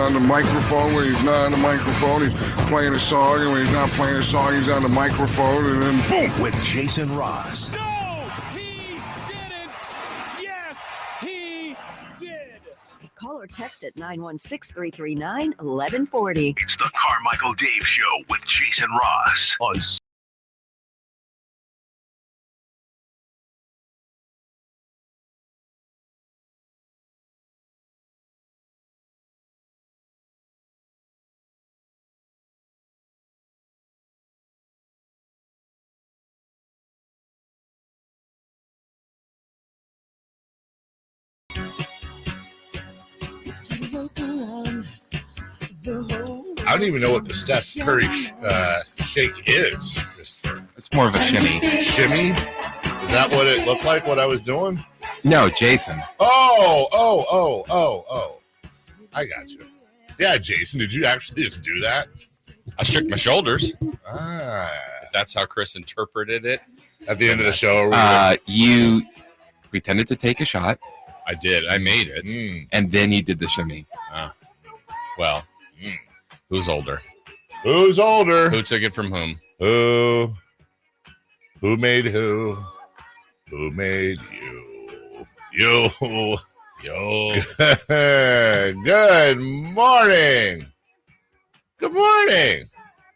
on the microphone. When he's not on the microphone, he's playing a song. And when he's not playing a song, he's on the microphone. And then boom. With Jason Ross. No, he didn't. Yes, he did. Call or text at 916-339-1140. It's the Carmichael Dave Show with Jason Ross. On I don't even know what the Steph Curry shake is, Christopher. It's more of a shimmy. Shimmy? Is that what it looked like, what I was doing? No, Jason. Oh. I got you. Yeah, Jason, did you actually just do that? I shook my shoulders. If that's how Chris interpreted it. At the end of the show? You pretended to take a shot. I did. I made it. And then you did the shimmy. Well, who's older? Who's older? Who took it from whom? Who made who? Who made you? You. Yo. Good morning. Good morning.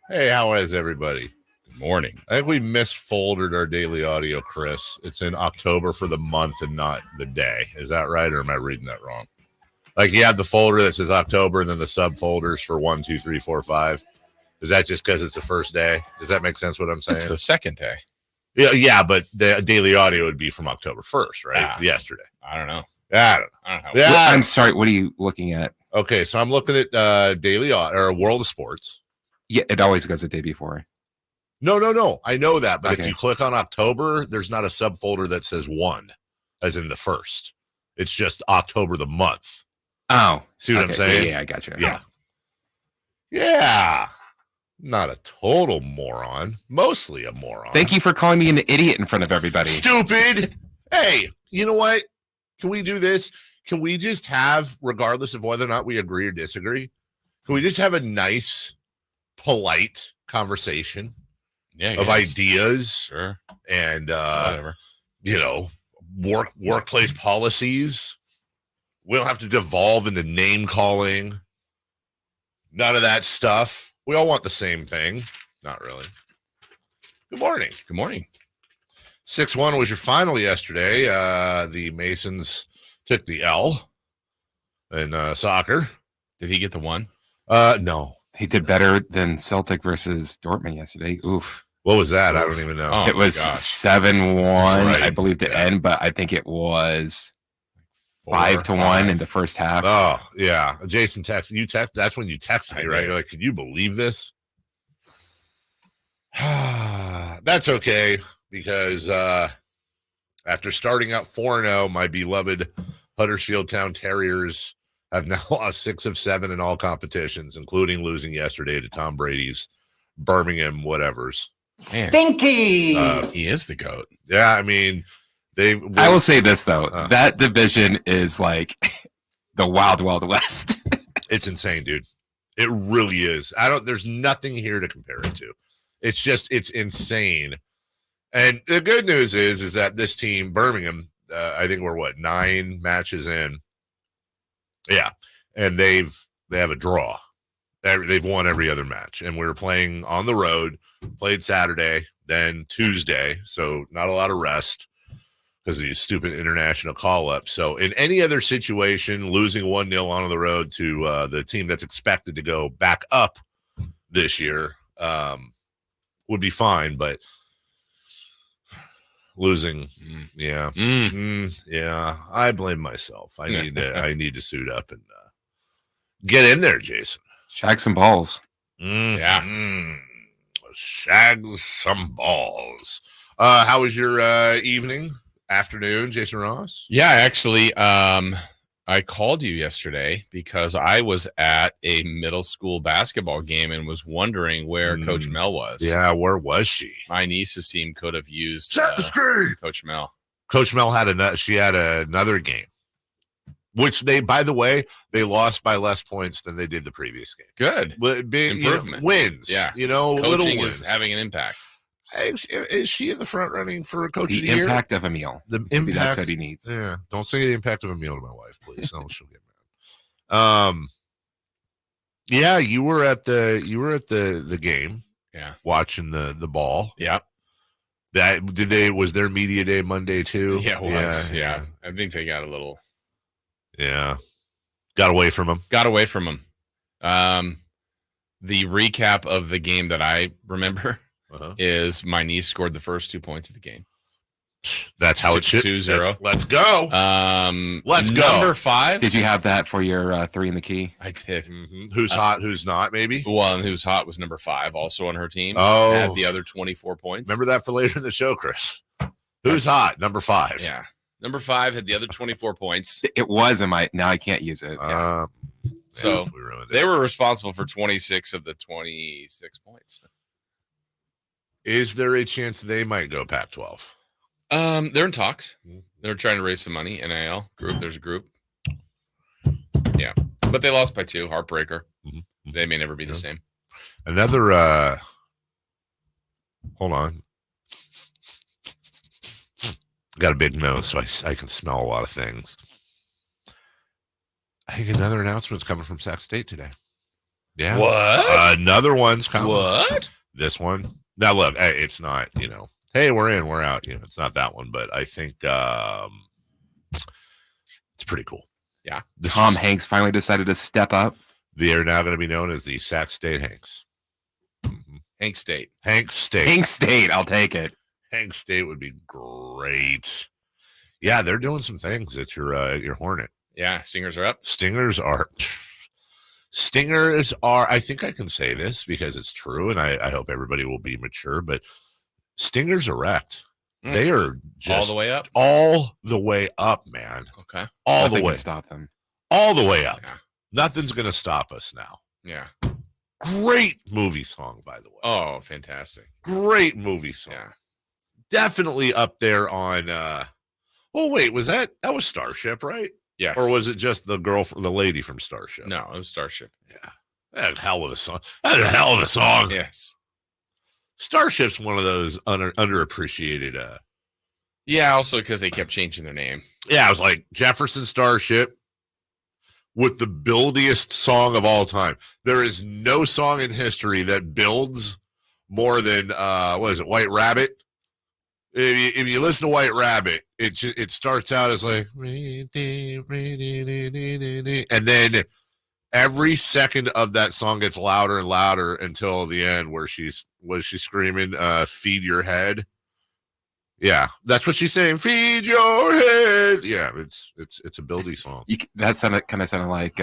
Hey, how is everybody? Good morning. I think we misfoldered our daily audio, Chris. It's in October for the month and not the day. Is that right, or am I reading that wrong? Like you have the folder that says October and then the subfolders for 1, 2, 3, 4, 5. Is that just because it's the first day? Does that make sense what I'm saying? It's the second day. Yeah, but the daily audio would be from October 1st, right? Yesterday. I don't know. I don't know. Yeah. I'm sorry. What are you looking at? Okay, so I'm looking at daily or World of Sports. Yeah, it always goes the day before. No. I know that, but Okay. if you click on October, there's not a subfolder that says 1, as in the first. It's just October the month. Oh, see what I'm saying? Yeah, I got you. Yeah. Not a total moron, mostly a moron. Thank you for calling me an idiot in front of everybody. Stupid. Hey, you know what? Can we do this? Can we just have, regardless of whether or not we agree or disagree, can we just have a nice, polite conversation of ideas? Sure. And, whatever. Workplace policies. We don't have to devolve into name calling. None of that stuff. We all want the same thing. Not really. Good morning. Good morning. 6-1 was your final yesterday. The Masons took the L in soccer. Did he get the 1? No. He did better than Celtic versus Dortmund yesterday. Oof. What was that? I don't even know. Oh, it was 7-1, right. I believe, to end, but I think it was 5-1 in the first half. Oh, yeah. Jason texted you. That's when you texted me, right? You're like, could you believe this? That's okay, because after starting out 4-0, my beloved Huddersfield Town Terriers have now lost 6 of 7 in all competitions, including losing yesterday to Tom Brady's Birmingham whatevers. Man. Stinky. He is the GOAT. Yeah, I mean, I will say this, though. That division is like the Wild Wild West. It's insane, dude. It really is. There's nothing here to compare it to. It's insane. And the good news is that this team, Birmingham, I think we're 9 matches in. Yeah. And they have a draw. They've won every other match. And we were playing on the road, played Saturday, then Tuesday. So not a lot of rest because of these stupid international call-ups. So in any other situation, losing 1-0 on the road to the team that's expected to go back up this year would be fine. But losing, yeah, I blame myself. I need to suit up and get in there, Jason. Shag some balls. Shag some balls. How was your evening, afternoon, Jason Ross? Yeah, actually, I called you yesterday because I was at a middle school basketball game and was wondering where Coach Mel was. Yeah, where was she? My niece's team could have used Set the screen. Coach Mel. Coach Mel had another game. which they, by the way, they lost by less points than they did the previous game. Good. Big Improvement. Wins. Yeah. Little Coaching wins. is having an impact. Is she in the front running for Coach of the The Year? impact of a meal. The Maybe impact. that's what he needs. Yeah. Don't say the impact of a meal to my wife, please. No, she'll get mad. Yeah, you were at the game. Yeah. Watching the ball. Yeah. Was their media day Monday too? Yeah, it was. Yeah. I think they got a little. Yeah. Got away from them. The recap of the game that I remember is my niece scored the first 2 points of the game. That's how it should. 2-0. Let's go. Let's go. Number 5. Did you have that for your 3 in the key? I did. Mm-hmm. Who's hot? Who's not? Maybe. Well, and who's hot was number 5, also on her team. Oh, had the other 24 points. Remember that for later in the show, Chris. Who's hot? Number 5. Yeah, number 5 had the other 24 points. It was in my. Now I can't use it. Yeah. So we ruined it. they were responsible for 26 of the 26 points. Is there a chance they might go Pac-12? They're in talks. They're trying to raise some money. NIL group. There's a group. Yeah, but they lost by 2. Heartbreaker. Mm-hmm. They may never be the same. Another. Hold on. Got a big nose, so I can smell a lot of things. I think another announcement's coming from Sac State today. Yeah. What? Another one's coming. What? This one. Now look, it's not, hey, we're in, we're out. It's not that one, but I think it's pretty cool. Yeah. Tom Hanks finally decided to step up. They are now going to be known as the Sac State Hanks. Mm-hmm. Hank State. Hanks State. Hank State, I'll take it. Hank State would be great. Yeah, they're doing some things at your Hornet. Yeah, Stingers are up. Stingers are, I think I can say this because it's true, and I hope everybody will be mature, but Stingers are wrecked. They are just all the way up? All the way up, man. Okay. All Nothing the way. can stop them. All the way up. Yeah. Nothing's going to stop us now. Yeah. Great movie song, by the way. Oh, fantastic. Great movie song. Yeah. Definitely up there on, wait, that was Starship, right? Yes. Or was it just the lady from Starship? No, it was Starship. Yeah. That's a hell of a song. That's a hell of a song. Yes. Starship's one of those underappreciated. Yeah, also because they kept changing their name. Yeah, I was like Jefferson Starship with the buildiest song of all time. There is no song in history that builds more than White Rabbit. If you listen to White Rabbit, it starts out as like, and then every second of that song gets louder and louder until the end, where she's screaming, "Feed your head." Yeah, that's what she's saying. Feed your head. Yeah, it's a buildy song. That kind of sounded like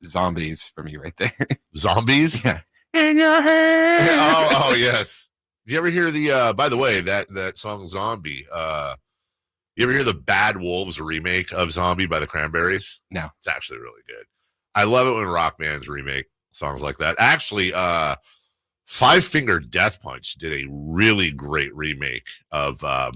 zombies for me right there. Zombies. Yeah. In your head. Oh yes. Did you ever hear the? By the way, that song "Zombie"? You ever hear the Bad Wolves remake of "Zombie" by the Cranberries? No. It's actually really good. I love it when rock bands remake songs like that. Actually, Five Finger Death Punch did a really great remake of House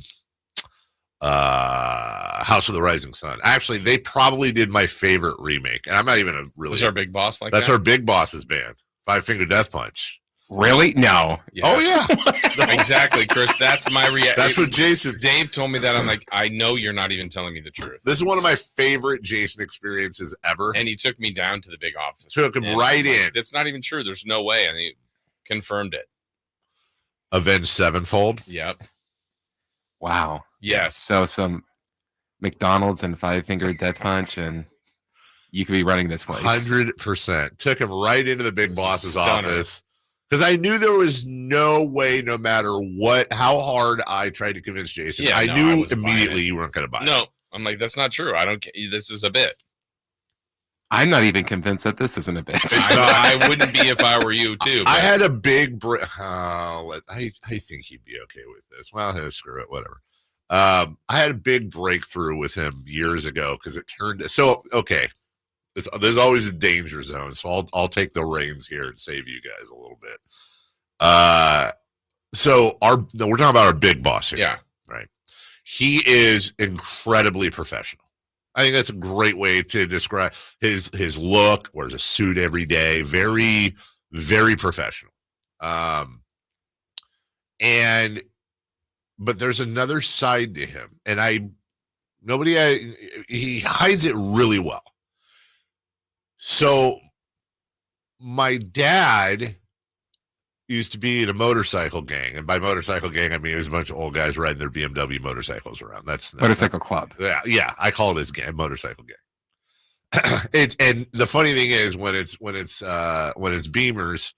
of the Rising Sun. Actually, they probably did my favorite remake, and I'm not even Was our big boss like that's that? our Big Boss's band, Five Finger Death Punch. Really? No. Yes. Oh yeah, Exactly, Chris. That's my reaction. that's what Jason. Dave told me that. I'm like, I know you're not even telling me the truth. This is one of my favorite Jason experiences ever. And he took me down to the big office. Took him And right in. That's not even true. There's no way. And he confirmed it. Avenged Sevenfold. Yep. Wow. Yes. So some McDonald's and Five Finger Death Punch, and you could be running this place. 100%. Took him right into the big boss's Stunner. office. Because I knew there was no way, no matter how hard I tried to convince Jason, Yeah, I no, I knew wasn't buying immediately it. you weren't going to buy it. No. I'm like, that's not true. I don't. This is a bit. I'm not even convinced that this isn't a bitch. I wouldn't be if I were you too. I but- had a big I think he'd be okay with this. Well, screw it, whatever. I had a big breakthrough with him years ago because it turned so okay. There's always a danger zone, so I'll take the reins here and save you guys a little bit. So we're talking about our big boss here. Yeah. Right. He is incredibly professional. I think that's a great way to describe his look. Wears a suit every day. Very, very professional. But there's another side to him, and he hides it really well. So my dad used to be in a motorcycle gang, and by motorcycle gang, I mean it was a bunch of old guys riding their BMW motorcycles around. That's motorcycle club. Yeah. I call it his gang, motorcycle gang. And the funny thing is when it's Beamers,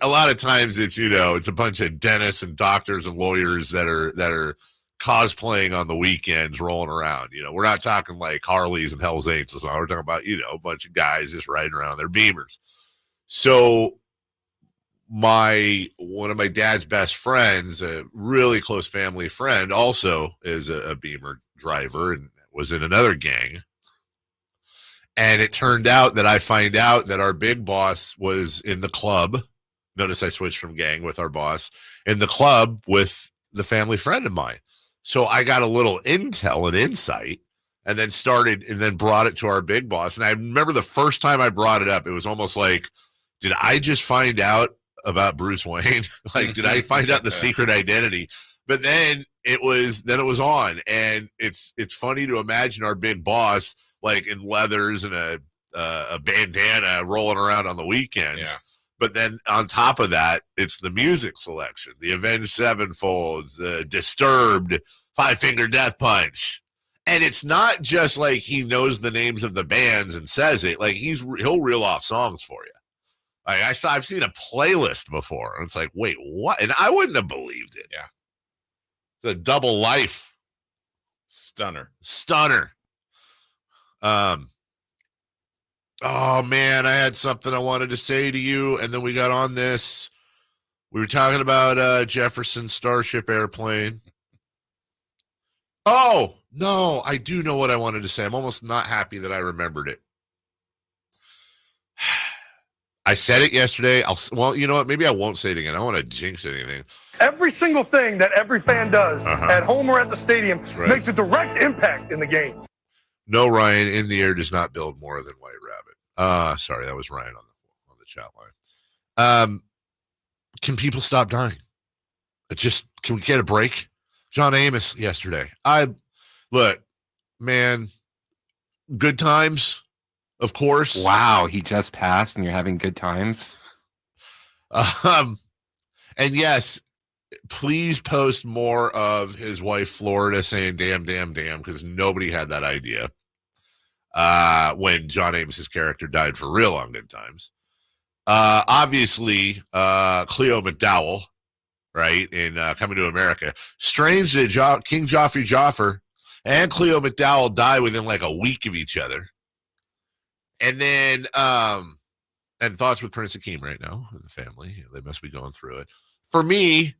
a lot of times it's it's a bunch of dentists and doctors and lawyers that are cosplaying on the weekends, rolling around. We're not talking like Harleys and Hell's Angels. We're talking about a bunch of guys just riding around their Beamers. So one of my dad's best friends, a really close family friend, also is a Beamer driver and was in another gang. And it turned out that I find out that our big boss was in the club. Notice I switched from gang with our boss in the club with the family friend of mine. So I got a little intel and insight and then brought it to our big boss. And I remember the first time I brought it up, it was almost like, did I just find out about Bruce Wayne? Like, did I find out the secret identity? But then it was on. And it's funny to imagine our big boss like in leathers and a bandana rolling around on the weekends. Yeah. But then on top of that, it's the music selection, the Avenged Sevenfolds, the Disturbed, Five Finger Death Punch. And it's not just like he knows the names of the bands and says it. Like he'll reel off songs for you. Like I've seen a playlist before. And it's like, wait, what? And I wouldn't have believed it. Yeah. It's a double life. Stunner. Oh man, I had something I wanted to say to you, and then we got on this. We were talking about Jefferson Starship airplane. Oh no, I do know what I wanted to say. I'm almost not happy that I remembered it. I said it yesterday. Well, you know what? Maybe I won't say it again. I don't want to jinx anything. Every single thing that every fan does at home or at the stadium makes a direct impact in the game. No, Ryan, in the air does not build more than White Rabbit. Sorry, that was Ryan on the chat line. Can people stop dying? Can we get a break? John Amos yesterday. Look, man, good times, of course. Wow, he just passed and you're having good times. And yes, please post more of his wife Florida saying damn, because nobody had that idea when John Amos's character died for real on Good Times. Obviously, Cleo McDowell, right, in Coming to America. Strange that King Joffrey Joffer and Cleo McDowell die within like a week of each other. And then, and thoughts with Prince Akeem right now and the family. They must be going through it. For me,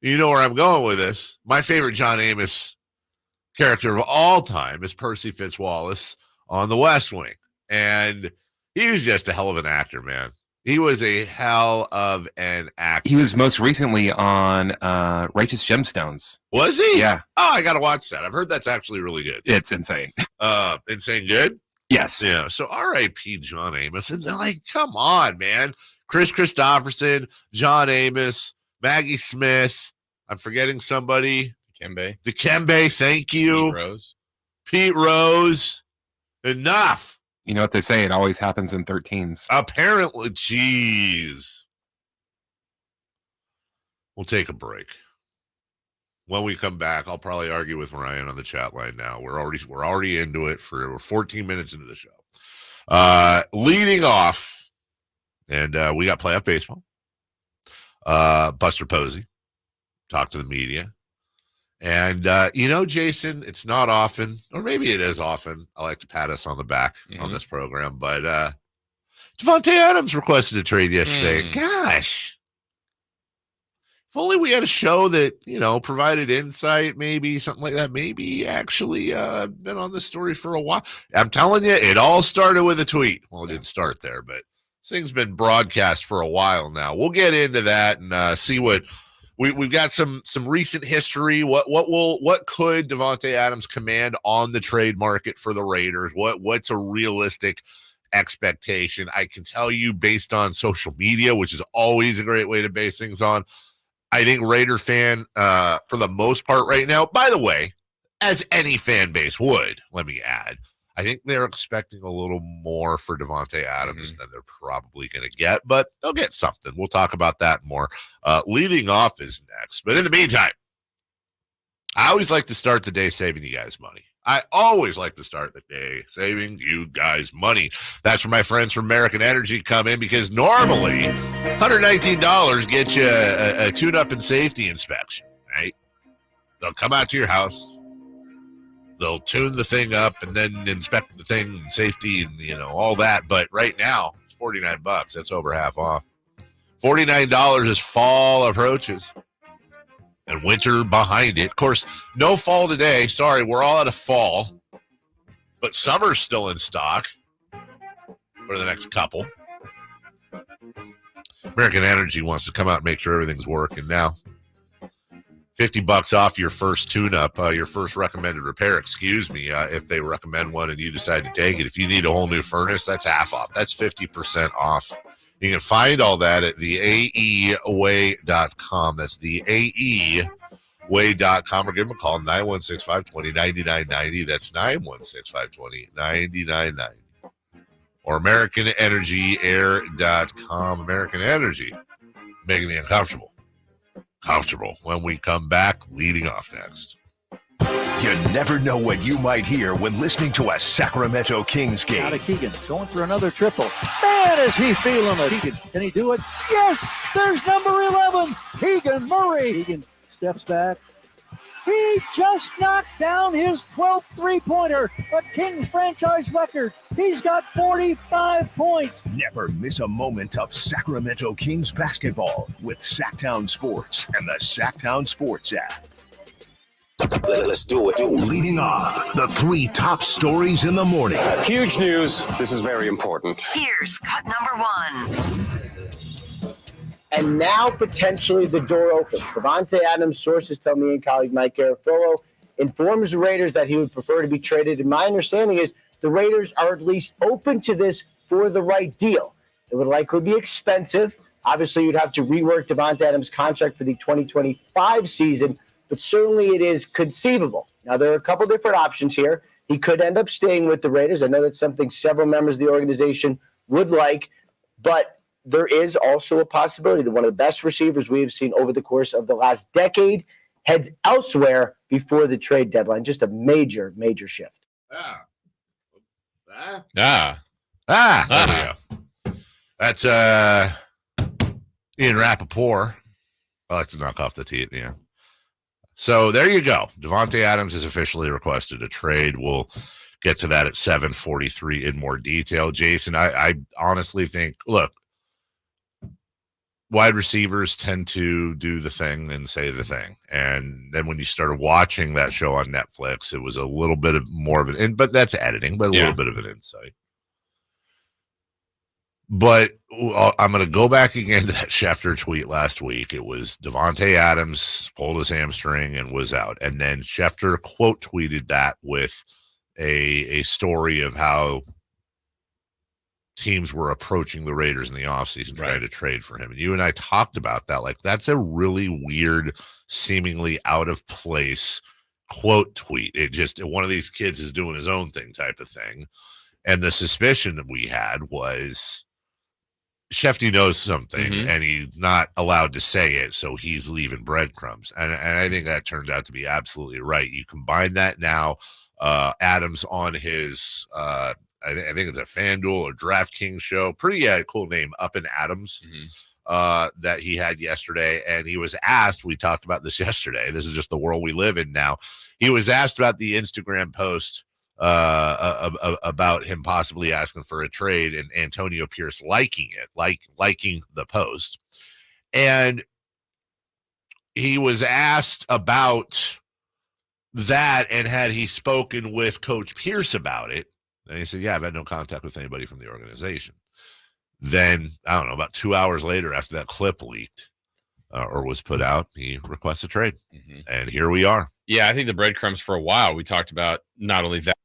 you know where I'm going with this. My favorite John Amos character of all time is Percy Fitzwallace on The West Wing. And he was just a hell of an actor, man. He was a hell of an actor. He was most recently on Righteous Gemstones. Was he? Yeah. Oh, I got to watch that. I've heard that's actually really good. It's insane. Insane good? Yes. Yeah. So R.I.P. John Amos. And like, come on, man. Chris Christopherson, John Amos, Maggie Smith. I'm forgetting somebody. Dikembe, thank you. Pete Rose. Enough. You know what they say? It always happens in 13s. Apparently, jeez. We'll take a break. When we come back, I'll probably argue with Ryan on the chat line now. We're already into it. We're 14 minutes into the show. Leading off, and we got playoff baseball. Buster Posey talked to the media. And, Jason, it's not often, or maybe it is often, I like to pat us on the back on this program, but Davantae Adams requested a trade yesterday. Gosh. If only we had a show that, provided insight, maybe something like that. Maybe actually been on this story for a while. I'm telling you, it all started with a tweet. Well, it didn't start there, but this thing's been broadcast for a while now. We'll get into that and see what we've got some recent history. What could Davantae Adams command on the trade market for the Raiders? What's a realistic expectation? I can tell you based on social media, which is always a great way to base things on. I think Raider fan, for the most part right now, by the way, as any fan base would, let me add, I think they're expecting a little more for Davantae Adams than they're probably going to get, but they'll get something. We'll talk about that more. Leading off is next. But in the meantime, I always like to start the day saving you guys money. I always like to start the day saving you guys money. That's where my friends from American Energy come in, because normally $119 gets you a tune-up and safety inspection, right? They'll come out to your house. They'll tune the thing up and then inspect the thing and safety and, all that. But right now, it's $49. That's over half off. $49 as fall approaches. And winter behind it. Of course, no fall today. Sorry, we're all out of fall. But summer's still in stock for the next couple. American Energy wants to come out and make sure everything's working now. $50 off your first tune-up, your first recommended repair, if they recommend one and you decide to take it. If you need a whole new furnace, that's half off. That's 50% off. You can find all that at theaeway.com. That's theaeway.com, or give them a call, 916-520-9990. That's 916-520-9990. Or AmericanEnergyAir.com. American Energy, making the uncomfortable comfortable. When we come back, leading off next. You never know what you might hear when listening to a Sacramento Kings game. Out of Keegan, going for another triple. Man, is he feeling it. Keegan, can he do it? Yes, there's number 11, Keegan Murray. Keegan steps back. He just knocked down his 12th three-pointer, a Kings franchise record. He's got 45 points. Never miss a moment of Sacramento Kings basketball with Sacktown Sports and the Sacktown Sports app. Let's do it. Leading off, the 3 top stories in the morning. Huge news. This is very important. Here's cut number 1. And now potentially the door opens. Davantae Adams, sources tell me and colleague Mike Garafolo, informs the Raiders that he would prefer to be traded. And my understanding is the Raiders are at least open to this for the right deal. It would likely be expensive. Obviously, you'd have to rework Davantae Adams' contract for the 2025 season, but certainly it is conceivable. Now, there are a couple different options here. He could end up staying with the Raiders. I know that's something several members of the organization would like, but there is also a possibility that one of the best receivers we have seen over the course of the last decade heads elsewhere before the trade deadline. Just a major, major shift. There we go. That's Ian Rappaport. I like to knock off the T at the end. So there you go. Davantae Adams has officially requested a trade. We'll get to that at 7:43 in more detail. Jason, I honestly think, look, wide receivers tend to do the thing and say the thing. And then when you started watching that show on Netflix, it was a little bit of more of an, but that's editing, but a little bit of an insight. But I'm going to go back again to that Schefter tweet last week. It was Davantae Adams pulled his hamstring and was out. And then Schefter quote tweeted that with a story of how teams were approaching the Raiders in the offseason trying to trade for him. And you and I talked about that. Like, that's a really weird, seemingly out of place quote tweet. It just, one of these kids is doing his own thing type of thing. And the suspicion that we had was Shefty knows something and he's not allowed to say it, so he's leaving breadcrumbs. And I think that turned out to be absolutely right. You combine that now, Adams on his, I think it's a FanDuel or DraftKings show, pretty cool name, Up and Adams, that he had yesterday. And he was asked, we talked about this yesterday, this is just the world we live in now. He was asked about the Instagram post about him possibly asking for a trade and Antonio Pierce liking it, liking the post. And he was asked about that and had he spoken with Coach Pierce about it. And he said, yeah, I've had no contact with anybody from the organization. Then, I don't know, about 2 hours later after that clip leaked, or was put out, he requests a trade. And here we are. Yeah, I think the breadcrumbs for a while, we talked about not only that,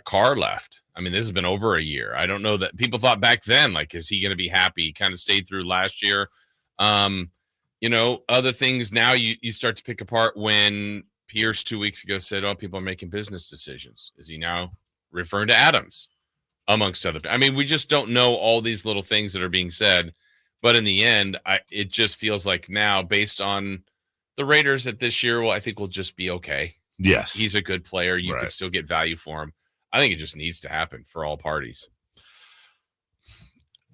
Carr left. I mean, this has been over a year. I don't know that people thought back then, like, is he going to be happy? He kind of stayed through last year. Other things now you start to pick apart when Pierce 2 weeks ago said, oh, people are making business decisions. Is he now referring to Adams, amongst other? I mean, we just don't know all these little things that are being said. But in the end, it just feels like now, based on the Raiders at this year, well, I think we'll just be okay. Yes. He's a good player. You can still get value for him. I think it just needs to happen for all parties.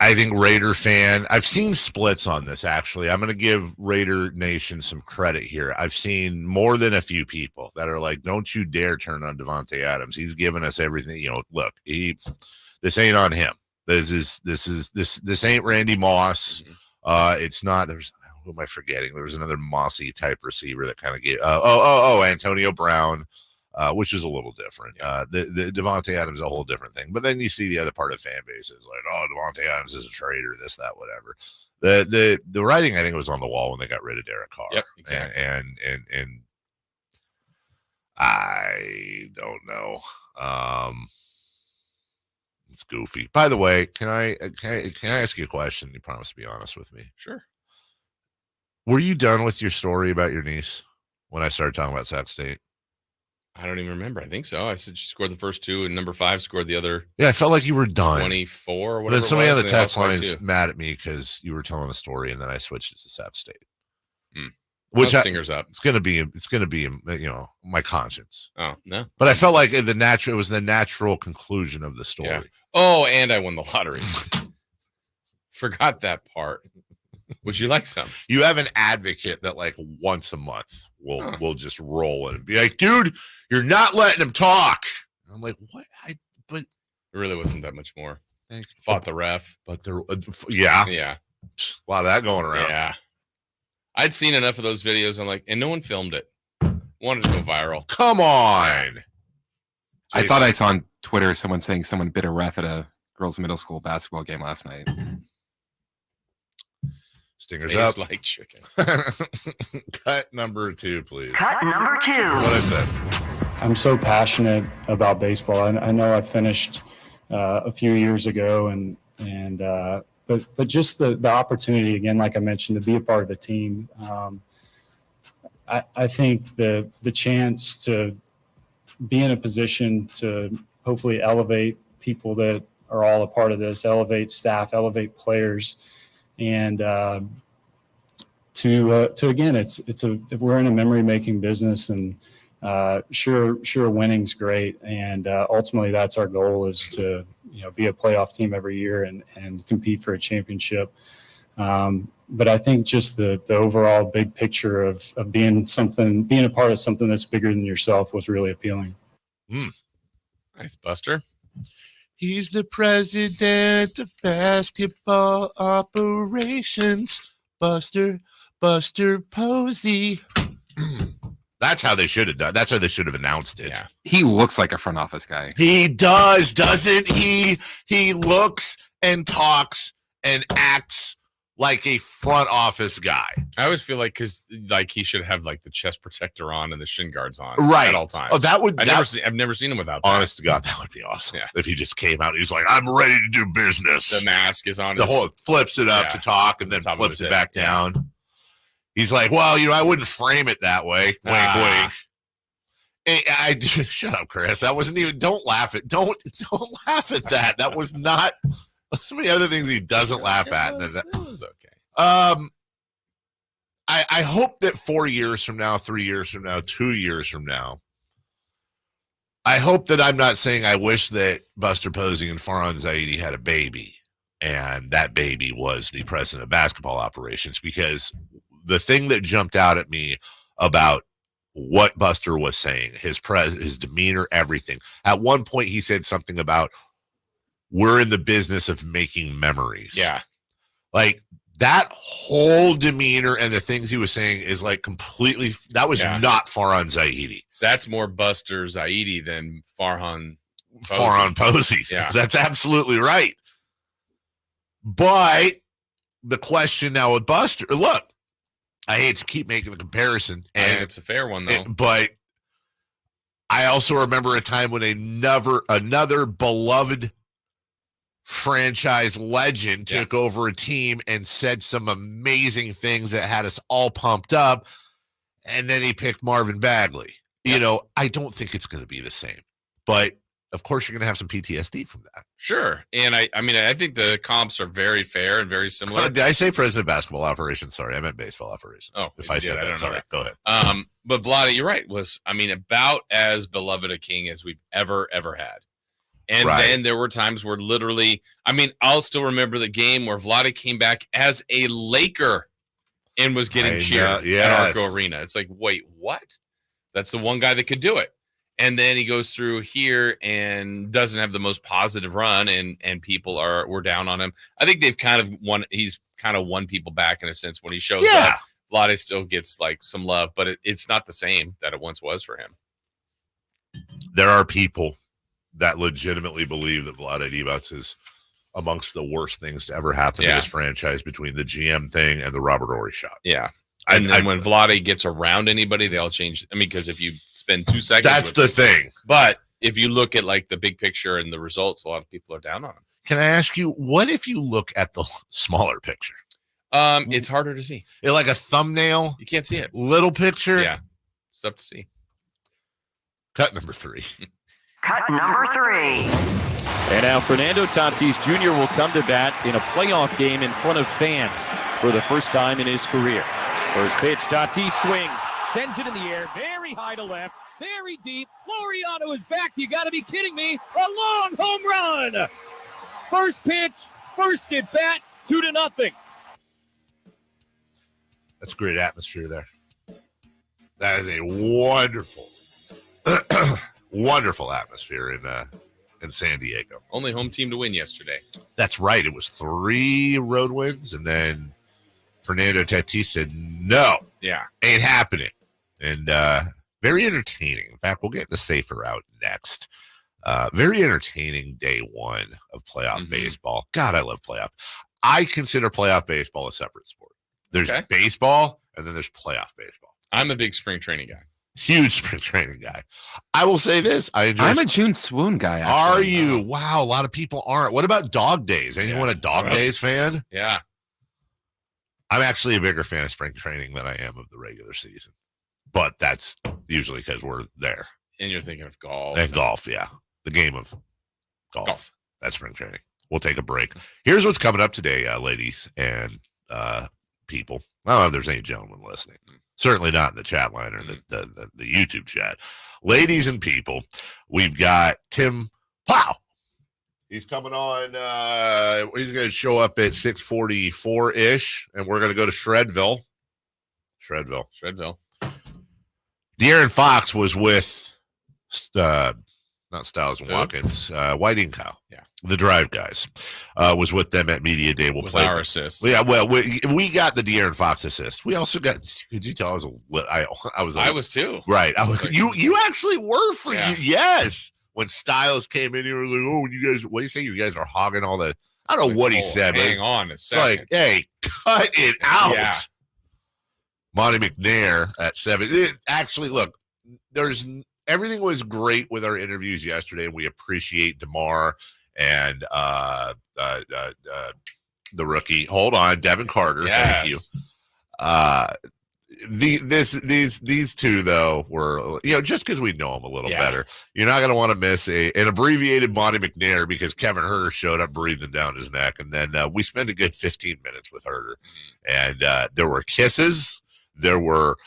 I think Raider fan, I've seen splits on this, actually. I'm going to give Raider Nation some credit here. I've seen more than a few people that are like, don't you dare turn on Davantae Adams. He's given us everything. Look, this ain't on him. This ain't Randy Moss. It's not. Who am I forgetting? There was another Mossy type receiver that kind of gave. Antonio Brown. Which is a little different. The Davantae Adams is a whole different thing. But then you see the other part of the fan base is like, oh, Davantae Adams is a traitor, this, that, whatever. The writing, I think, was on the wall when they got rid of Derek Carr. Yep, exactly. And I don't know. It's goofy. By the way, can I ask you a question? You promise to be honest with me. Sure. Were you done with your story about your niece when I started talking about Sac State? I don't even remember. I think so. I said she scored the first two, and number 5 scored the other. Yeah, I felt like you were done. 24 or whatever. But somebody on the text line is mad at me because you were telling a story, and then I switched it to Sac State. Which stingers up. It's gonna be my conscience. Oh no! But I felt like it was the natural conclusion of the story. Yeah. Oh, and I won the lottery. Forgot that part. Would you like some? You have an advocate that like once a month will just roll in and be like, dude, you're not letting him talk. And I'm like, what? But it really wasn't that much more. Thank you. Fought the ref. But there, yeah. A lot of that going around. Yeah. I'd seen enough of those videos. I'm like, and no one filmed it. Wanted to go viral. Come on. Jason. I thought I saw on Twitter someone saying someone bit a ref at a girls' middle school basketball game last night. Stingers Tastes up. like chicken. Cut number 2, please. Cut number 2. What I said. I'm so passionate about baseball. I know I finished a few years ago, but just the opportunity again, like I mentioned, to be a part of a team. I think the chance to be in a position to hopefully elevate people that are all a part of this, elevate staff, elevate players. And to again, we're in a memory making business, and sure winning's great, and ultimately that's our goal, is to be a playoff team every year and compete for a championship. But I think just the overall big picture of being a part of something that's bigger than yourself was really appealing. Nice, Buster. He's the president of basketball operations, Buster Posey. That's how they should have done. That's how they should have announced it. Yeah. He looks like a front office guy. He does, doesn't he? He looks and talks and acts like a front office guy. I always feel like he should have like the chest protector on and the shin guards on at all times. Oh, I've never seen him without that. Honest to God, that would be awesome. Yeah. If he just came out and he's like, I'm ready to do business. The mask is on. Flips it up to talk and then flips it back down. He's like, well, I wouldn't frame it that way. Wink, wink. Hey, shut up, Chris. That wasn't even. Don't laugh at. Don't laugh at that. That was not. So many other things he doesn't laugh at. It was okay. I hope that 4 years from now, 3 years from now, 2 years from now, I hope that I'm not saying I wish that Buster Posey and Farhan Zaidi had a baby, and that baby was the president of basketball operations, because the thing that jumped out at me about what Buster was saying, his demeanor, everything. At one point, he said something about, we're in the business of making memories. Yeah. Like, that whole demeanor and the things he was saying is like completely, that was not Farhan Zaidi. That's more Buster Zaidi than Farhan Posey. Farhan Posey. Yeah. That's absolutely right. But the question now with Buster, look, I hate to keep making the comparison. I think it's a fair one, though. But I also remember a time when another beloved franchise legend took over a team and said some amazing things that had us all pumped up, and then he picked Marvin Bagley. You know, I don't think it's going to be the same, but of course you're going to have some PTSD from that. Sure. And I mean, I think the comps are very fair and very similar. Did I say president of basketball operations? Sorry, I meant baseball operations. Oh, if I said that, sorry. Go ahead. But Vlade, you're right, was, I mean, about as beloved a king as we've ever had. And then there were times where literally, I mean, I'll still remember the game where Vlade came back as a Laker and was getting cheered at Arco Arena. It's like, wait, what? That's the one guy that could do it. And then he goes through here and doesn't have the most positive run, and people were down on him. I think they've kind of he's kind of won people back in a sense when he shows up. Vlade still gets like some love, but it's not the same that it once was for him. There are people that legitimately believe that Vlade Divac is amongst the worst things to ever happen to this franchise, between the GM thing and the Robert Horry shot. Yeah. And then when Vlade gets around anybody, they all change. I mean, because if you spend 2 seconds, that's the thing. But if you look at like the big picture and the results, a lot of people are down on him. Can I ask you, what if you look at the smaller picture? It's harder to see. Like a thumbnail. You can't see it. Little picture. Yeah. It's tough to see. Cut number 3. Cut number 3. And now Fernando Tatis Jr. will come to bat in a playoff game in front of fans for the first time in his career. First pitch, Tatis swings, sends it in the air, very high to left, very deep. Laureano is back. You got to be kidding me. A long home run. First pitch, first at bat, 2-0. That's great atmosphere there. That is a wonderful, wonderful atmosphere in San Diego. Only home team to win yesterday. That's right. It was 3 road wins, and then Fernando Tatis said, no, ain't happening. And very entertaining. In fact, we'll get the safer route next. Very entertaining day 1 of playoff baseball. God, I love playoff. I consider playoff baseball a separate sport. There's baseball, and then there's playoff baseball. I'm a big spring training guy. Huge spring training guy. I will say this. I'm a June swoon guy. Actually. Are you? Wow, a lot of people aren't. What about dog days? Anyone a dog days fan? Yeah. I'm actually a bigger fan of spring training than I am of the regular season. But that's usually because we're there. And you're thinking of golf. And golf, yeah. The game of golf. That's spring training. We'll take a break. Here's what's coming up today, ladies and people. I don't know if there's any gentlemen listening. Certainly not in the chat line or the YouTube chat. Ladies and people, we've got Tim Plough. He's coming on. He's going to show up at 6:44-ish, and we're going to go to Shredville. De'Aaron Fox was with, not Styles and Watkins, Whiting Cow. Yeah. The Drive guys. Was with them at Media Day. We'll play our assist. Yeah, well, we got the De'Aaron Fox assist. We also got, could you tell I was too. Right. You actually were for you. Yes. When Styles came in, you were like, oh, you guys, what do you say? You guys are hogging all the, I don't know what he said. Hang on a second. Like, hey, cut it out. Yeah. Monte McNair at 7. Actually, look, everything was great with our interviews yesterday. We appreciate DeMar and the rookie. Hold on, Devin Carter. Thank you. These two though were, just because we know them a little better, you're not going to want to miss an abbreviated Monte McNair, because Kevin Huerter showed up breathing down his neck, and then we spent a good 15 minutes with Huerter, and there were kisses, there were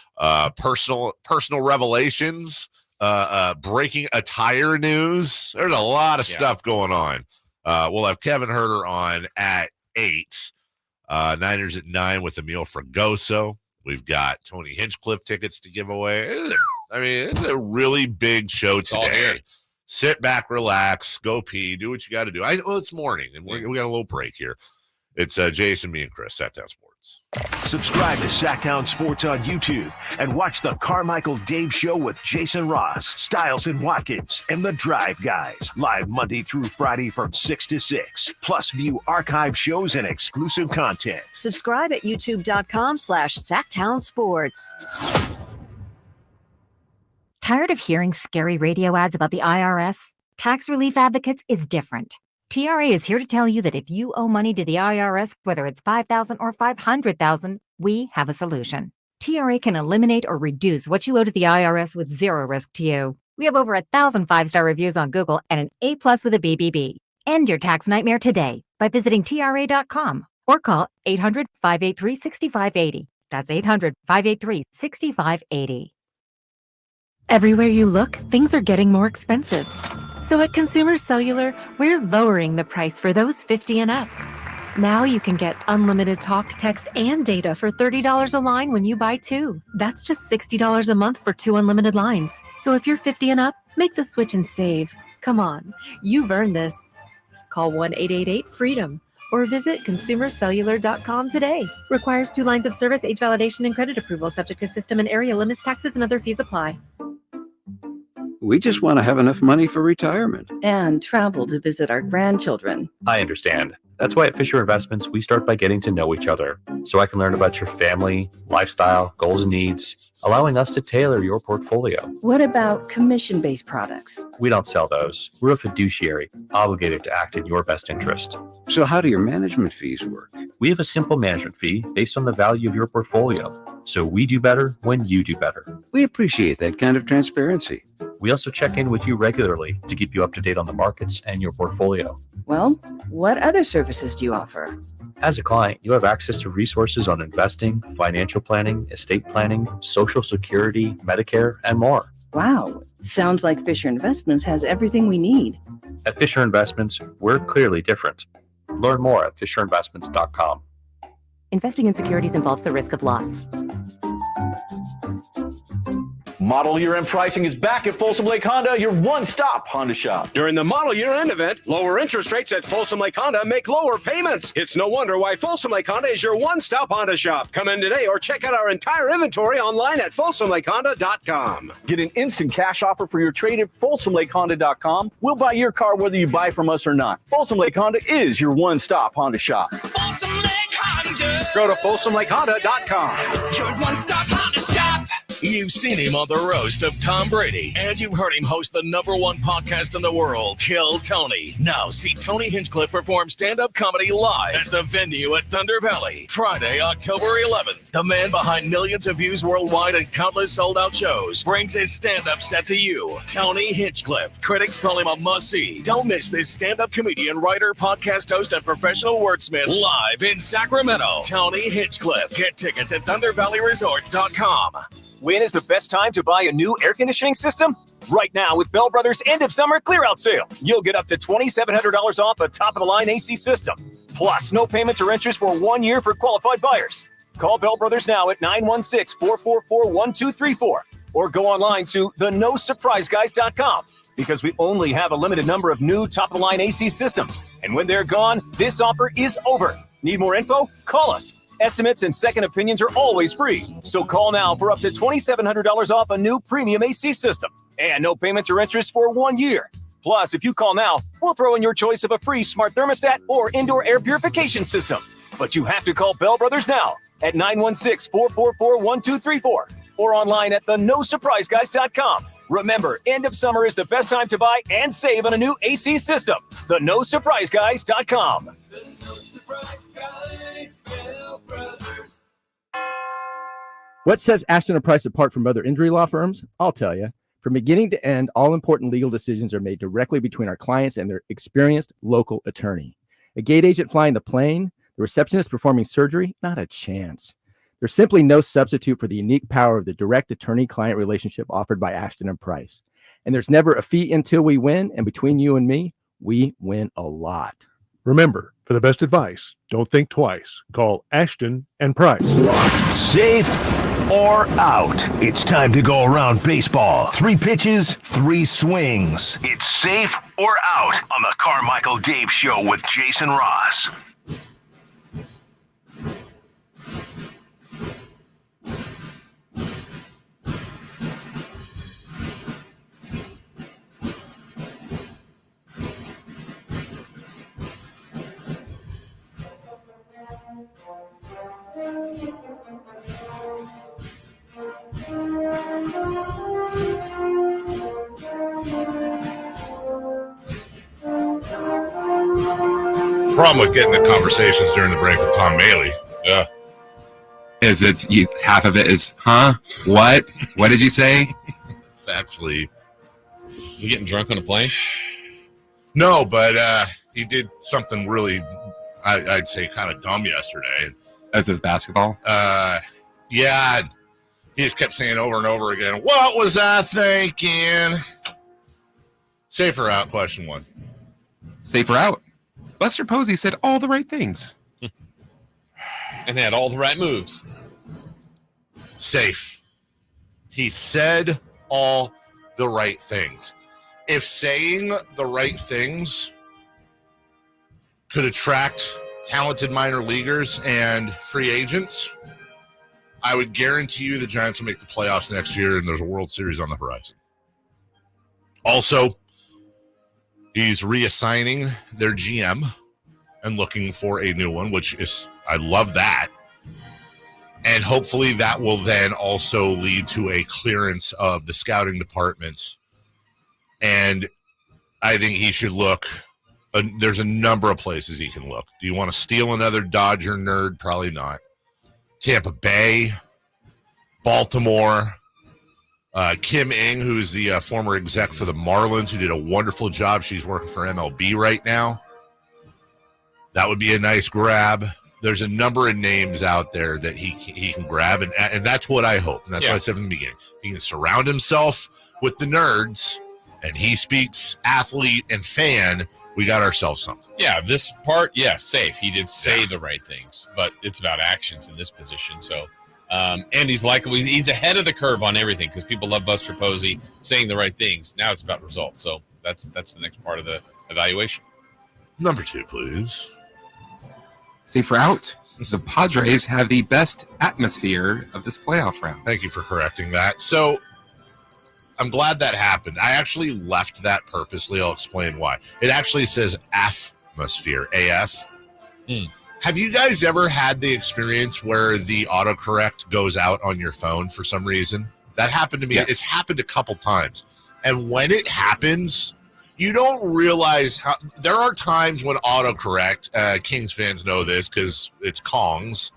personal revelations, breaking attire news. There's a lot of stuff going on. We'll have Kevin Huerter on at 8, Niners at 9 with Emil Fragoso. We've got Tony Hinchcliffe tickets to give away. It's a really big show today. Sit back, relax, go pee, do what you got to do. I know it's morning, and we got a little break here. It's Jason, me, and Chris, Sat Down Sports. Sports. Subscribe to Sacktown Sports on YouTube and watch the Carmichael Dave Show with Jason Ross, Stiles and Watkins, and the Drive Guys. Live Monday through Friday from 6 to 6. Plus view archive shows and exclusive content. Subscribe at youtube.com/Sacktown Sports. Tired of hearing scary radio ads about the IRS? Tax Relief Advocates is different. TRA is here to tell you that if you owe money to the IRS, whether it's $5,000 or $500,000, we have a solution. TRA can eliminate or reduce what you owe to the IRS with zero risk to you. We have over 1,000 5-star reviews on Google and an A+ with a BBB. End your tax nightmare today by visiting TRA.com or call 800-583-6580. That's 800-583-6580. Everywhere you look, things are getting more expensive. So at Consumer Cellular, we're lowering the price for those 50 and up. Now you can get unlimited talk, text, and data for $30 a line when you buy 2. That's just $60 a month for 2 unlimited lines. So if you're 50 and up, make the switch and save. Come on, you've earned this. Call 1-888-FREEDOM or visit consumercellular.com today. Requires 2 lines of service, age validation, and credit approval, subject to system and area limits, taxes, and other fees apply. We just want to have enough money for retirement. And travel to visit our grandchildren. I understand. That's why at Fisher Investments, we start by getting to know each other so I can learn about your family, lifestyle, goals, and needs, allowing us to tailor your portfolio. What about commission-based products? We don't sell those. We're a fiduciary, obligated to act in your best interest. So how do your management fees work? We have a simple management fee based on the value of your portfolio. So we do better when you do better. We appreciate that kind of transparency. We also check in with you regularly to keep you up to date on the markets and your portfolio. Well, what other services do you offer? As a client, you have access to resources on investing, financial planning, estate planning, Social Security, Medicare, and more. Wow, sounds like Fisher Investments has everything we need. At Fisher Investments, we're clearly different. Learn more at fisherinvestments.com. Investing in securities involves the risk of loss. Model Year End pricing is back at Folsom Lake Honda, your one-stop Honda shop. During the Model Year End event, lower interest rates at Folsom Lake Honda make lower payments. It's no wonder why Folsom Lake Honda is your one-stop Honda shop. Come in today or check out our entire inventory online at folsomlakehonda.com. Get an instant cash offer for your trade at folsomlakehonda.com. We'll buy your car whether you buy from us or not. Folsom Lake Honda is your one-stop Honda shop. Folsom Lake Honda. Go to folsomlakehonda.com. Your one-stop Honda shop. You've seen him on the roast of Tom Brady, and you've heard him host the #1 podcast in the world, Kill Tony. Now see Tony Hinchcliffe perform stand-up comedy live at the venue at Thunder Valley, Friday, October 11th. The man behind millions of views worldwide and countless sold-out shows brings his stand-up set to you, Tony Hinchcliffe. Critics call him a must-see. Don't miss this stand-up comedian, writer, podcast host, and professional wordsmith live in Sacramento. Tony Hinchcliffe. Get tickets at ThunderValleyResort.com. When is the best time to buy a new air conditioning system? Right now with Bell Brothers' end of summer clear-out sale. You'll get up to $2,700 off a top-of-the-line AC system. Plus, no payments or interest for 1 year for qualified buyers. Call Bell Brothers now at 916-444-1234 or go online to thenosurpriseguys.com because we only have a limited number of new top-of-the-line AC systems. And when they're gone, this offer is over. Need more info? Call us. Estimates and second opinions are always free. So call now for up to $2,700 off a new premium AC system. And no payments or interest for 1 year. Plus, if you call now, we'll throw in your choice of a free smart thermostat or indoor air purification system. But you have to call Bell Brothers now at 916-444-1234 or online at thenosurpriseguys.com. Remember, end of summer is the best time to buy and save on a new AC system. Thenosurpriseguys.com. The No Surprise Guys, Bell Brothers. What sets Ashton & Price apart from other injury law firms? I'll tell you. From beginning to end, all important legal decisions are made directly between our clients and their experienced local attorney. A gate agent flying the plane, the receptionist performing surgery, not a chance. There's simply no substitute for the unique power of the direct attorney-client relationship offered by Ashton & Price. And there's never a fee until we win, and between you and me, we win a lot. Remember, for the best advice, don't think twice. Call Ashton & Price. Safe or out? It's time to go around baseball. 3 pitches, 3 swings. It's safe or out on the Carmichael Dave Show with Jason Ross. Problem with getting the conversations during the break with Tom Bailey. Yeah. Is half of it is, huh? What? What did you say? It's actually. Is he getting drunk on a plane? No, but he did something really, I'd say, kind of dumb yesterday. As with basketball? Yeah. He just kept saying over and over again, what was I thinking? Safer out, question 1. Safer out. Buster Posey said all the right things. And had all the right moves. Safe. He said all the right things. If saying the right things could attract talented minor leaguers and free agents, I would guarantee you the Giants will make the playoffs next year, and there's a World Series on the horizon. Also, he's reassigning their GM and looking for a new one, which is, I love that. And hopefully that will then also lead to a clearance of the scouting department. And I think he should look. There's a number of places he can look. Do you want to steal another Dodger nerd? Probably not. Tampa Bay, Baltimore, Kim Ng, who's the former exec for the Marlins, who did a wonderful job. She's working for MLB right now. That would be a nice grab. There's a number of names out there that he can grab, and that's what I hope. And that's what I said from the beginning. He can surround himself with the nerds, and he speaks athlete and fan. We got ourselves something. Yeah, this part, safe. He did say the right things, but it's about actions in this position. So, and he's likable. He's ahead of the curve on everything because people love Buster Posey saying the right things. Now it's about results. So that's the next part of the evaluation. Number 2, please. Safer out. The Padres have the best atmosphere of this playoff round. Thank you for correcting that. So I'm glad that happened. I actually left that purposely. I'll explain why. It actually says atmosphere, AF. Have you guys ever had the experience where the autocorrect goes out on your phone for some reason? That happened to me. Yes. It's happened a couple times. And when it happens, you don't realize how there are times when autocorrect, Kings fans know this because it's Kongs.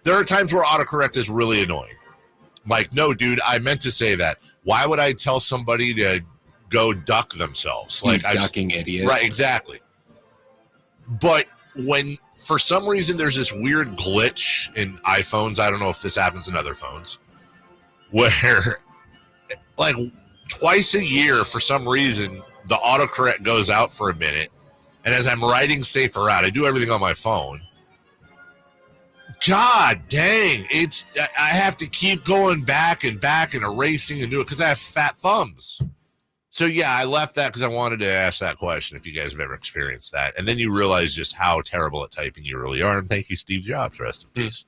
There are times where autocorrect is really annoying. Like, no, dude, I meant to say that. Why would I tell somebody to go duck themselves? Like, ducking idiot. Right, exactly. But when for some reason there's this weird glitch in iPhones, I don't know if this happens in other phones, where like twice a year for some reason the autocorrect goes out for a minute, and as I'm writing safer out, I do everything on my phone. God dang, I have to keep going back and erasing and do it because I have fat thumbs. So yeah, I left that because I wanted to ask that question if you guys have ever experienced that. And then you realize just how terrible at typing you really are. And thank you, Steve Jobs. Rest in peace.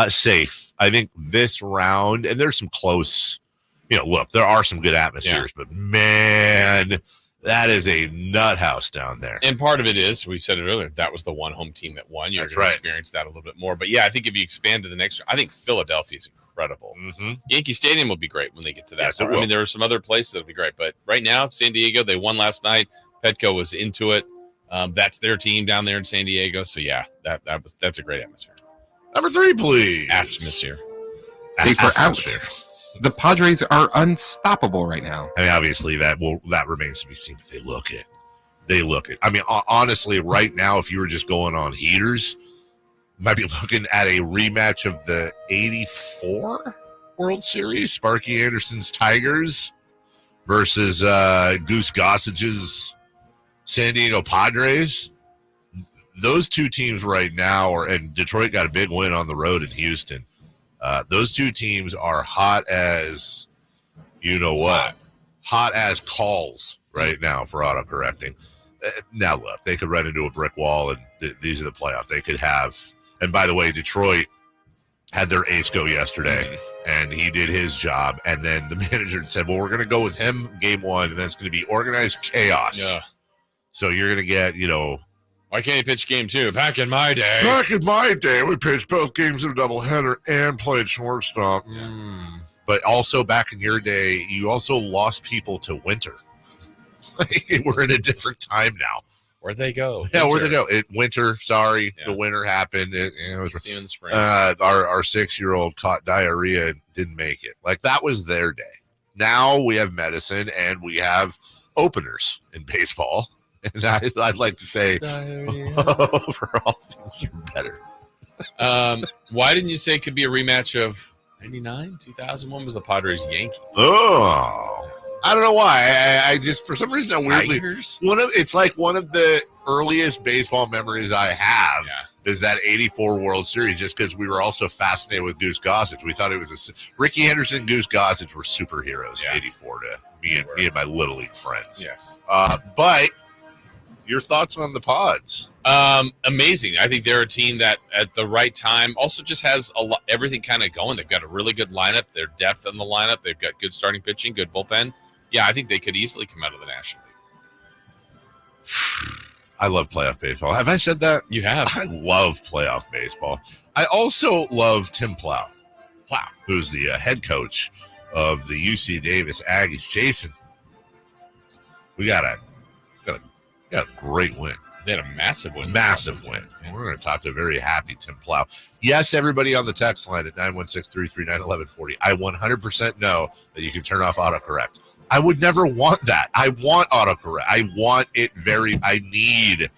Safe. I think this round, and there's some close, look, there are some good atmospheres, but man, that is a nut house down there. And part of it is, we said it earlier, that was the one home team that won. You're going to experience that a little bit more. But yeah, I think if you expand to the next, I think Philadelphia is incredible. Mm-hmm. Yankee Stadium will be great when they get to that. Yes, I mean, there are some other places that'll be great. But right now, San Diego, they won last night. Petco was into it. That's their team down there in San Diego. So yeah, that's a great atmosphere. Number 3, please. Atmosphere. Safer out. The Padres are unstoppable right now. I mean, obviously that remains to be seen, but they look it. I mean, honestly, right now, if you were just going on heaters, you might be looking at a rematch of the 84 World Series, Sparky Anderson's Tigers versus Goose Gossage's San Diego Padres. Those two teams right now and Detroit got a big win on the road in Houston. Those two teams are hot as, hot as calls right now for autocorrecting. Now, look, they could run into a brick wall, and these are the playoffs. They could have, and by the way, Detroit had their ace go yesterday, and he did his job. And then the manager said, well, we're going to go with him game 1, and then it's going to be organized chaos. Yeah. So you're going to get, Why can't he pitch game 2? Back in my day. Back in my day, we pitched both games in a doubleheader and played shortstop. But also back in your day, you also lost people to winter. We're in a different time now. Where'd they go? Yeah, where'd they go? Winter, sorry. Yeah. The winter happened. It was, see you in the spring. Our 6-year-old caught diarrhea and didn't make it. Like, that was their day. Now we have medicine and we have openers in baseball. And I'd like to say overall things are better. Why didn't you say it could be a rematch of 99, 2000? When was the Padres Yankees? Oh, I don't know why. I just, for some reason, I weirdly, it's like one of the earliest baseball memories I have is that 84 World Series, just because we were also fascinated with Goose Gossage. We thought it was Ricky Henderson, Goose Gossage were superheroes in 84 to me and my Little League friends. Yes. But your thoughts on the Pods? Amazing. I think they're a team that at the right time also just has everything kind of going. They've got a really good lineup. Their depth in the lineup. They've got good starting pitching, good bullpen. Yeah, I think they could easily come out of the National League. I love playoff baseball. Have I said that? You have. I love playoff baseball. I also love Tim Plough, who's the head coach of the UC Davis Aggies. Jason, we got a great win. They had a massive win. Massive win. Yeah. We're going to talk to a very happy Tim Plough. Yes, everybody on the text line at 916-339-1140. I 100% know that you can turn off autocorrect. I would never want that. I want autocorrect. I want it I need.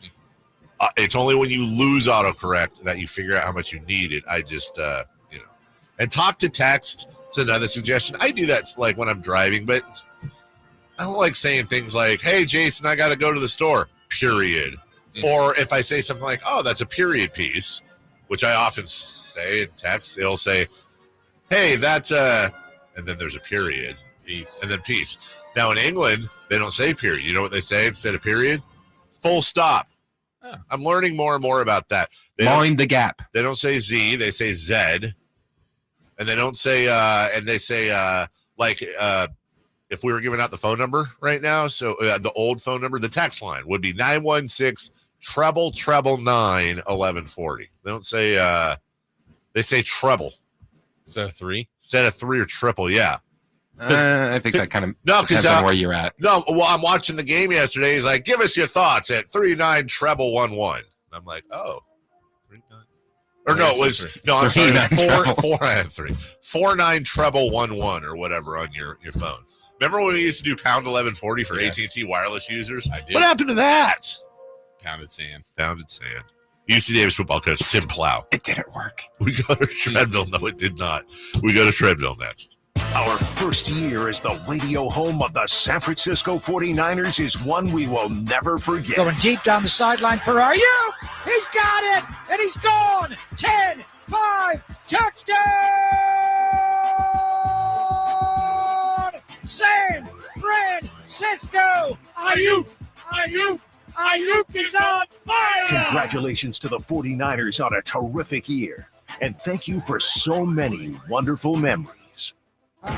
It's only when you lose autocorrect that you figure out how much you need it. I just, And talk to text. It's another suggestion. I do that like when I'm driving, but I don't like saying things like, hey, Jason, I got to go to the store, period. Mm-hmm. Or if I say something like, oh, that's a period piece, which I often say in text, it'll say, hey, that's and then there's a period. Peace. And then peace. Now, in England, they don't say period. You know what they say instead of period? Full stop. Oh. I'm learning more and more about that. Mind the gap. They don't say Z, they say Z. And they don't say, if we were giving out the phone number right now, so the old phone number, the text line would be 916-999-1140. They don't say, they say treble. Instead of 3? Instead of 3 or triple, yeah. I think that kind of depends on where you're at. No, well, I'm watching the game yesterday. He's like, give us your thoughts at 39-11. I'm like, oh. 39. Or no, it was, no, I'm sorry, 49-11 or whatever on your phone. Remember when we used to do pound 1140 for AT&T wireless users? I did. What happened to that? Pounded sand. UC Davis football coach Tim Plough. It didn't work. We go to Shredville. No, it did not. We go to Shredville next. Our first year as the radio home of the San Francisco 49ers is one we will never forget. Going deep down the sideline for are you? He's got it, and he's gone. 10, 5, touchdown! San Francisco! Ayuk is on fire! Congratulations to the 49ers on a terrific year. And thank you for so many wonderful memories.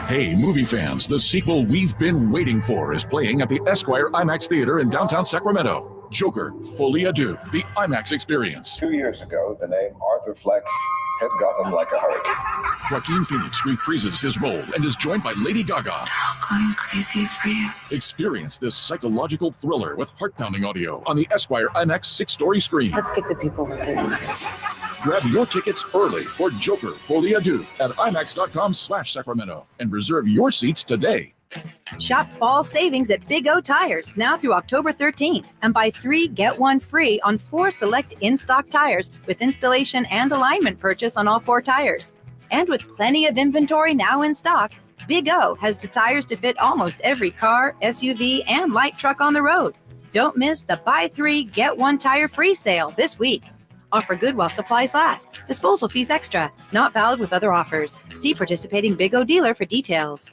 Hey, movie fans, the sequel we've been waiting for is playing at the Esquire IMAX Theater in downtown Sacramento. Joker, Folie à Deux, the IMAX experience. 2 years ago, the name Arthur Fleck hit Gotham like a hurricane. Joaquin Phoenix reprises his role and is joined by Lady Gaga. They're all going crazy for you. Experience this psychological thriller with heart-pounding audio on the Esquire IMAX 6-story screen. Let's give the people what they want. Grab your tickets early for Joker, Folie à Deux at IMAX.com/Sacramento and reserve your seats today. Shop fall savings at Big O Tires now through October 13th and buy 3, get 1 free on 4 select in-stock tires with installation and alignment purchase on all 4 tires. And with plenty of inventory now in stock, Big O has the tires to fit almost every car, SUV, and light truck on the road. Don't miss the buy 3, get 1 tire free sale this week. Offer good while supplies last. Disposal fees extra. Not valid with other offers. See participating Big O dealer for details.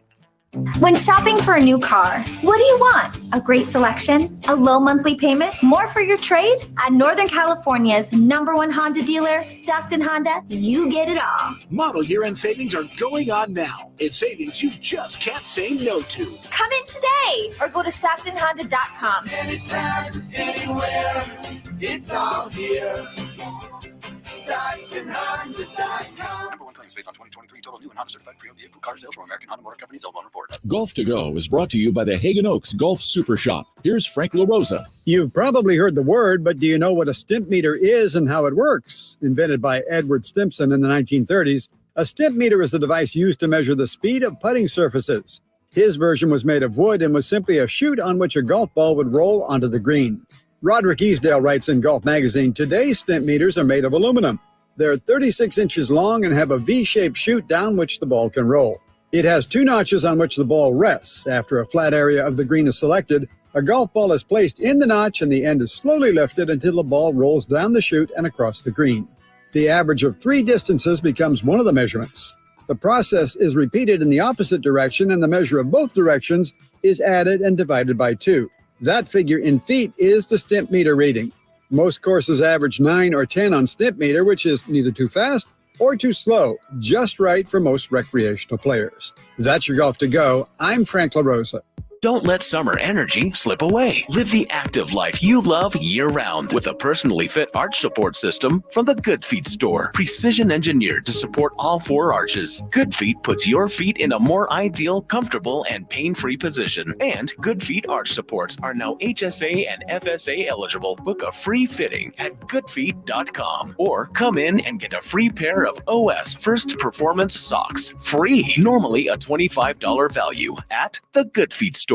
When shopping for a new car, what do you want? A great selection? A low monthly payment? More for your trade? At Northern California's #1 Honda dealer, Stockton Honda, you get it all. Model year-end savings are going on now. It's savings you just can't say no to. Come in today or go to StocktonHonda.com. Anytime, anywhere. It's all here. StocktonHonda.com. Number one claims based on 2023 total new and Honda certified pre-owned vehicle car sales from American Honda Motor Company. Sold on report. Golf to Go is brought to you by the Hagen Oaks Golf Super Shop. Here's Frank LaRosa. You've probably heard the word, but do you know what a stimp meter is and how it works? Invented by Edward Stimpson in the 1930s, a stimp meter is a device used to measure the speed of putting surfaces. His version was made of wood and was simply a chute on which a golf ball would roll onto the green. Roderick Easdale writes in Golf Magazine, today's stimp meters are made of aluminum. They're 36 inches long and have a V-shaped chute down which the ball can roll. It has 2 notches on which the ball rests. After a flat area of the green is selected, a golf ball is placed in the notch and the end is slowly lifted until the ball rolls down the chute and across the green. The average of 3 distances becomes one of the measurements. The process is repeated in the opposite direction, and the measure of both directions is added and divided by 2. That figure in feet is the stimp meter reading. Most courses average 9 or 10 on stimp meter, which is neither too fast or too slow, just right for most recreational players. That's your Golf to Go. I'm Frank LaRosa. Don't let summer energy slip away. Live the active life you love year-round with a personally fit arch support system from the Good Feet store. Precision engineered to support all 4 arches. Good Feet puts your feet in a more ideal, comfortable, and pain-free position. And Good Feet arch supports are now HSA and FSA eligible. Book a free fitting at goodfeet.com or come in and get a free pair of OS First Performance socks. Free. Normally a $25 value at the Good Feet store.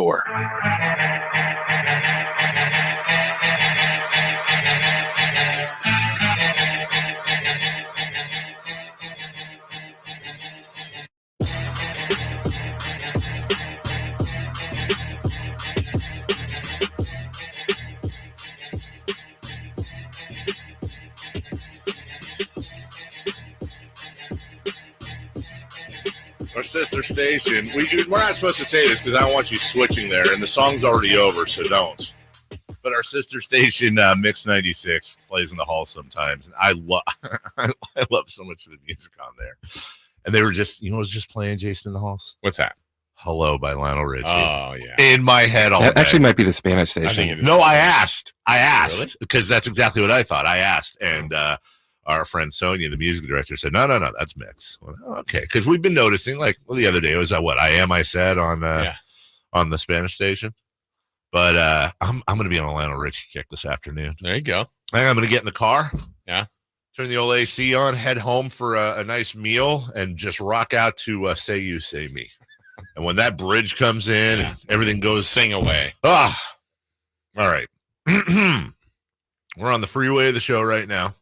Our sister station. We're not supposed to say this because I don't want you switching there, and the song's already over, so don't. But our sister station, Mix 96, plays in the hall sometimes, and I love so much of the music on there. And they were just, was just playing Jason in the Halls. What's that? Hello by Lionel Richie. Oh yeah, in my head all That day. actually might be the Spanish station. No, I asked Really? because that's exactly what I thought. I asked, and our friend Sonia, the music director, said, no, that's Mix. Well, okay, because we've been noticing, the other day, was that what I said on the Spanish station? But I'm going to be on a Lionel Richie kick this afternoon. There you go. I'm going to get in the car. Yeah. Turn the old AC on, head home for a nice meal, and just rock out to Say You, Say Me. And when that bridge comes in and everything goes... Sing away. All right. We're on the freeway of the show right now.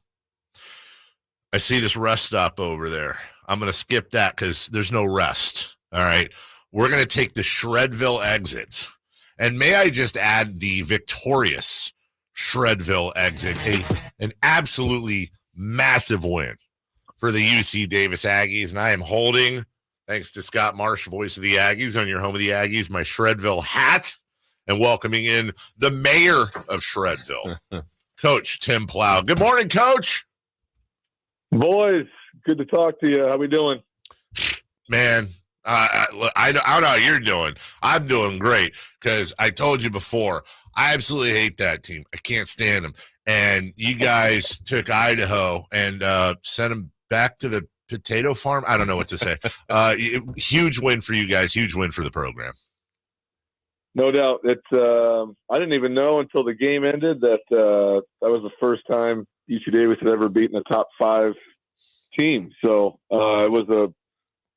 I see this rest stop over there. I'm going to skip that because there's no rest. All right. We're going to take the Shredville exit. And may I just add the victorious Shredville exit, an absolutely massive win for the UC Davis Aggies. And I am holding, thanks to Scott Marsh, voice of the Aggies, on your home of the Aggies, my Shredville hat, and welcoming in the mayor of Shredville, Coach Tim Plough. Good morning, Coach. Boys, good to talk to you. How we doing? Man, I don't know how you're doing. I'm doing great because I told you before, I absolutely hate that team. I can't stand them. And you guys took Idaho and sent them back to the potato farm. I don't know what to say. Huge win for you guys. Huge win for the program. No doubt. I didn't even know until the game ended that that was the first time UC Davis had ever beaten a top 5 team. So it was a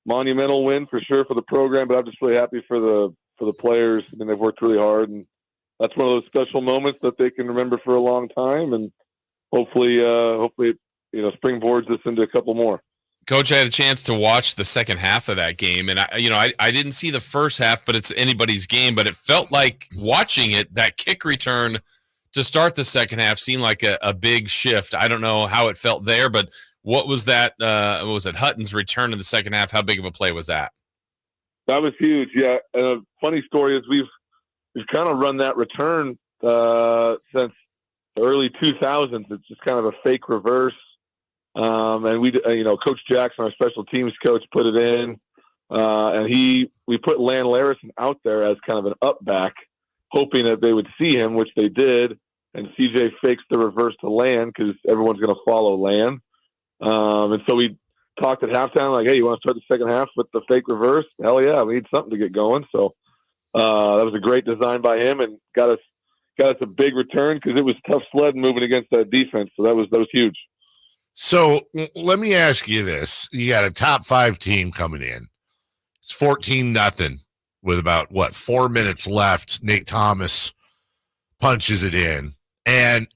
monumental win for sure for the program, but I'm just really happy for the players. I mean, they've worked really hard, and that's one of those special moments that they can remember for a long time. And hopefully, springboards this into a couple more. Coach, I had a chance to watch the second half of that game, and I didn't see the first half, but it's anybody's game. But it felt like watching it, that kick return to start the second half seemed like a big shift. I don't know how it felt there, but what was that? Was it Hutton's return in the second half? How big of a play was that? That was huge. Yeah. And a funny story is we've kind of run that return since the early 2000s. It's just kind of a fake reverse. And we, Coach Jackson, our special teams coach, put it in, and we put Lan Larison out there as kind of an up back, hoping that they would see him, which they did. and CJ fakes the reverse to land because everyone's going to follow land. And so we talked at halftime, like, hey, you want to start the second half with the fake reverse? Hell yeah, we need something to get going. So that was a great design by him and got us a big return because it was tough sledding moving against that defense. So that was huge. So let me ask you this. You got a top 5 team coming in. It's 14-0 with about, 4 minutes left. Nate Thomas punches it in. And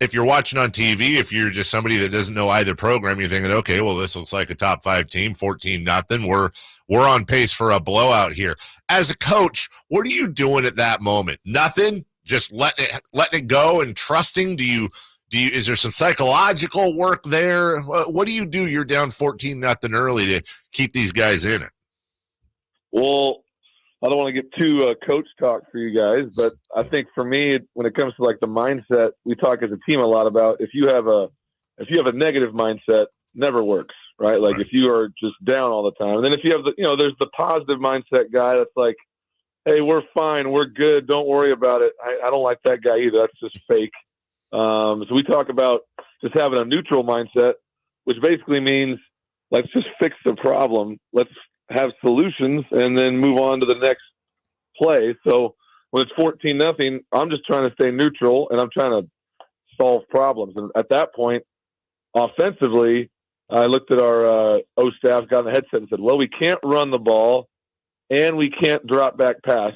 if you're watching on TV, if you're just somebody that doesn't know either program, you're thinking, okay, well, this looks like a top 5 team, 14-0. We're on pace for a blowout here. As a coach, what are you doing at that moment? Nothing? Just letting it go and trusting? Is there some psychological work there? What do you do? You're down 14-0 early to keep these guys in it. Well, I don't want to get too coach talk for you guys, but I think for me, when it comes to like the mindset, we talk as a team a lot about if you have a negative mindset, never works, right? Like if you are just down all the time, and then if you have there's the positive mindset guy that's like, hey, we're fine, we're good, don't worry about it. I don't like that guy either. That's just fake. So we talk about just having a neutral mindset, which basically means let's just fix the problem. Let's have solutions and then move on to the next play. So when it's 14-0, I'm just trying to stay neutral and I'm trying to solve problems. And at that point, offensively, I looked at our O staff, got in the headset and said, well, we can't run the ball and we can't drop back pass.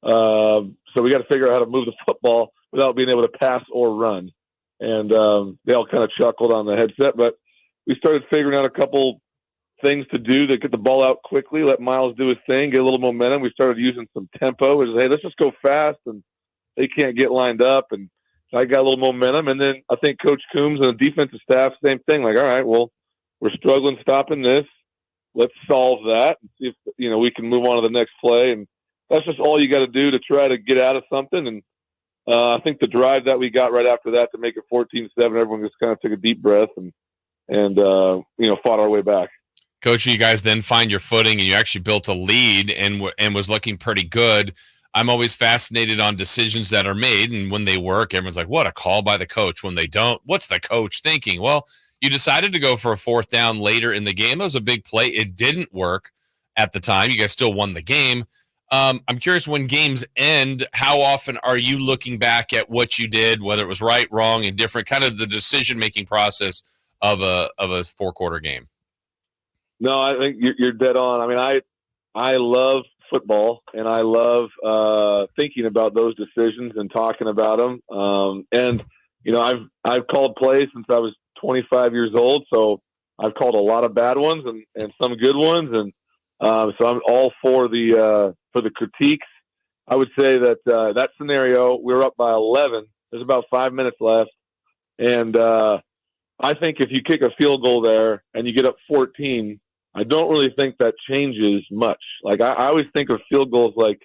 So we got to figure out how to move the football without being able to pass or run. And they all kind of chuckled on the headset, but we started figuring out a couple things to do to get the ball out quickly, let Miles do his thing, get a little momentum. We started using some tempo. It was, hey, let's just go fast, and they can't get lined up. And I got a little momentum. And then I think Coach Coombs and the defensive staff, same thing. Like, all right, well, we're struggling stopping this. Let's solve that and see if we can move on to the next play. And that's just all you got to do to try to get out of something. And I think the drive that we got right after that to make it 14-7, everyone just kind of took a deep breath and fought our way back. Coach, you guys then find your footing and you actually built a lead and was looking pretty good. I'm always fascinated on decisions that are made, and when they work, everyone's like, what a call by the coach. When they don't, what's the coach thinking? Well, you decided to go for a 4th down later in the game. It was a big play. It didn't work at the time. You guys still won the game. I'm curious, when games end, how often are you looking back at what you did, whether it was right, wrong, and different, kind of the decision-making process of a 4-quarter game? No, I think you're dead on. I mean, I love football and I love thinking about those decisions and talking about them. And I've called plays since I was 25 years old, so I've called a lot of bad ones and some good ones. And so I'm all for the critiques. I would say that that scenario, we were up by 11. There's about 5 minutes left, and I think if you kick a field goal there and you get up 14. I don't really think that changes much. Like I always think of field goals like,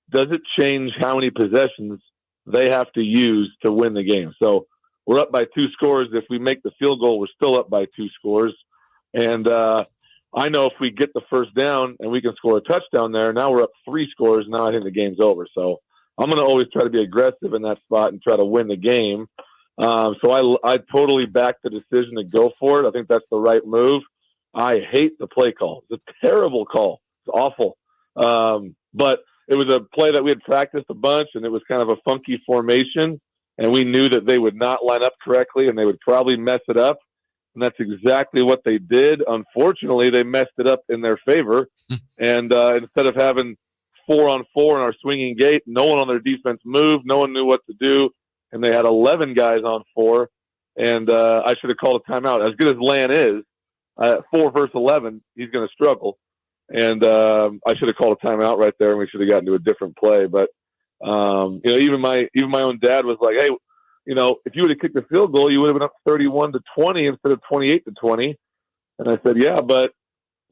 does it change how many possessions they have to use to win the game? So we're up by 2 scores. If we make the field goal, we're still up by 2 scores. And I know if we get the first down and we can score a touchdown there, now we're up 3 scores. Now I think the game's over. So I'm going to always try to be aggressive in that spot and try to win the game. So I totally back the decision to go for it. I think that's the right move. I hate the play call. It's a terrible call. It's awful. But it was a play that we had practiced a bunch, and it was kind of a funky formation, and we knew that they would not line up correctly, and they would probably mess it up, and that's exactly what they did. Unfortunately, they messed it up in their favor, and instead of having 4-on-4 in our swinging gate, no one on their defense moved. No one knew what to do, and they had 11 guys on 4, and I should have called a timeout. As good as Lan is, 4 versus 11, he's going to struggle. And I should have called a timeout right there, and we should have gotten to a different play. But even my own dad was like, "Hey, if you would have kicked the field goal, you would have been up 31-20 instead of 28-20." And I said, "Yeah, but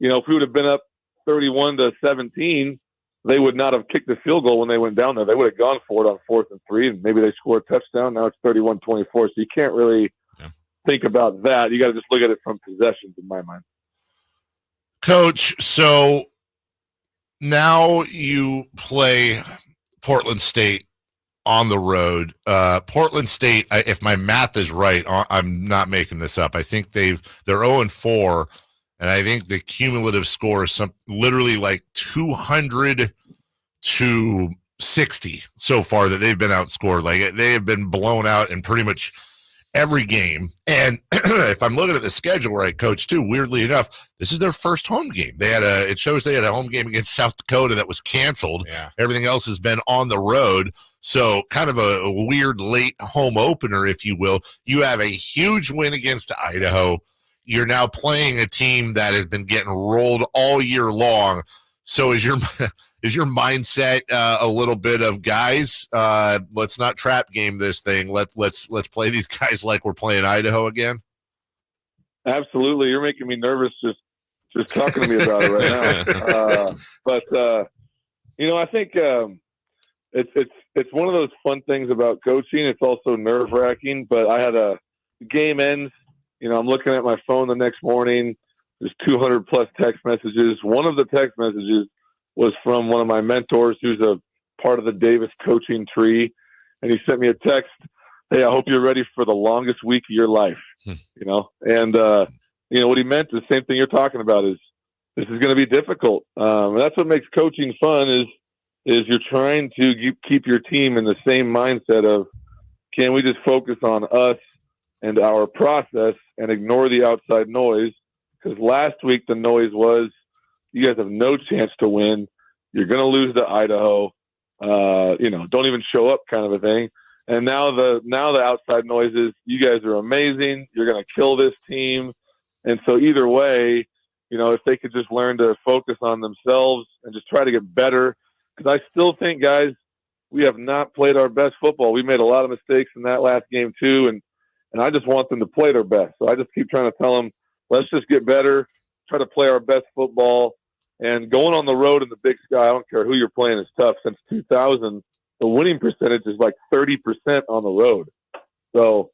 if we would have been up 31-17, they would not have kicked the field goal when they went down there. They would have gone for it on 4th and 3, and maybe they scored a touchdown. Now it's 31-24. So you can't really." Think about that. You got to just look at it from possessions in my mind. Coach, so now you play Portland State on the road. Portland State, if my math is right, I'm not making this up. I think they're 0-4, and I think the cumulative score is literally like 200 to 60 so far that they've been outscored. Like they have been blown out in pretty much every game. And if I'm looking at the schedule right, Coach, too, weirdly enough, this is their first home game. It shows they had a home game against South Dakota that was canceled. Yeah. Everything else has been on the road. So kind of a weird late home opener, if you will. You have a huge win against Idaho. You're now playing a team that has been getting rolled all year long. So is your mindset a little bit of, guys, let's not trap game this thing. Let's play these guys like we're playing Idaho again? Absolutely. You're making me nervous just talking to me about it right now. But I think it's one of those fun things about coaching. It's also nerve-wracking, but I had the game ends. I'm looking at my phone the next morning. There's 200 plus text messages. One of the text messages was from one of my mentors who's a part of the Davis coaching tree. And he sent me a text, "Hey, I hope you're ready for the longest week of your life." And what he meant is the same thing you're talking about, is this is going to be difficult. And that's what makes coaching fun is you're trying to keep your team in the same mindset of, can we just focus on us and our process and ignore the outside noise? Because last week the noise was, you guys have no chance to win. You're going to lose to Idaho. Don't even show up, kind of a thing. And now the outside noise is, you guys are amazing. You're going to kill this team. And so either way, if they could just learn to focus on themselves and just try to get better. Because I still think, guys, we have not played our best football. We made a lot of mistakes in that last game too. And I just want them to play their best. So I just keep trying to tell them, let's just get better, try to play our best football. And going on the road in the Big Sky, I don't care who you're playing, is tough. Since 2000, the winning percentage is like 30% on the road. So,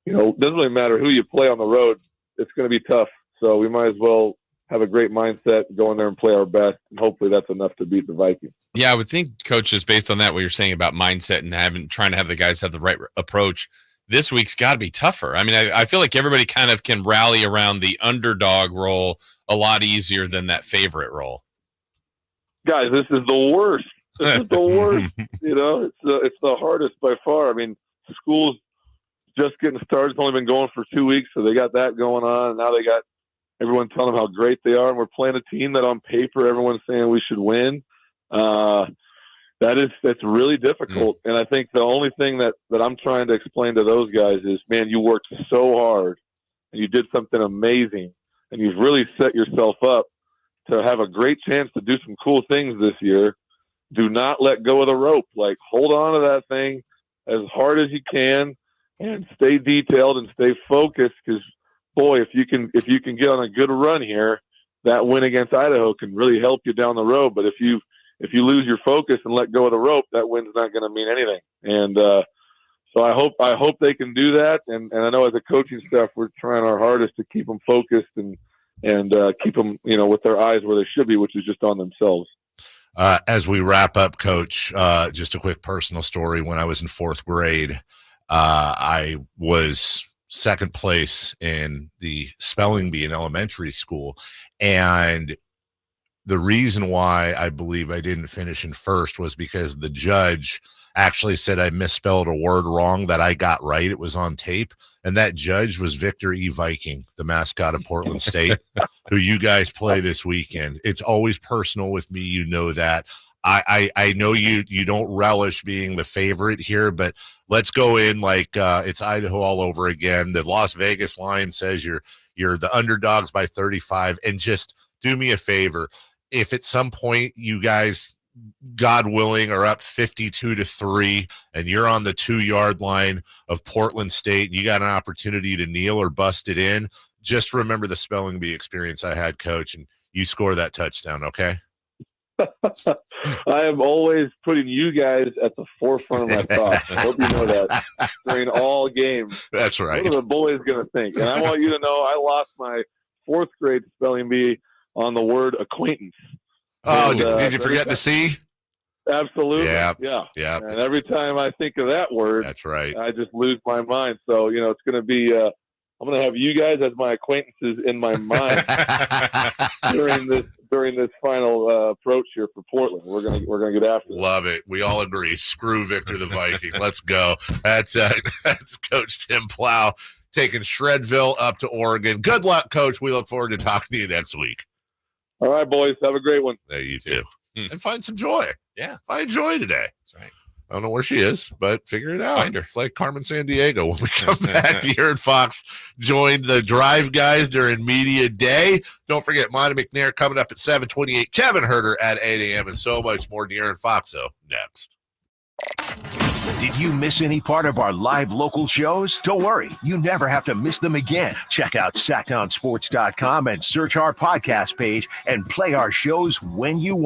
it doesn't really matter who you play on the road. It's going to be tough. So we might as well have a great mindset, go in there and play our best, and hopefully that's enough to beat the Vikings. Yeah, I would think, Coach, just based on that, what you're saying about mindset and trying to have the guys have the right approach, this week's got to be tougher. I mean, I feel like everybody kind of can rally around the underdog role a lot easier than that favorite role. Guys, this is the worst. This is the worst. It's the hardest by far. I mean, school's just getting started. It's only been going for 2 weeks, so they got that going on. And now they got everyone telling them how great they are. And we're playing a team that on paper everyone's saying we should win. That's really difficult. And I think the only thing that I'm trying to explain to those guys is, man, you worked so hard and you did something amazing, and you've really set yourself up to have a great chance to do some cool things this year. Do not let go of the rope. Like, hold on to that thing as hard as you can and stay detailed and stay focused. Because, boy, if you can get on a good run here, that win against Idaho can really help you down the road. But if you lose your focus and let go of the rope, that win's not going to mean anything. And so I hope they can do that. And I know as a coaching staff, we're trying our hardest to keep them focused and keep them, with their eyes where they should be, which is just on themselves. As we wrap up, Coach, just a quick personal story. When I was in fourth grade, I was second place in the spelling bee in elementary school. And the reason why I believe I didn't finish in first was because the judge actually said I misspelled a word wrong that I got right. It was on tape. And that judge was Victor E. Viking, the mascot of Portland State, who you guys play this weekend. It's always personal with me. You know that. I know you don't relish being the favorite here, but let's go in like it's Idaho all over again. The Las Vegas line says you're the underdogs by 35. And just do me a favor. If at some point you guys, God willing, are up 52-3 and you're on the 2-yard line of Portland State and you got an opportunity to kneel or bust it in, just remember the spelling bee experience I had, Coach, and you score that touchdown, okay? I am always putting you guys at the forefront of my thoughts. I hope you know that during all games. That's right. What are the boys going to think? And I want you to know I lost my fourth grade spelling bee on the word acquaintance. Oh, and, did you forget the C? Absolutely. Yeah. Yeah. And every time I think of that word, that's right. I just lose my mind. So, it's going to be, I'm going to have you guys as my acquaintances in my mind during this final approach here for Portland. We're going to get after it. Love it. We all agree. Screw Victor the Viking. Let's go. That's Coach Tim Plough taking Shredville up to Oregon. Good luck, Coach. We look forward to talking to you next week. All right, boys. Have a great one. There you too. And find some joy. Yeah. Find joy today. That's right. I don't know where she is, but figure it out. Find her. It's like Carmen Sandiego. When we come back, De'Aaron Fox joined the Drive guys during Media Day. Don't forget, Monte McNair coming up at 7:28. Kevin Huerter at 8 a.m. and so much more. De'Aaron Fox, next. Did you miss any part of our live local shows? Don't worry, you never have to miss them again. Check out sacktownsports.com and search our podcast page and play our shows when you want.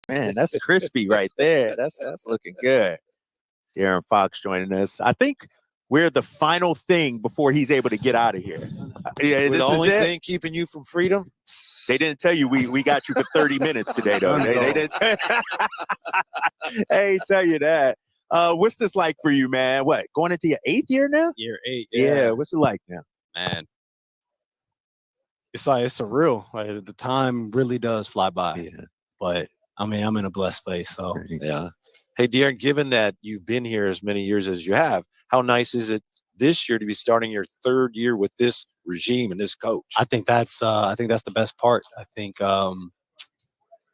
Man, that's crispy right there. That's looking good. De'Aaron Fox joining us. I think we're the final thing before he's able to get out of here. Yeah, the only thing keeping you from freedom? They didn't tell you we got you for 30 minutes today, though. They didn't tell you that. What's this like for you, man? What, going into your 8th year now? Year 8. Yeah. What's it like now? Man, it's surreal. Like, the time really does fly by. Yeah. But I mean, I'm in a blessed place. So yeah. Hey, De'Aaron, given that you've been here as many years as you have, how nice is it this year to be starting your 3rd year with this regime and this coach? I think that's the best part. I think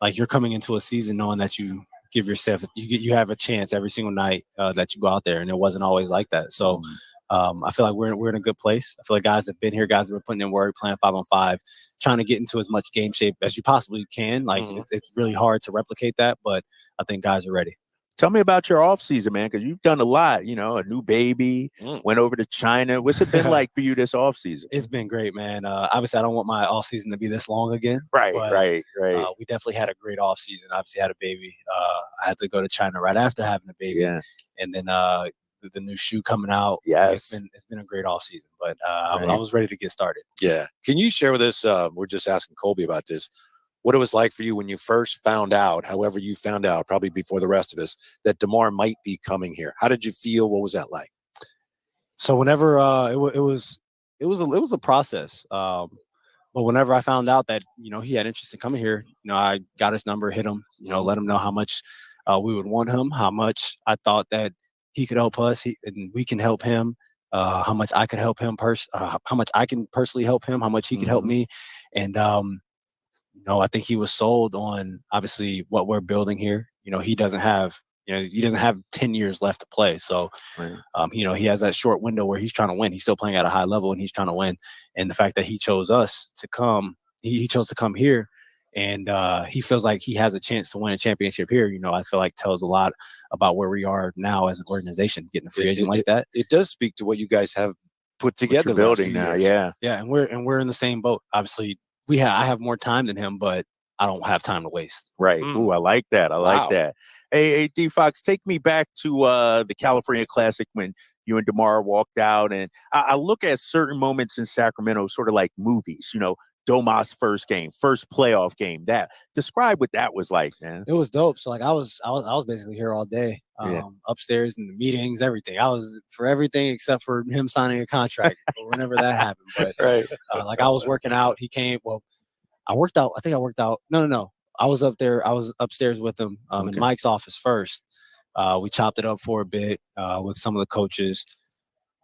like you're coming into a season knowing that you give yourself you have a chance every single night that you go out there, and it wasn't always like that. So I feel like we're in a good place. I feel like guys have been here, guys have been putting in work, playing 5-on-5, trying to get into as much game shape as you possibly can. Like it's really hard to replicate that, but I think guys are ready. Tell me about your off season, man, because you've done a lot. A new baby, went over to China. What's it been like for you this off season? It's been great, man. Obviously, I don't want my off season to be this long again. Right. We definitely had a great off season. Obviously, had a baby. I had to go to China right after having a baby, and then the new shoe coming out. Yes, it's been a great off season. But I was ready to get started. Yeah. Can you share with us? We're just asking Colby about this. What it was like for you when you first found out, however you found out, probably before the rest of us, that DeMar might be coming here. How did you feel? What was that like? So whenever it was a process. But whenever I found out that he had interest in coming here, I got his number, hit him, let him know how much we would want him, how much I thought that he could help us, and we can help him. How much I could help him how much I can personally help him, how much he could help me, and I think he was sold on obviously what we're building here. He doesn't have 10 years left to play. So, he has that short window where he's trying to win. He's still playing at a high level and he's trying to win. And the fact that he chose us to come, he chose to come here, and he feels like he has a chance to win a championship here. I feel like tells a lot about where we are now as an organization, getting a free agent like that. It does speak to what you guys have put together. Building now. Yeah. And we're in the same boat. Obviously, I have more time than him, but I don't have time to waste. Right. Ooh, I like that. I like that. Hey, D Fox, take me back to the California Classic when you and DeMar walked out. And I look at certain moments in Sacramento, sort of like movies, Domas' first game, first playoff game. Describe what that was like, man. It was dope. So I was basically here all day, upstairs in the meetings, everything. I was for everything except for him signing a contract whenever that happened. But I was working out. He came. Well, I worked out. I think I worked out. No. I was up there. I was upstairs with him in Mike's office first. We chopped it up for a bit with some of the coaches.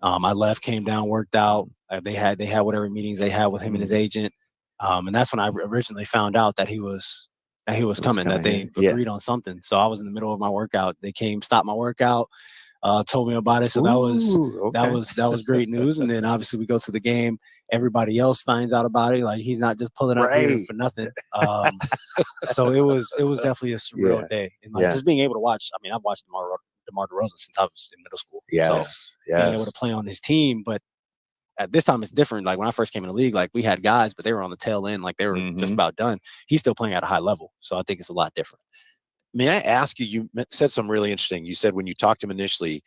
I left, came down, worked out. They had whatever meetings they had with him and his agent. And that's when I originally found out that he was coming, that they agreed on something. So I was in the middle of my workout. They came, stopped my workout, told me about it. So that was great news. And then obviously we go to the game. Everybody else finds out about it. Like he's not just pulling up here for nothing. So it was definitely a surreal day. And just being able to watch. I mean, I've watched DeMar DeRozan since I was in middle school. Yes. Being able to play on his team, but at this time it's different. Like when I first came in the league, like we had guys, but they were on the tail end, like they were just about done. He's still playing at a high level, so I think it's a lot different. May I ask you? You said something really interesting. You said when you talked to him initially,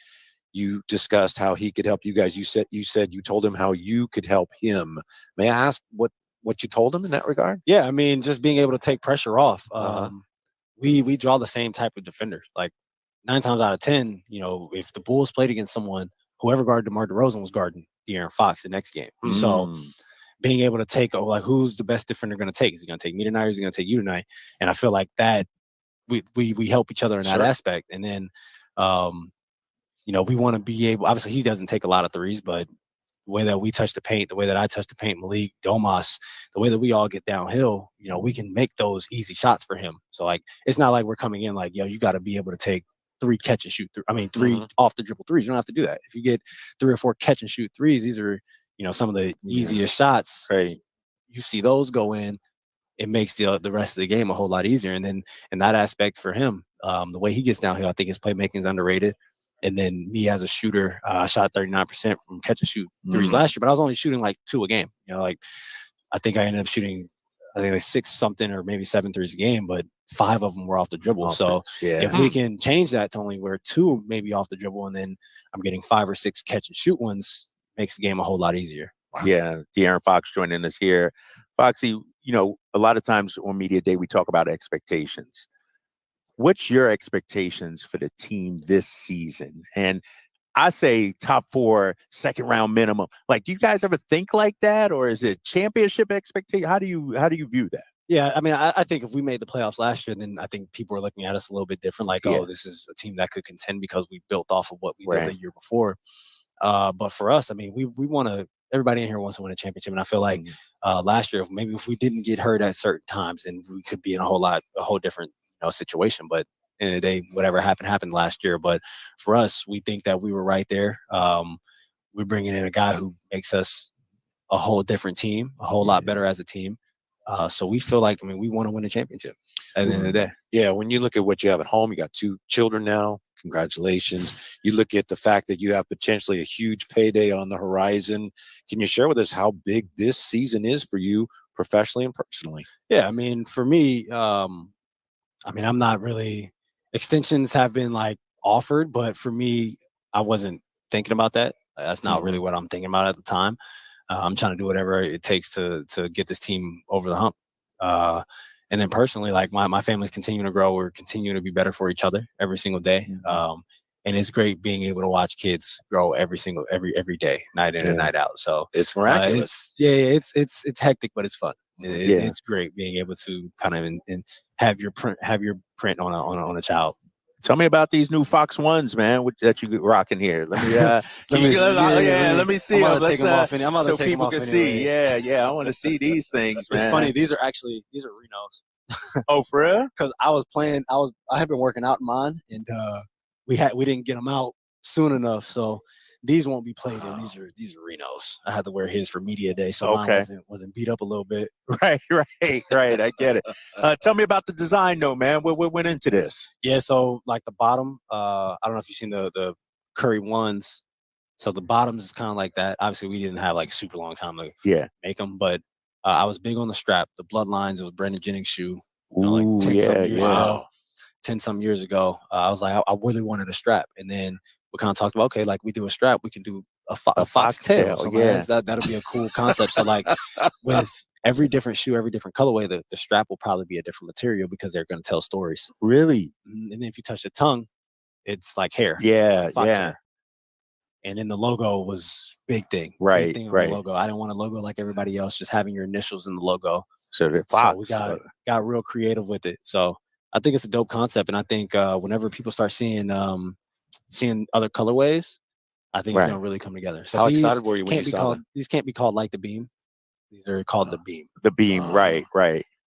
you discussed how he could help you guys. You said you told him how you could help him. May I ask what you told him in that regard? Yeah, I mean, just being able to take pressure off. We draw the same type of defender. Like 9 times out of 10, if the Bulls played against someone, whoever guarded DeMar DeRozan was guarding De'Aaron Fox the next game. So being able to take, who's the best defender going to take? Is he going to take me tonight or is he going to take you tonight? And I feel like that we help each other in that aspect. And then, we want to be able, obviously he doesn't take a lot of threes, but the way that we touch the paint, the way that I touch the paint, Malik, Domas, the way that we all get downhill, we can make those easy shots for him. So like, it's not like we're coming in like, you got to be able to take 3 catch and shoot. Three off the dribble threes. You don't have to do that. If you get 3 or 4 catch and shoot threes, these are, some of the easiest shots. Right. You see those go in, it makes the rest of the game a whole lot easier. And then in that aspect for him, the way he gets downhill, I think his playmaking is underrated. And then me as a shooter, I shot 39% from catch and shoot threes last year, but I was only shooting like 2 a game. I think I ended up shooting, like 6 something or maybe 7 threes a game, but 5 of them were off the dribble. So if we can change that to only where 2 maybe off the dribble, and then I'm getting 5 or 6 catch and shoot ones, makes the game a whole lot easier. Yeah, De'Aaron Fox joining us here. Foxy, a lot of times on Media Day we talk about expectations. What's your expectations for the team this season? And I say top 4, second round minimum. Like, do you guys ever think like that, or is it championship expectation? How do you view that? Yeah, I mean, I think if we made the playoffs last year, then I think people are looking at us a little bit different. Like, this is a team that could contend because we built off of what we did the year before. But for us, I mean, we want to. Everybody in here wants to win a championship, and I feel like last year, if we didn't get hurt at certain times, then we could be in a whole different situation. But in the day, whatever happened last year. But for us, we think that we were right there. we're bringing in a guy who makes us a whole different team, a whole lot better as a team. So we feel like, we want to win a championship at the end of the day. Yeah, when you look at what you have at home, you got 2 children now. Congratulations. You look at the fact that you have potentially a huge payday on the horizon. Can you share with us how big this season is for you professionally and personally? Yeah, for me, I'm not really – extensions have been, offered, but for me, I wasn't thinking about that. That's not really what I'm thinking about at the time. I'm trying to do whatever it takes to get this team over the hump. And then personally, my family's continuing to grow. We're continuing to be better for each other every single day. And it's great being able to watch kids grow every day, night in and night out. So it's miraculous. It's hectic, but it's fun. It's great being able to kind of and have your print on a child. Tell me about these new Fox Ones, man, that you rocking here. Let me, let me see them. So people can see. Yeah, I want to see these things, man. It's funny. These are Renos. Oh, for real? Because I had been working out in mine, and we didn't get them out soon enough, so these won't be played in. These are Renos. I had to wear his for media day, so mine wasn't beat up a little bit. Right. I get it. Tell me about the design, though, man. What went into this? Yeah, so the bottom. I don't know if you've seen the Curry ones. So the bottoms is kind of like that. Obviously, we didn't have super long time to make them, but I was big on the strap. The Bloodlines. It was Brandon Jennings' shoe. 10 some years ago. I was like, I really wanted a strap, and then we kind of talked about, we do a strap, we can do a fox tail. So that'll be a cool concept. So with every different shoe, every different colorway, the strap will probably be a different material because they're going to tell stories. Really? And then if you touch the tongue, it's like hair. Hair. And then the logo was big thing. Right. Big thing on the logo. I didn't want a logo like everybody else, just having your initials in the logo. So the fox. So we got real creative with it. So I think it's a dope concept, and I think whenever people start seeing other colorways, I think it's going to really come together. So how excited were you when you saw them? These can't be called like the Beam. These are called the Beam. The Beam, right.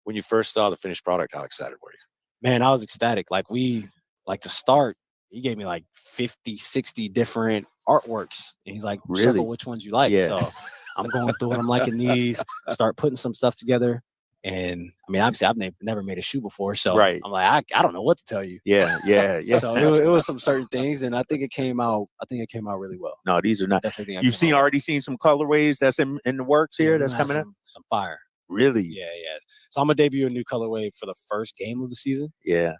When you first saw the finished product, how excited were you? Man, I was ecstatic. To start, he gave me 50, 60 different artworks, and he's like, circle which ones you like. So I'm going through it. I'm liking these. Start putting some stuff together. And obviously, I've never made a shoe before, so I'm like, I don't know what to tell you. Yeah. So it was some certain things, and I think it came out really well. No, these are not. You've already seen some colorways that's in the works here. That's coming up. Some fire. Really? Yeah. So I'm gonna debut a new colorway for the first game of the season. Yeah.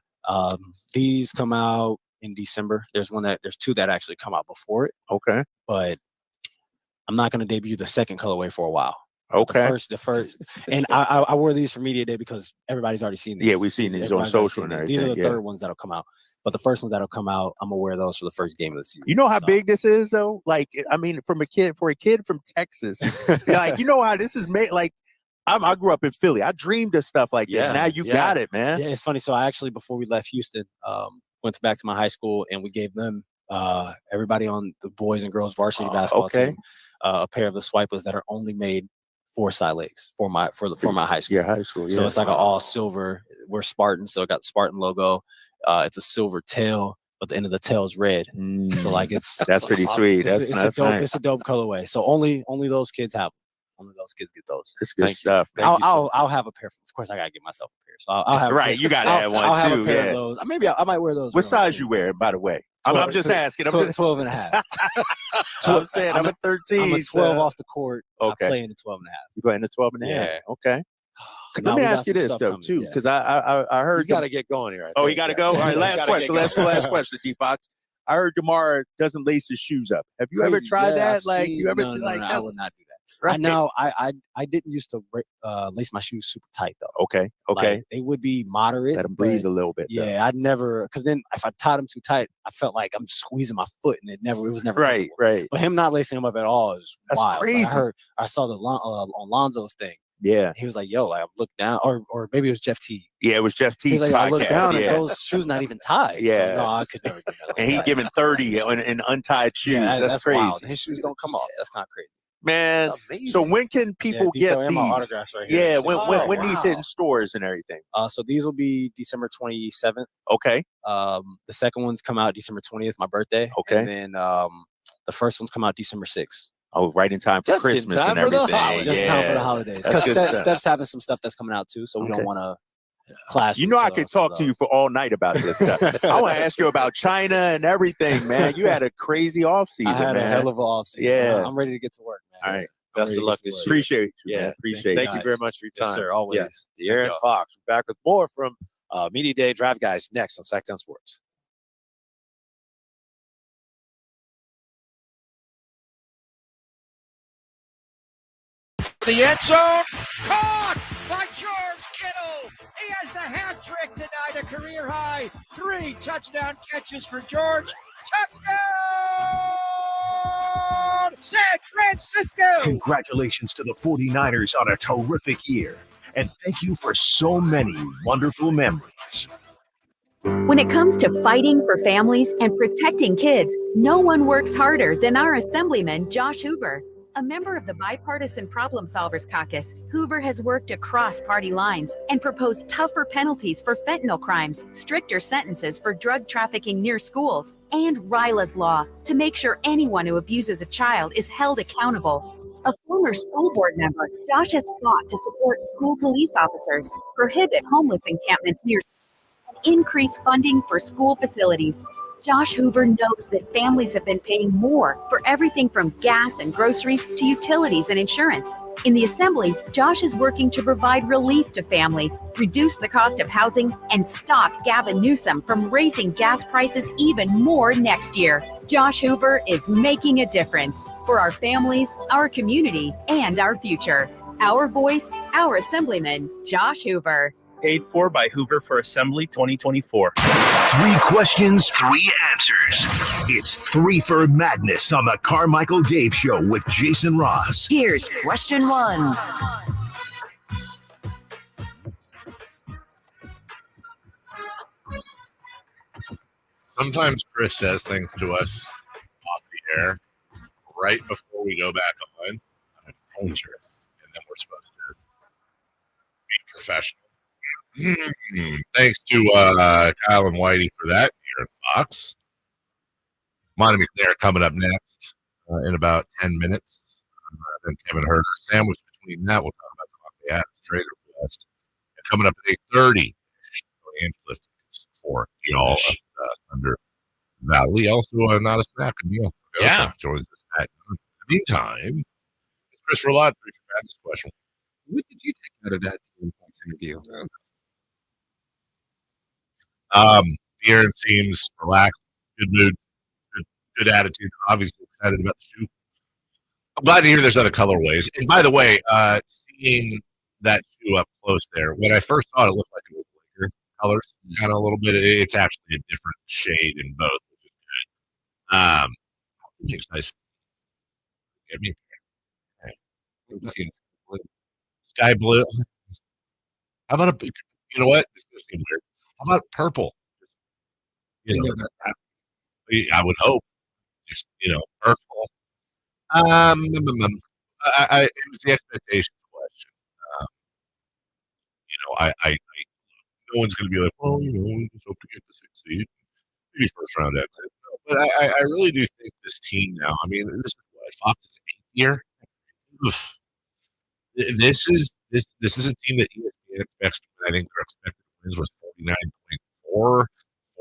These come out in December. There's 2 that actually come out before it. Okay. But I'm not gonna debut the second colorway for a while. Okay. The first, and I wore these for media day because everybody's already seen these. Yeah, we've seen these on social and everything. These are the third ones that'll come out, but the first ones that'll come out, I'm gonna wear those for the first game of the season. You know how big this is, though. For a kid from Texas, you know how this is made. I grew up in Philly. I dreamed of stuff like this. Now you got it, man. Yeah, it's funny. So I actually, before we left Houston, went back to my high school, and we gave them everybody on the boys and girls varsity basketball team a pair of the Swipers that are only made for side legs for my high school. Your high school, yeah. So it's an all silver. We're Spartan, so it got the Spartan logo. It's a silver tail, but the end of the tail is red. So it's that's pretty sweet. That's nice. It's a dope colorway. So only those kids have them. Only those kids get those. It's good stuff. I'll have a pair. Of course, I gotta get myself a pair. So I'll have right. You gotta have one I'll too. Have a pair of those. Maybe I might wear those. What size you wear, by the way? 12, I'm just asking. 12 and a half. I'm saying I'm a 13. I'm a 12 off the court. Okay. I play in the 12 and a half. You play in the 12 and a half. Yeah. Okay. Let me ask you this though too, because I heard you got to get going here. He got to go. All right, last question. Last question, D Fox. I heard DeMar doesn't lace his shoes up. Have you ever tried that? No, I would not do that. Right. I didn't used to lace my shoes super tight though. Okay. They would be moderate. Let them breathe a little bit. Yeah, I'd never, because then if I tied them too tight, I felt like I'm squeezing my foot, and it was never right. But him not lacing them up at all is That's wild. crazy. I saw the on Lonzo's thing. Yeah, he was like, "Yo, I looked down," or maybe it was Jeff T. Yeah, it was Jeff T. Like, I looked down and those shoes not even tied. Yeah, so, no, I could never do that. And he giving 30 in untied shoes. Yeah, that's crazy. Wild. His shoes don't come off. That's kind of crazy. Man, so when can people get these? Autographs right here. Yeah, when these hit in stores and everything? So these will be December 27th. Okay. The second ones come out December 20th, my birthday. Okay. And then The first one's come out December 6th. Oh, right in time for Just in Christmas time and for the everything. holidays. Just in time for the holidays. Because Steph's having some stuff that's coming out too, so we don't want to clash. You know, I could talk to you for all night about this stuff. I want to ask you about China and everything, man. You had a crazy offseason, I had man. a hell of an offseason. Yeah. I'm ready to get to work, man. All right. Best of luck this year. Appreciate you. Yeah. Man. Appreciate Thank you. you very much for your time. Yes, sir. Always. Yes. De'Aaron Fox. We're back with more from Media Day Drive Guys next on Sacktown Sports. The end zone, caught by George Kittle. He has the hat trick tonight, a career high 3 touchdown catches for George. Touchdown, San Francisco. Congratulations to the 49ers on a terrific year. And thank you for so many wonderful memories. When it comes to fighting for families and protecting kids, no one works harder than our Assemblyman, Josh Huber. A member of the Bipartisan Problem Solvers Caucus, Hoover has worked across party lines and proposed tougher penalties for fentanyl crimes, stricter sentences for drug trafficking near schools, and RILA's law to make sure anyone who abuses a child is held accountable. A former school board member, Josh has fought to support school police officers, prohibit homeless encampments near, and increase funding for school facilities. Josh Hoover knows that families have been paying more for everything from gas and groceries to utilities and insurance. In the Assembly, Josh is working to provide relief to families, reduce the cost of housing, and stop Gavin Newsom from raising gas prices even more next year. Josh Hoover is making a difference for our families, our community, and our future. Our voice, our Assemblyman, Josh Hoover. Paid for by Hoover for Assembly 2024. 3 questions, 3 answers. It's 3 for Madness on the Carmichael Dave Show with Jason Ross. Here's question 1. Sometimes Chris says things to us off the air right before we go back on. Dangerous. And then we're supposed to be professional. Thanks to Kyle and Whitey for that here at Fox. Monte McNair coming up next in about 10 minutes. Then Kevin Huerter. Sandwich between that, we'll talk about the Adams Trader West. And coming up at 8:30, for y'all Thunder Valley. Also, not a snack. Neil joins us at the meantime. Chris Roulette, for this question. What did you take out of that interview? De'Aaron seems relaxed, good mood, good attitude, obviously excited about the shoe. I'm glad to hear there's other colorways. And by the way, seeing that shoe up close there, when I first saw it, it looked like it was Laker colors, kind of a little bit. It's actually a different shade in both, which is good. It's nice. Get me. Sky blue. How about you know what? This is gonna seem weird. How about purple? I would hope. Just purple. It was the expectation question. No one's going to be like, well, we just hope to get the 6th seed, maybe first round exit. But I really do think this team now. I mean, this is what Fox's 8th year. Oof. This is a team that ESPN expects to win. I think their expected wins was 49.4,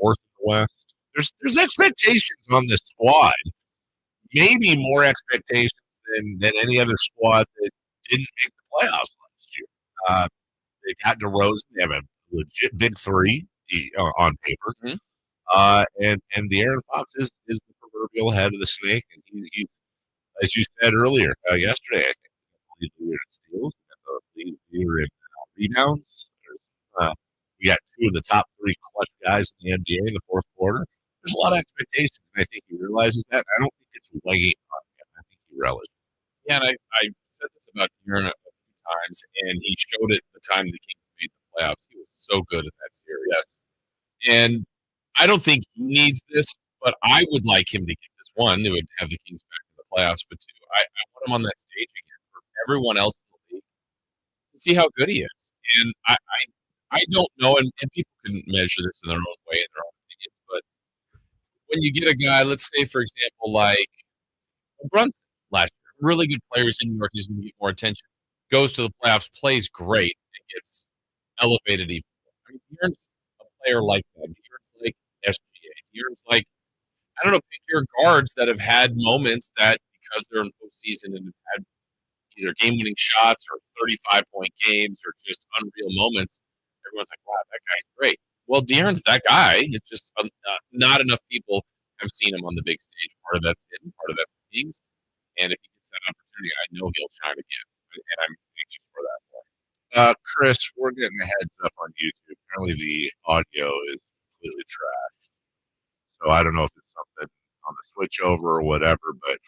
4th in the West. There's expectations on this squad. Maybe more expectations than any other squad that didn't make the playoffs last year. They got DeRozan. They have a legit big 3 on paper. And De'Aaron Fox is the proverbial head of the snake. And he's, as you said earlier, yesterday, I think, the leader in steals, the leader in rebounds. We got 2 of the top 3 clutch guys in the NBA in the 4th quarter. There's a lot of expectations, and I think he realizes that. I don't think it's weighing on him. I think he realizes it. Yeah, and I said this about De'Aaron a few times, and he showed it the time the Kings made the playoffs. He was so good at that series. Yes. And I don't think he needs this, but I would like him to get this. 1, it would have the Kings back in the playoffs, but 2, I want him on that stage again for everyone else in the league to see how good he is. And I don't know, and people can measure this in their own way, in their own opinions, but when you get a guy, let's say, for example, like Brunson last year. Really good players in New York. He's going to get more attention. Goes to the playoffs, plays great, and gets elevated even more. I mean, De'Aaron's a player like that. De'Aaron's like SGA. De'Aaron's like, I don't know, pick your guards that have had moments that because they're in postseason and have had either game-winning shots or 35-point games or just unreal moments. Everyone's like, wow, that guy's great. Well, De'Aaron's that guy. It's just not enough people have seen him on the big stage. Part of that's hidden, part of that's the Kings. And if he gets that opportunity, I know he'll shine again. And I'm anxious for that. Chris, we're getting a heads up on YouTube. Apparently the audio is completely trashed. So I don't know if it's something on the switch over or whatever, but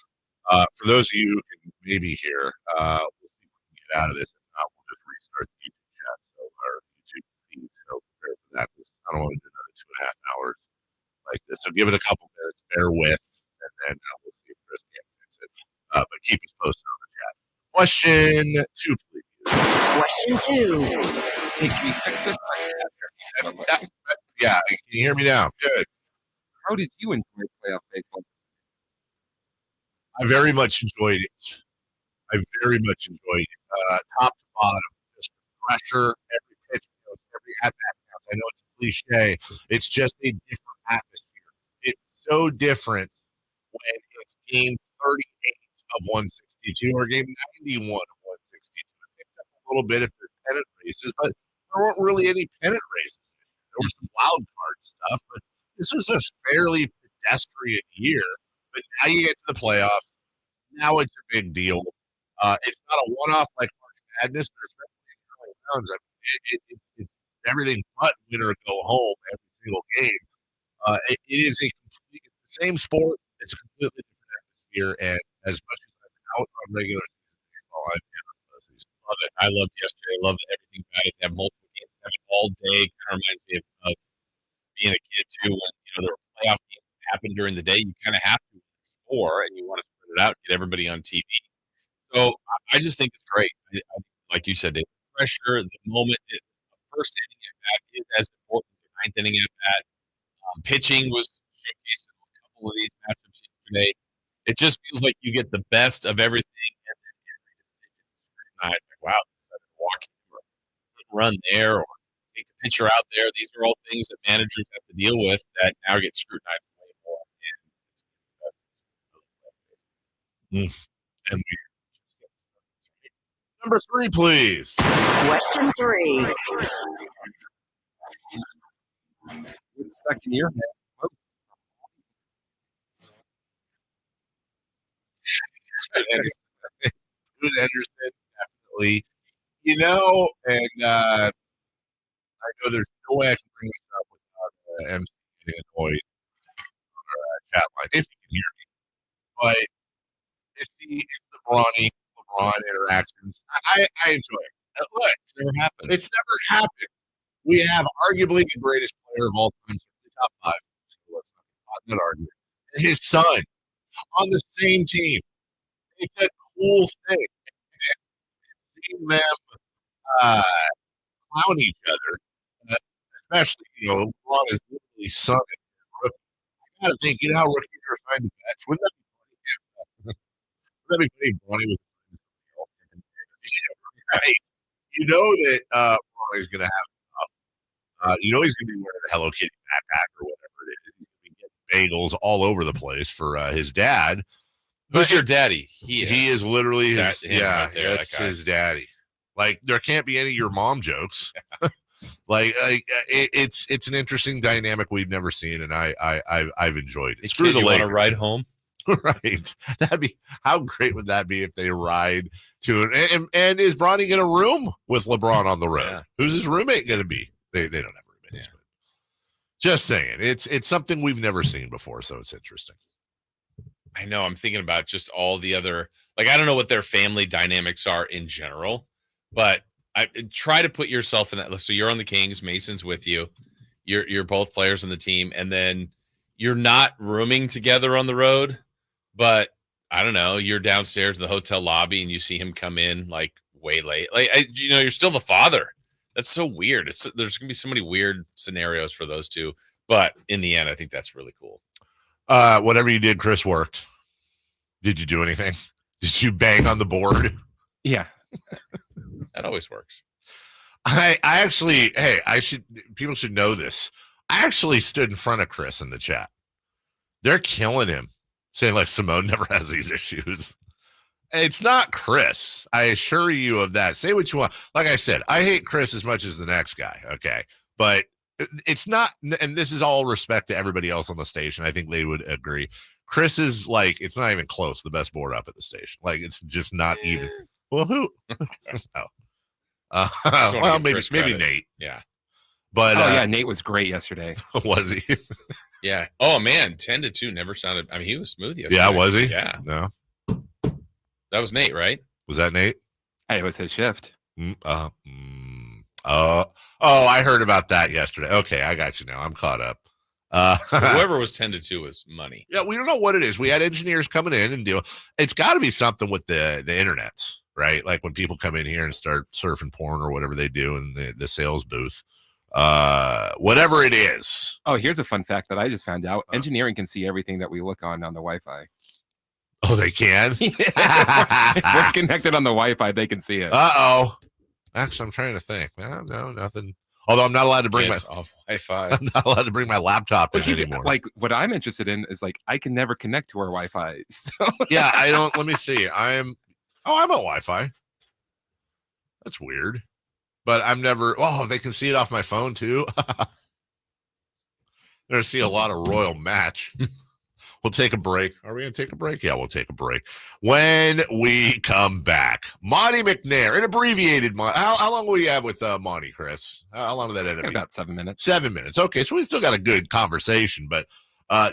for those of you who can maybe hear, we'll see if we can get out of this. If not, we'll just restart the YouTube chat, or YouTube feed. So prepare for that. I don't want to do another 2.5 hours like this. So give it a couple minutes, bear with, and then we'll see if Chris can fix it. But keep us posted on the chat. Question 2, please. Question 2. Hey, can you fix this? Yeah, can you hear me now? Good. How did you enjoy playoff baseball? I very much enjoyed it. Top to bottom, just the pressure, every pitch counts, every at-bat counts. I know it's a cliche. It's just a different atmosphere. It's so different when it's game 38 of 162 or game 91 of 162. Except a little bit if there's pennant races, but there weren't really any pennant races. There was some wild card stuff, but this was a fairly pedestrian year. But now you get to the playoffs. Now it's a big deal. It's not a one-off like March Madness. There's early rounds. I mean, it's everything but win or go home every single game. It is the same sport. It's a completely different atmosphere. And as much as I'm out on regular season baseball, I'm in on postseason. Love it. I loved yesterday. I loved everything about it. To have multiple games, have it all day. Kind of reminds me of being a kid too. When there were playoff games that happened during the day, you kind of have to score, and you want to spread it out, get everybody on TV. So I just think it's great. Like you said, the pressure, the moment, the first inning at bat is as important as the ninth inning at bat. Pitching was showcased in a couple of these matchups yesterday. It just feels like you get the best of everything, and then every decision is scrutinized. Like, wow, walk or run there, or take the pitcher out there. These are all things that managers have to deal with that now get scrutinized way more. And number 3, please. Question 3. What's stuck in your head? Good Anderson, definitely. And I know there's no way I can bring this up without MC getting annoyed on our chat line, if you can hear me. But it's the LeBron interactions. I enjoy it. Look, it's never happened. It's never happened. We have arguably the greatest player of all time, the top 5. So let's not argue. And his son on the same team. It's a cool thing. Seeing them clown each other, especially, LeBron is literally son of a rookie. I gotta think, how rookies are assigned to bats. Wouldn't that be funny? Wouldn't that be funny? Bronny was right. That Bronny's gonna have he's gonna be wearing a Hello Kitty backpack or whatever it is. He's gonna be getting bagels all over the place for his dad. Who's your daddy? He is literally his, right there, that's his daddy. Like, there can't be any of your mom jokes. It's an interesting dynamic we've never seen, and I've enjoyed it. Screw the Lakers. Want to ride home? Right. How great would that be if they ride to it? And is Bronny going to room with LeBron on the road? Yeah. Who's his roommate going to be? They don't have roommates. Yeah. But just saying, it's something we've never seen before, so it's interesting. I know. I'm thinking about just all the other, I don't know what their family dynamics are in general, but I try to put yourself in that. So you're on the Kings, Mason's with you. You're both players on the team, and then you're not rooming together on the road, but I don't know, you're downstairs in the hotel lobby and you see him come in way late. You're still the father. That's so weird. There's going to be so many weird scenarios for those two, but in the end, I think that's really cool. Whatever you did, Chris, worked. Did you do anything? Did you bang on the board? Yeah. That always works. I actually, people should know this. I actually stood in front of Chris in the chat. They're killing him, saying like Simone never has these issues. It's not Chris. I assure you of that. Say what you want. Like I said, I hate Chris as much as the next guy. Okay. But it's not, and this is all respect to everybody else on the station. I think they would agree. Chris is like, it's not even close. The best board up at the station. Like, it's just not even. Well, who? Well, maybe Nate. Yeah. But yeah, Nate was great yesterday. Was he? Yeah. Oh man, 10-2 never sounded. I mean, he was smooth yesterday. Yeah, was he? Yeah. No. That was Nate, right? Was that Nate? Hey, it was his shift. I heard about that yesterday. Okay, I got you now. I'm caught up. Whoever was 10-2 was money. Yeah, we don't know what it is. We had engineers coming in and do. It's got to be something with the internet, right? Like when people come in here and start surfing porn or whatever they do in the sales booth, whatever it is. Oh, here's a fun fact that I just found out. Engineering can see everything that we look on the Wi-Fi. Oh, they can? If we're connected on the Wi-Fi, they can see it. Uh-oh. Actually, I'm trying to think. No, nothing. Although I'm not allowed to bring off Wi-Fi. I'm not allowed to bring my laptop in anymore. Like what I'm interested in is like I can never connect to our Wi-Fi. So yeah, I don't. Let me see. I'm on Wi-Fi. That's weird. But I'm never. Oh, they can see it off my phone too. They're gonna see a lot of Royal Match. We'll take a break. Are we going to take a break? Yeah, we'll take a break. When we come back, Monte McNair, an abbreviated Monte. How long will we have with Monte, Chris? How long did that end up? About 7 minutes. 7 minutes. Okay, so we still got a good conversation. But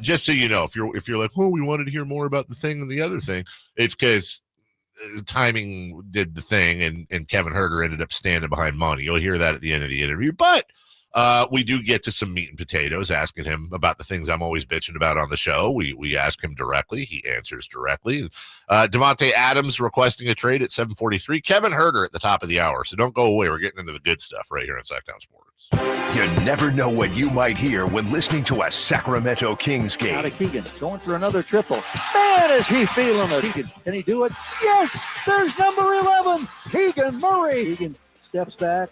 just so you know, if you're like, oh, we wanted to hear more about the thing and the other thing, it's because timing did the thing, and Kevin Huerter ended up standing behind Monte. You'll hear that at the end of the interview. But we do get to some meat and potatoes, asking him about the things I'm always bitching about on the show. We ask him directly. He answers directly. Davantae Adams requesting a trade at 7:43. Kevin Huerter at the top of the hour. So don't go away. We're getting into the good stuff right here on Sacktown Sports. You never know what you might hear when listening to a Sacramento Kings game. Out of Keegan, going for another triple. Man, is he feeling it. Keegan, can he do it? Yes, there's number 11, Keegan Murray. Keegan steps back.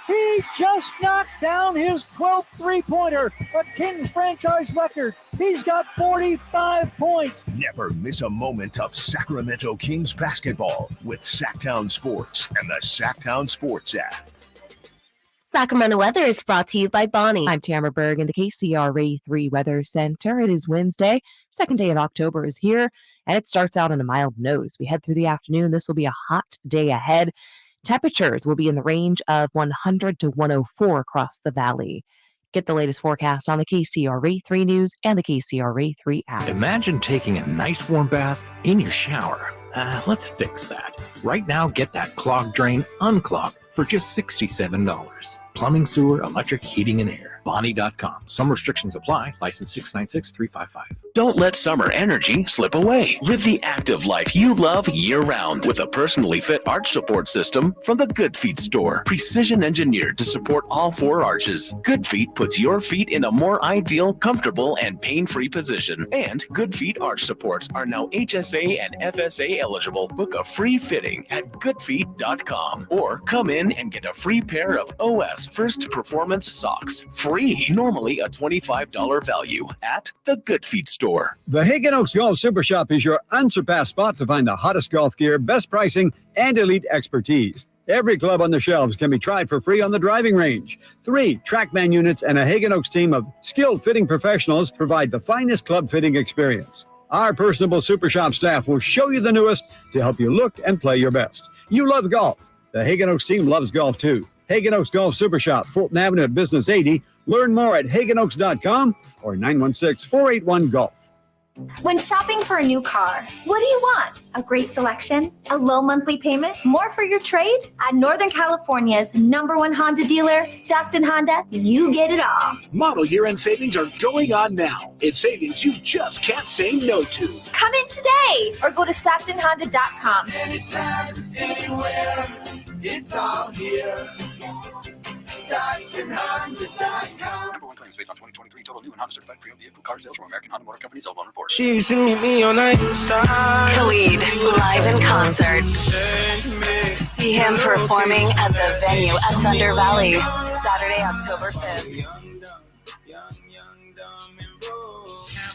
He just knocked down his 12th three-pointer, a Kings franchise record. He's got 45 points. Never miss a moment of Sacramento Kings basketball with Sacktown Sports and the Sacktown Sports app. Sacramento weather is brought to you by Bonnie. I'm Tamara Berg in the KCRA 3 Weather Center. It is Wednesday. Second day of October is here, and it starts out on a mild note. As we head through the afternoon, this will be a hot day ahead. Temperatures will be in the range of 100 to 104 across the valley. Get the latest forecast on the KCRA 3 News and the KCRA 3 app. Imagine taking a nice warm bath in your shower. Let's fix that. Right now, get that clogged drain unclogged for just $67. Plumbing, sewer, electric, heating, and air. Bonnie.com. Some restrictions apply. License 696-355. Don't let summer energy slip away. Live the active life you love year-round with a personally fit arch support system from the Good Feet store. Precision engineered to support all four arches. Good Feet puts your feet in a more ideal, comfortable, and pain-free position. And Good Feet arch supports are now HSA and FSA eligible. Book a free fitting at goodfeet.com or come in and get a free pair of OS First Performance socks. Free. Normally a $25 value at the Good Feet store. The Hagen Oaks Golf Super Shop is your unsurpassed spot to find the hottest golf gear, best pricing, and elite expertise. Every club on the shelves can be tried for free on the driving range. 3 TrackMan units and a Hagen Oaks team of skilled fitting professionals provide the finest club fitting experience. Our personable Super Shop staff will show you the newest to help you look and play your best. You love golf. The Hagen Oaks team loves golf too. Hagen Oaks Golf Super Shop, Fulton Avenue at Business 80. Learn more at HagenOaks.com or 916-481-GOLF. When shopping for a new car, what do you want? A great selection? A low monthly payment? More for your trade? At Northern California's #1 Honda dealer, Stockton Honda, you get it all. Model year-end savings are going on now. It's savings you just can't say no to. Come in today or go to StocktonHonda.com. Anytime, anywhere, it's all here. StocktonHonda.com. Number one claims based on 2023 total new and Honda certified pre-owned vehicle car sales from American Honda Motor Company. Sold on report. She used to meet me on the side. Khalid, live in concert. See him performing at the venue at Thunder Valley, Saturday, October 5th.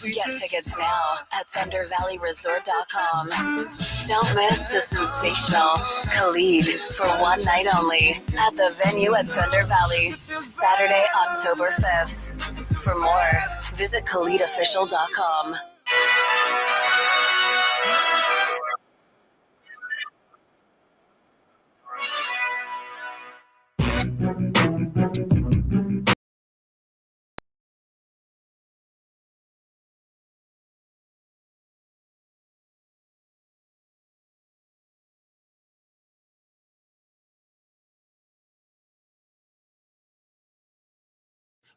Get tickets now at ThunderValleyResort.com. Don't miss the sensational Khalid for one night only at the venue at Thunder Valley, Saturday, October 5th. For more, visit KhalidOfficial.com.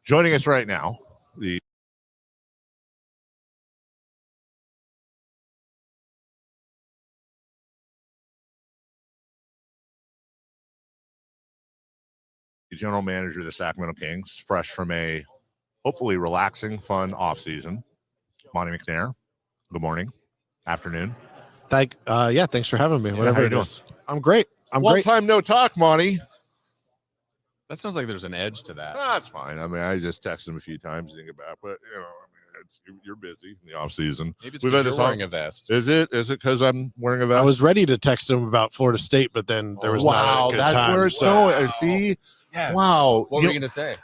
Joining us right now, the general manager of the Sacramento Kings, fresh from a hopefully relaxing, fun offseason. Monte McNair, good morning, afternoon. Thanks for having me. Yeah, Whatever how you it doing? is. I'm great. Long time no talk, Monty. That sounds like there's an edge to that. That's fine. I mean, I just texted him a few times to get back, but you're busy in the off season. Maybe it's because you're wearing a vest. Is it because I'm wearing a vest? I was ready to text him about Florida State, but then there was not a good that's time. where it's going. See, Yes. wow. What were you going to say?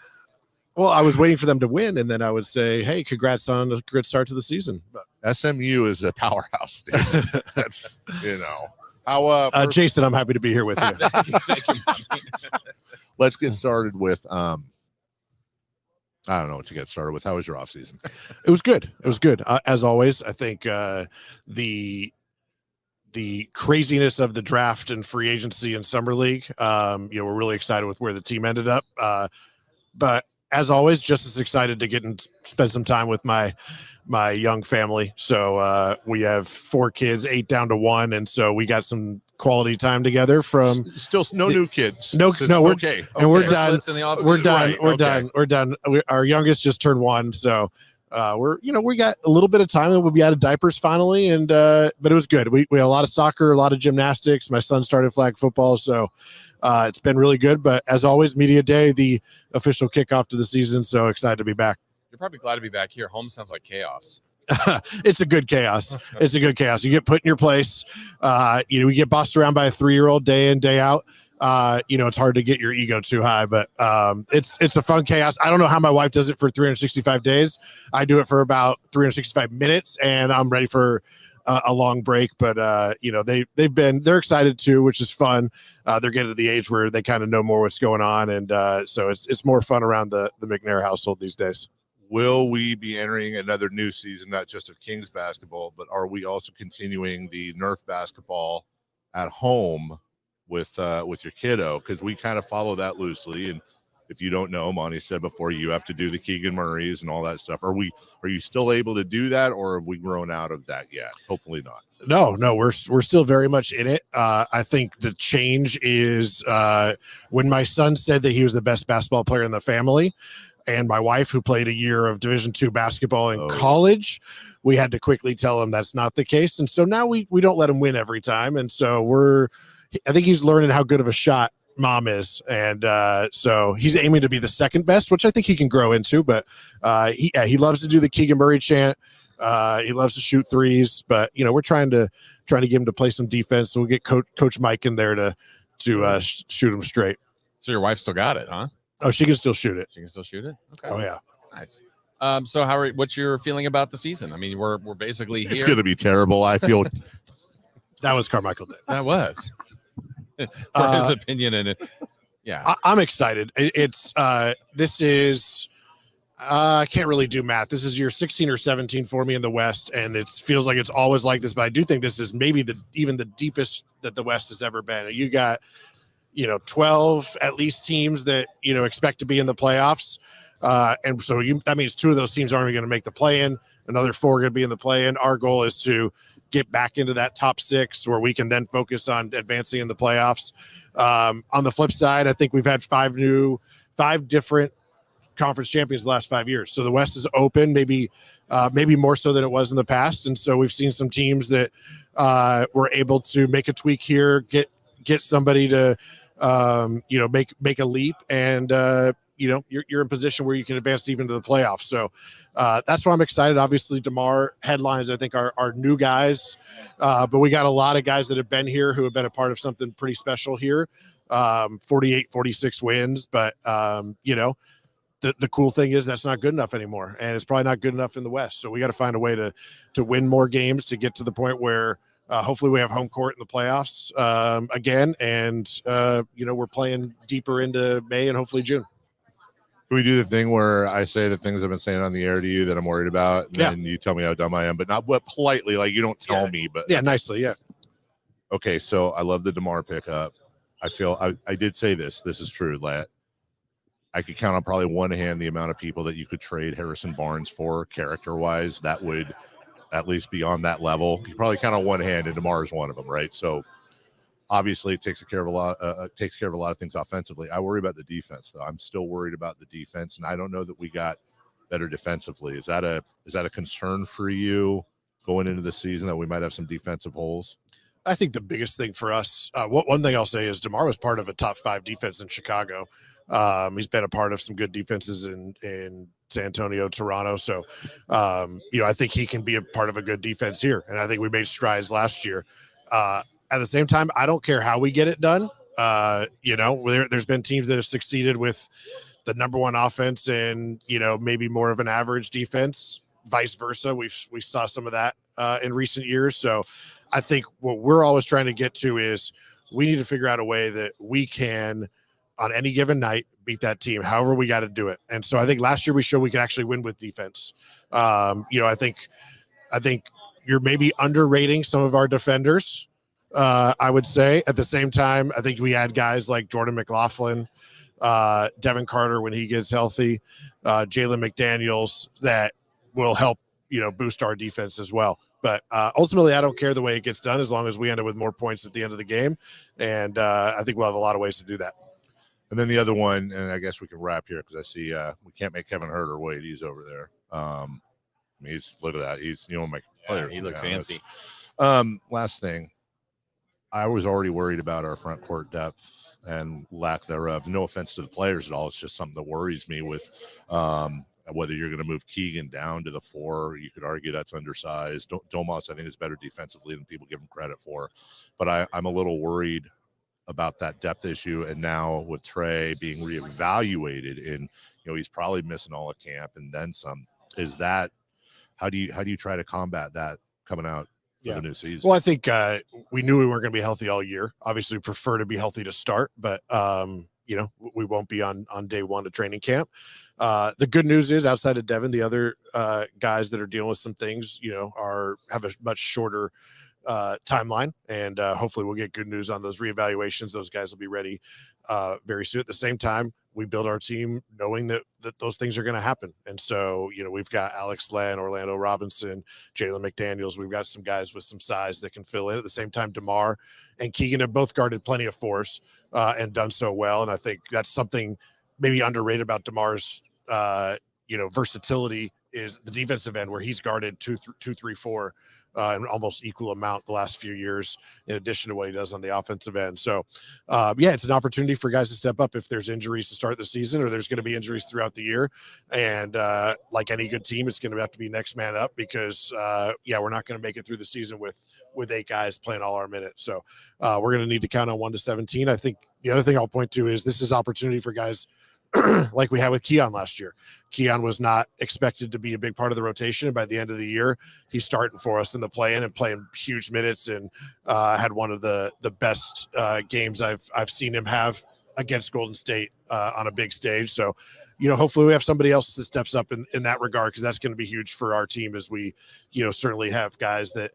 Well, I was waiting for them to win, and then I would say, "Hey, congrats on a good start to the season." But SMU is a powerhouse. That's how. Jason, I'm happy to be here with you. Thank you. Let's get started with I don't know what to get started with. How was your off season? It was good. It was good. As always, I think the craziness of the draft and free agency and summer league, we're really excited with where the team ended up. But as always, just as excited to get and spend some time with my young family. So we have 4 kids, 8 down to 1, and so we got some quality time together. From still no new kids. No, we're okay, and we're done. In the We're done. Right, We're okay. done. We're done. Our youngest just turned 1, so we got a little bit of time that we'll be out of diapers finally, and but it was good. We had a lot of soccer, a lot of gymnastics. My son started flag football, so it's been really good. But as always, media day, the official kickoff to the season. So excited to be back. You're probably glad to be back here. Home sounds like chaos. It's a good chaos. It's a good chaos. You get put in your place. We get bossed around by a 3-year-old day in, day out. It's hard to get your ego too high, but it's a fun chaos. I don't know how my wife does it for 365 days. I do it for about 365 minutes, and I'm ready for a long break. But they're excited too, which is fun. They're getting to the age where they kind of know more what's going on, and so it's more fun around the McNair household these days. Will we be entering another new season, not just of Kings basketball, but are we also continuing the Nerf basketball at home with your kiddo? Because we kind of follow that loosely. And if you don't know, Monty said before, you have to do the Keegan Murrays and all that stuff. Are you still able to do that, or have we grown out of that yet? Hopefully not. No, we're still very much in it. I think the change is when my son said that he was the best basketball player in the family, and my wife, who played a year of Division II basketball in college, we had to quickly tell him that's not the case. And so now we don't let him win every time. And so I think he's learning how good of a shot Mom is. And so he's aiming to be the second best, which I think he can grow into. But he loves to do the Keegan Murray chant. He loves to shoot threes. But we're trying to get him to play some defense. So we'll get Coach Mike in there to shoot him straight. So your wife still got it, huh? Oh, she can still shoot it. She can still shoot it? Okay. Oh, yeah. Nice. So what's your feeling about the season? I mean, we're basically here. It's going to be terrible. I feel that was Carmichael Dave. That was for his opinion in it. Yeah, I'm excited. This is I can't really do math. This is year 16 or 17 for me in the West, and it feels like it's always like this. But I do think this is maybe even the deepest that the West has ever been. You got 12 at least teams that expect to be in the playoffs. And so that means 2 of those teams aren't going to make the play-in. Another 4 are going to be in the play-in. Our goal is to get back into that top 6 where we can then focus on advancing in the playoffs. On the flip side, I think we've had 5 new different conference champions the last 5 years. So the West is open, maybe more so than it was in the past. And so we've seen some teams that were able to make a tweak here, get somebody to make a leap, and you're in position where you can advance even to the playoffs. So that's why I'm excited. Obviously, DeMar headlines, I think, are new guys, but we got a lot of guys that have been here who have been a part of something pretty special here. 48, 46 wins, but the cool thing is that's not good enough anymore, and it's probably not good enough in the West. So we got to find a way to win more games to get to the point where hopefully we have home court in the playoffs again, and we're playing deeper into May and hopefully June. Can we do the thing where I say the things I've been saying on the air to you that I'm worried about, and then you tell me how dumb I am, but not politely, like you don't tell me, but nicely, yeah. Okay, so I love the DeMar pickup. I feel I did say this is true, Lat. I could count on probably one hand the amount of people that you could trade Harrison Barnes for character-wise that would at least be on that level. You probably count on one hand, and DeMar is one of them, right? So obviously it takes care of a lot of things offensively. I worry about the defense, though. I'm still worried about the defense, and I don't know that we got better defensively. Is that a concern for you going into the season, that we might have some defensive holes? I think the biggest thing for us, one thing I'll say is DeMar was part of a top 5 defense in Chicago. He's been a part of some good defenses in San Antonio, Toronto. So, I think he can be a part of a good defense here. And I think we made strides last year. At the same time, I don't care how we get it done. There's been teams that have succeeded with the number one offense and, maybe more of an average defense, vice versa. We saw some of that in recent years. So I think what we're always trying to get to is we need to figure out a way that we can, on any given night, beat that team, however we got to do it. And so I think last year we showed we could actually win with defense. I think you're maybe underrating some of our defenders, I would say. At the same time, I think we had guys like Jordan McLaughlin, Devin Carter when he gets healthy, Jalen McDaniels that will help, boost our defense as well. But ultimately, I don't care the way it gets done as long as we end up with more points at the end of the game. And I think we'll have a lot of ways to do that. And then the other one, and I guess we can wrap here because I see we can't make Kevin Huerter wait. He's over there. Look at that. He's my player. He looks antsy. Last thing, I was already worried about our front court depth and lack thereof. No offense to the players at all. It's just something that worries me with whether you're going to move Keegan down to the 4. You could argue that's undersized. Domas, I think, is better defensively than people give him credit for. But I'm a little worried about that depth issue. And now with Trey being reevaluated and, he's probably missing all of camp and then some. Is that, how do you try to combat that coming out for the new season? Well, I think we knew we weren't going to be healthy all year. Obviously, we prefer to be healthy to start, but we won't be on day one of training camp. The good news is, outside of Devin, the other guys that are dealing with some things, have a much shorter timeline, and hopefully we'll get good news on those reevaluations. Those guys will be ready very soon. At the same time, we build our team knowing that those things are going to happen. And so, we've got Alex Len, Orlando Robinson, Jalen McDaniels. We've got some guys with some size that can fill in. At the same time, DeMar and Keegan have both guarded plenty of 4s and done so well. And I think that's something maybe underrated about DeMar's, versatility is the defensive end, where he's guarded 2, 3, 4 an almost equal amount the last few years, in addition to what he does on the offensive end. So, it's an opportunity for guys to step up if there's injuries to start the season, or there's going to be injuries throughout the year. And like any good team, it's going to have to be next man up because, we're not going to make it through the season with 8 guys playing all our minutes. So we're going to need to count on 1 to 17. I think the other thing I'll point to is this is opportunity for guys like we had with Keon last year. Keon was not expected to be a big part of the rotation. And by the end of the year, he's starting for us in the play-in and playing huge minutes, and had one of the best games I've seen him have against Golden State on a big stage. So, hopefully we have somebody else that steps up in that regard, because that's going to be huge for our team as we, certainly have guys that,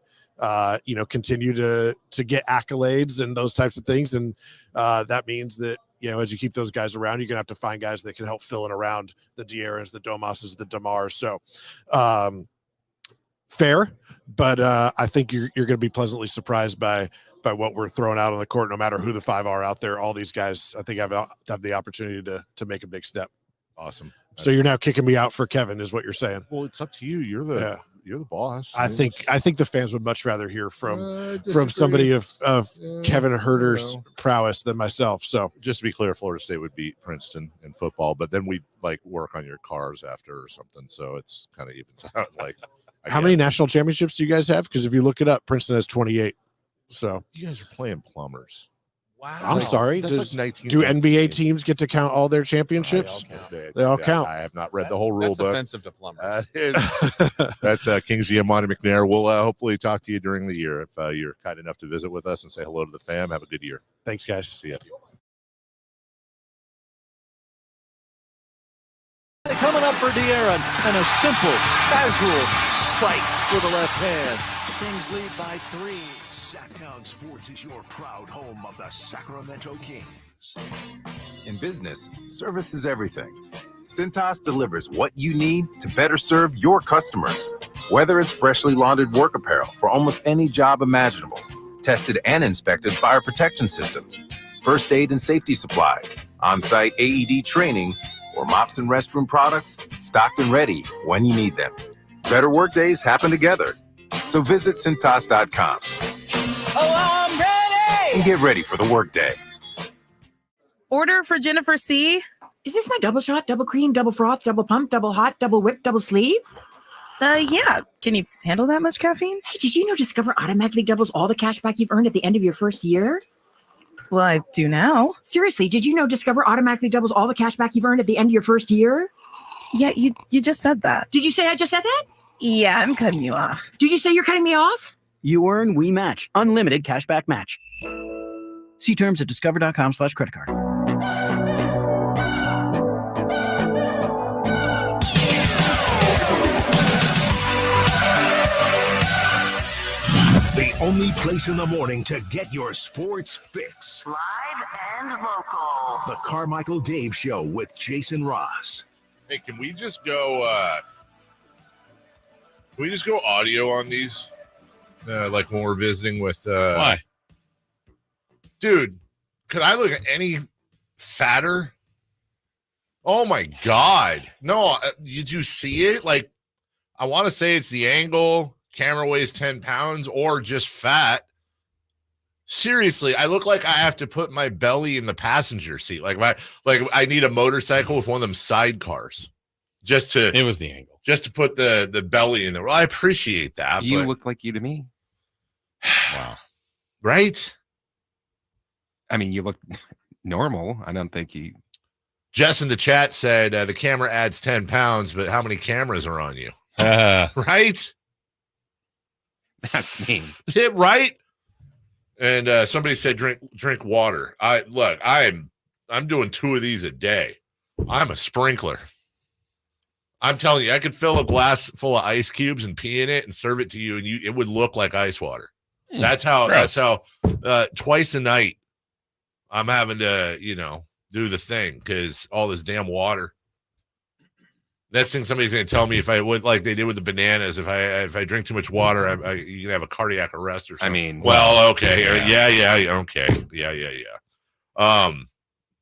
continue to get accolades and those types of things. And that means that, as you keep those guys around, you're going to have to find guys that can help fill in around the De'Aarons, the Domases, the DeMars. So fair, but I think you're going to be pleasantly surprised by by what we're throwing out on the court. No matter who the 5 are out there, all these guys, I think, have the opportunity to make a big step. Awesome. So you're now kicking me out for Kevin, is what you're saying? Well, it's up to you. You're the boss. I think the fans would much rather hear from somebody of Kevin Huerter's prowess than myself. So just to be clear, Florida State would beat Princeton in football, but then we like work on your cars after or something. So it's kind of evens out. Like, how many national championships do you guys have? Because if you look it up, Princeton has 28. So you guys are playing plumbers. Wow. I'm sorry. That's like do NBA teams get to count all their championships? They all count. I have not read the whole rule book. That's offensive to plumbers. That's Kings GM Monte McNair. We'll hopefully talk to you during the year. If you're kind enough to visit with us and say hello to the fam, have a good year. Thanks, guys. See ya. Coming up for De'Aaron, and a simple, casual spike with the left hand. The Kings lead by 3. Sacktown Sports is your proud home of the Sacramento Kings. In business, service is everything. Cintas delivers what you need to better serve your customers. Whether it's freshly laundered work apparel for almost any job imaginable, tested and inspected fire protection systems, first aid and safety supplies, on-site AED training, or mops and restroom products, stocked and ready when you need them. Better work days happen together. So visit Cintas.com. Oh, I'm ready! And get ready for the workday. Order for Jennifer C. Is this my double shot, double cream, double froth, double pump, double hot, double whip, double sleeve? Yeah. Can you handle that much caffeine? Hey, did you know Discover automatically doubles all the cash back you've earned at the end of your first year? Well, I do now. Seriously, did you know Discover automatically doubles all the cash back you've earned at the end of your first year? Yeah, you just said that. Did you say I just said that? Yeah, I'm cutting you off. Did you say you're cutting me off? You earn, we match. Unlimited cashback match. See terms at discover.com/creditcard. The only place in the morning to get your sports fix. Live and local. The Carmichael Dave Show with Jason Ross. Hey, can we just go audio on these? Like when we're visiting with why? Dude, could I look any fatter? Oh my God. No, did you see it? Like, I want to say it's the angle, camera weighs 10 pounds, or just fat. Seriously, I look like I have to put my belly in the passenger seat. Like I need a motorcycle with one of them sidecars. It was the angle. Just to put the belly in there. Well, I appreciate that. You look like you to me. Wow. Right? I mean, you look normal. I don't think you. Jess in the chat said the camera adds 10 pounds, but how many cameras are on you? Right? That's mean. Right? And somebody said drink water. I'm doing 2 of these a day. I'm a sprinkler. I'm telling you, I could fill a glass full of ice cubes and pee in it and serve it to you, and it would look like ice water. That's how twice a night I'm having to, do the thing because all this damn water. Next thing somebody's going to tell me if I would, like they did with the bananas, if I drink too much water, you can have a cardiac arrest or something. I mean, well, okay. Yeah. Okay. Yeah.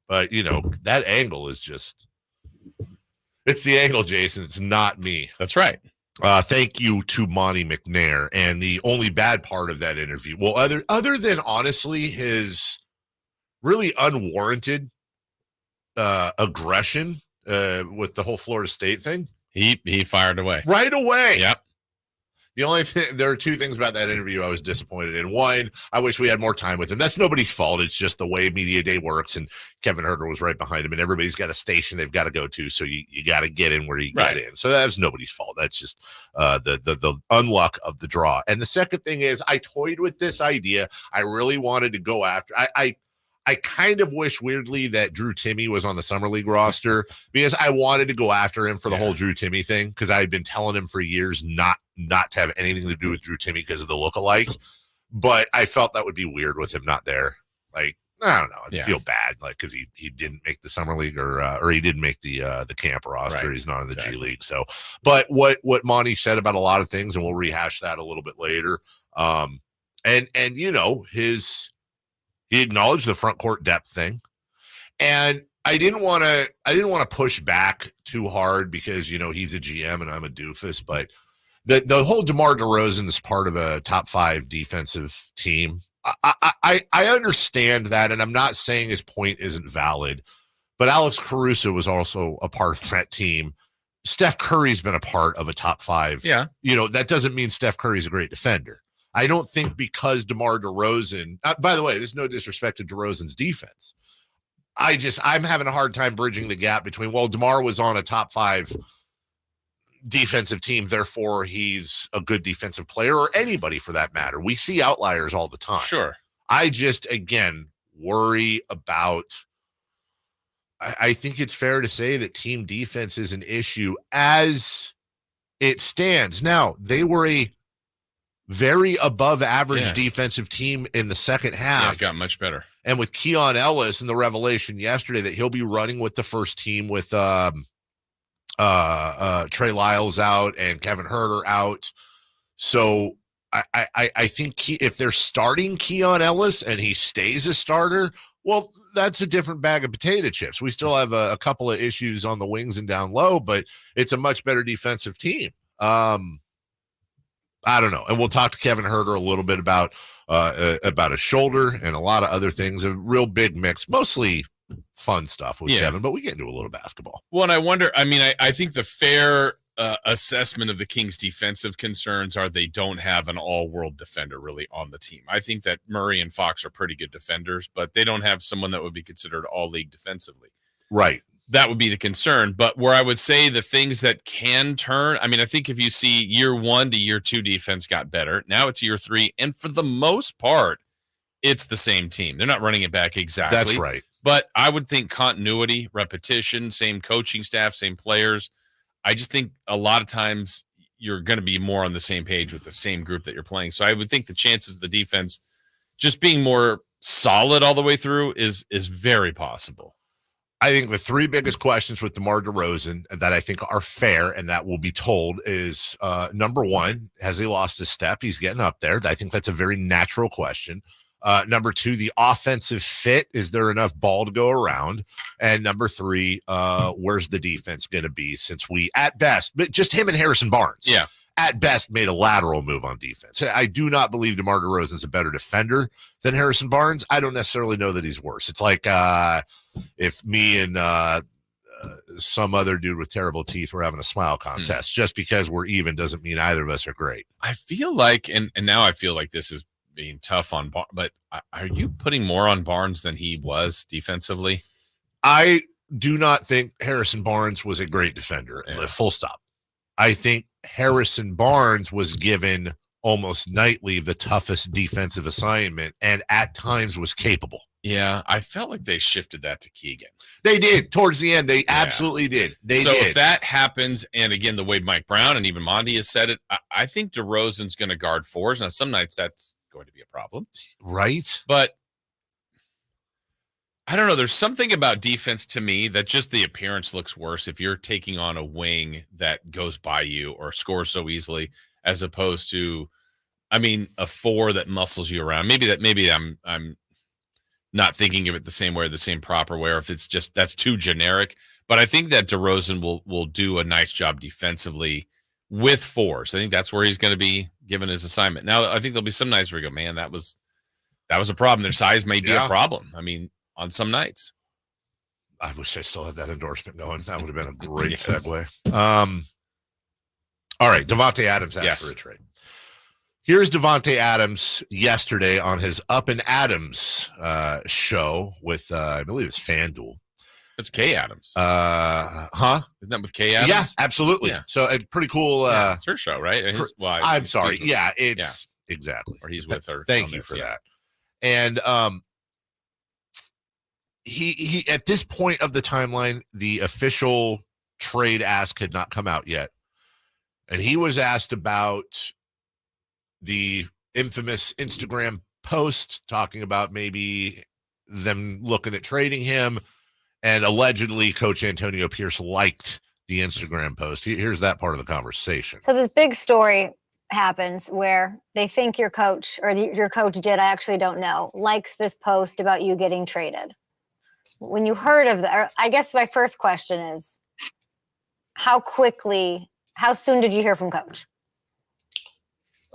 But that angle is just, it's the angle, Jason. It's not me. That's right. Thank you to Monte McNair. And the only bad part of that interview, well, other than honestly his really unwarranted aggression with the whole Florida State thing, he fired away right away. Yep. The only thing, there are 2 things about that interview I was disappointed in. One, I wish we had more time with him. That's nobody's fault. It's just the way Media Day works, and Kevin Huerter was right behind him, and everybody's got a station they've got to go to, so you got to get in where you get in. So that's nobody's fault. That's just the unluck of the draw. And the second thing is, I toyed with this idea. I really wanted to go after. I kind of wish weirdly that Drew Timme was on the Summer League roster because I wanted to go after him for the whole Drew Timme thing because I had been telling him for years not to have anything to do with Drew Timme because of the lookalike. But I felt that would be weird with him not there. Like, I don't know. I feel bad like because he didn't make the Summer League or he didn't make the camp roster. Right. He's not in the G League. So, but what Monty said about a lot of things, and we'll rehash that a little bit later. And he acknowledged the front court depth thing. And I didn't want to push back too hard because, he's a GM and I'm a doofus, but the whole DeMar DeRozan is part of a top 5 defensive team. I understand that, and I'm not saying his point isn't valid, but Alex Caruso was also a part of that team. Steph Curry's been a part of a top 5. Yeah. That doesn't mean Steph Curry's a great defender. I don't think because DeMar DeRozan, by the way, there's no disrespect to DeRozan's defense. I'm having a hard time bridging the gap between, DeMar was on a top 5 defensive team, therefore he's a good defensive player, or anybody for that matter. We see outliers all the time. Sure. I just, again, worry about, I think it's fair to say that team defense is an issue as it stands. Now, they were a very above average defensive team in the second half. Yeah, it got much better. And with Keon Ellis and the revelation yesterday that he'll be running with the first team with Trey Lyles out and Kevin Huerter out. So I think if they're starting Keon Ellis and he stays a starter, well, that's a different bag of potato chips. We still have a couple of issues on the wings and down low, but it's a much better defensive team. I don't know. And we'll talk to Kevin Huerter a little bit about his shoulder and a lot of other things. A real big mix, mostly fun stuff with Kevin, but we get into a little basketball. Well, and I wonder, I think the fair assessment of the Kings' defensive concerns are they don't have an all-world defender really on the team. I think that Murray and Fox are pretty good defenders, but they don't have someone that would be considered all-league defensively. Right. That would be the concern. But where I would say the things that can turn, I think if you see year 1 to year 2 defense got better, now it's year 3, and for the most part, it's the same team. They're not running it back exactly. That's right. But I would think continuity, repetition, same coaching staff, same players. I just think a lot of times you're going to be more on the same page with the same group that you're playing. So I would think the chances of the defense just being more solid all the way through is very possible. I think the 3 biggest questions with DeMar DeRozan that I think are fair and that will be told is, number 1, has he lost his step? He's getting up there. I think that's a very natural question. Number 2, the offensive fit. Is there enough ball to go around? And number 3, where's the defense going to be since we, at best, but just him and Harrison Barnes, at best, made a lateral move on defense. I do not believe DeMar DeRozan is a better defender than Harrison Barnes. I don't necessarily know that he's worse. It's like if me and some other dude with terrible teeth were having a smile contest. Just because we're even doesn't mean either of us are great. I feel like, and now I feel like this is being tough on Barnes, but are you putting more on Barnes than he was defensively? I do not think Harrison Barnes was a great defender. Full stop. I think Harrison Barnes was given almost nightly the toughest defensive assignment and at times was capable. Yeah, I felt like they shifted that to Keegan. They did. Towards the end, they absolutely did. They did. If that happens, and again, the way Mike Brown and even Monty has said it, I think DeRozan's going to guard 4s. Now, some nights that's going to be a problem. Right. But I don't know. There's something about defense to me that just the appearance looks worse if you're taking on a wing that goes by you or scores so easily, as opposed to, a 4 that muscles you around. Maybe I'm not thinking of it the same way, the same proper way, or if it's just that's too generic. But I think that DeRozan will do a nice job defensively with 4s. I think that's where he's going to be given his assignment. Now, I think there'll be some nights where you go, man, that was a problem. Their size may be a problem. On some nights. I wish I still had that endorsement going. That would have been a great segue. All right, Davantae Adams asked for a trade. Here's Davantae Adams yesterday on his Up and Adams show with, I believe it's FanDuel. It's Kay Adams. Isn't that with Kay Adams? Yeah, absolutely. Yeah. So it's pretty cool. It's her show, right? I'm sorry. Yeah, it's exactly. Or he's with her. Thank you for that. And he at this point of the timeline, the official trade ask had not come out yet. And he was asked about the infamous Instagram post talking about maybe them looking at trading him. And allegedly, Coach Antonio Pierce liked the Instagram post. Here's that part of the conversation. So this big story happens where they think your coach or your coach did, I actually don't know, likes this post about you getting traded. When you heard of that, I guess my first question is, how soon did you hear from coach?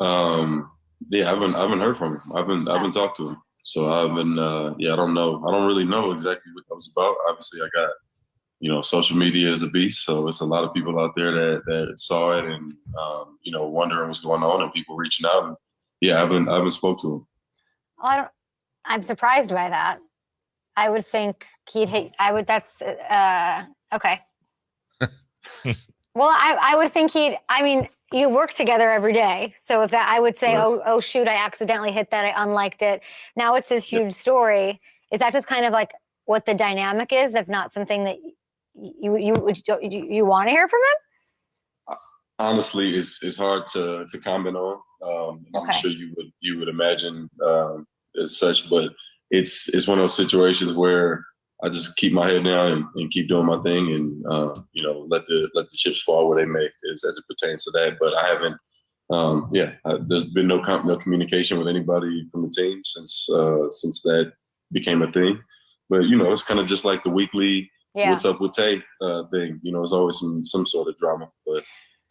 Yeah, I haven't heard from him. I haven't talked to him. So I haven't, I don't know. I don't really know exactly what that was about. Obviously I got, social media is a beast. So it's a lot of people out there that saw it and, wondering what's going on and people reaching out. And I haven't spoke to him. Well, I'm surprised by that. I would think okay. Well, I would think you work together every day. So if I would say, right. oh shoot, I accidentally hit that. I unliked it. Now it's this huge story. Is that just kind of like what the dynamic is? That's not something that you want to hear from him? Honestly, it's hard to comment on. I'm sure you would imagine as such, but it's one of those situations where I just keep my head down and keep doing my thing and let the chips fall where they may as it pertains to that. But I haven't there's been no communication with anybody from the team since that became a thing. But it's kind of just like the weekly what's up with Tay thing. It's always some sort of drama. But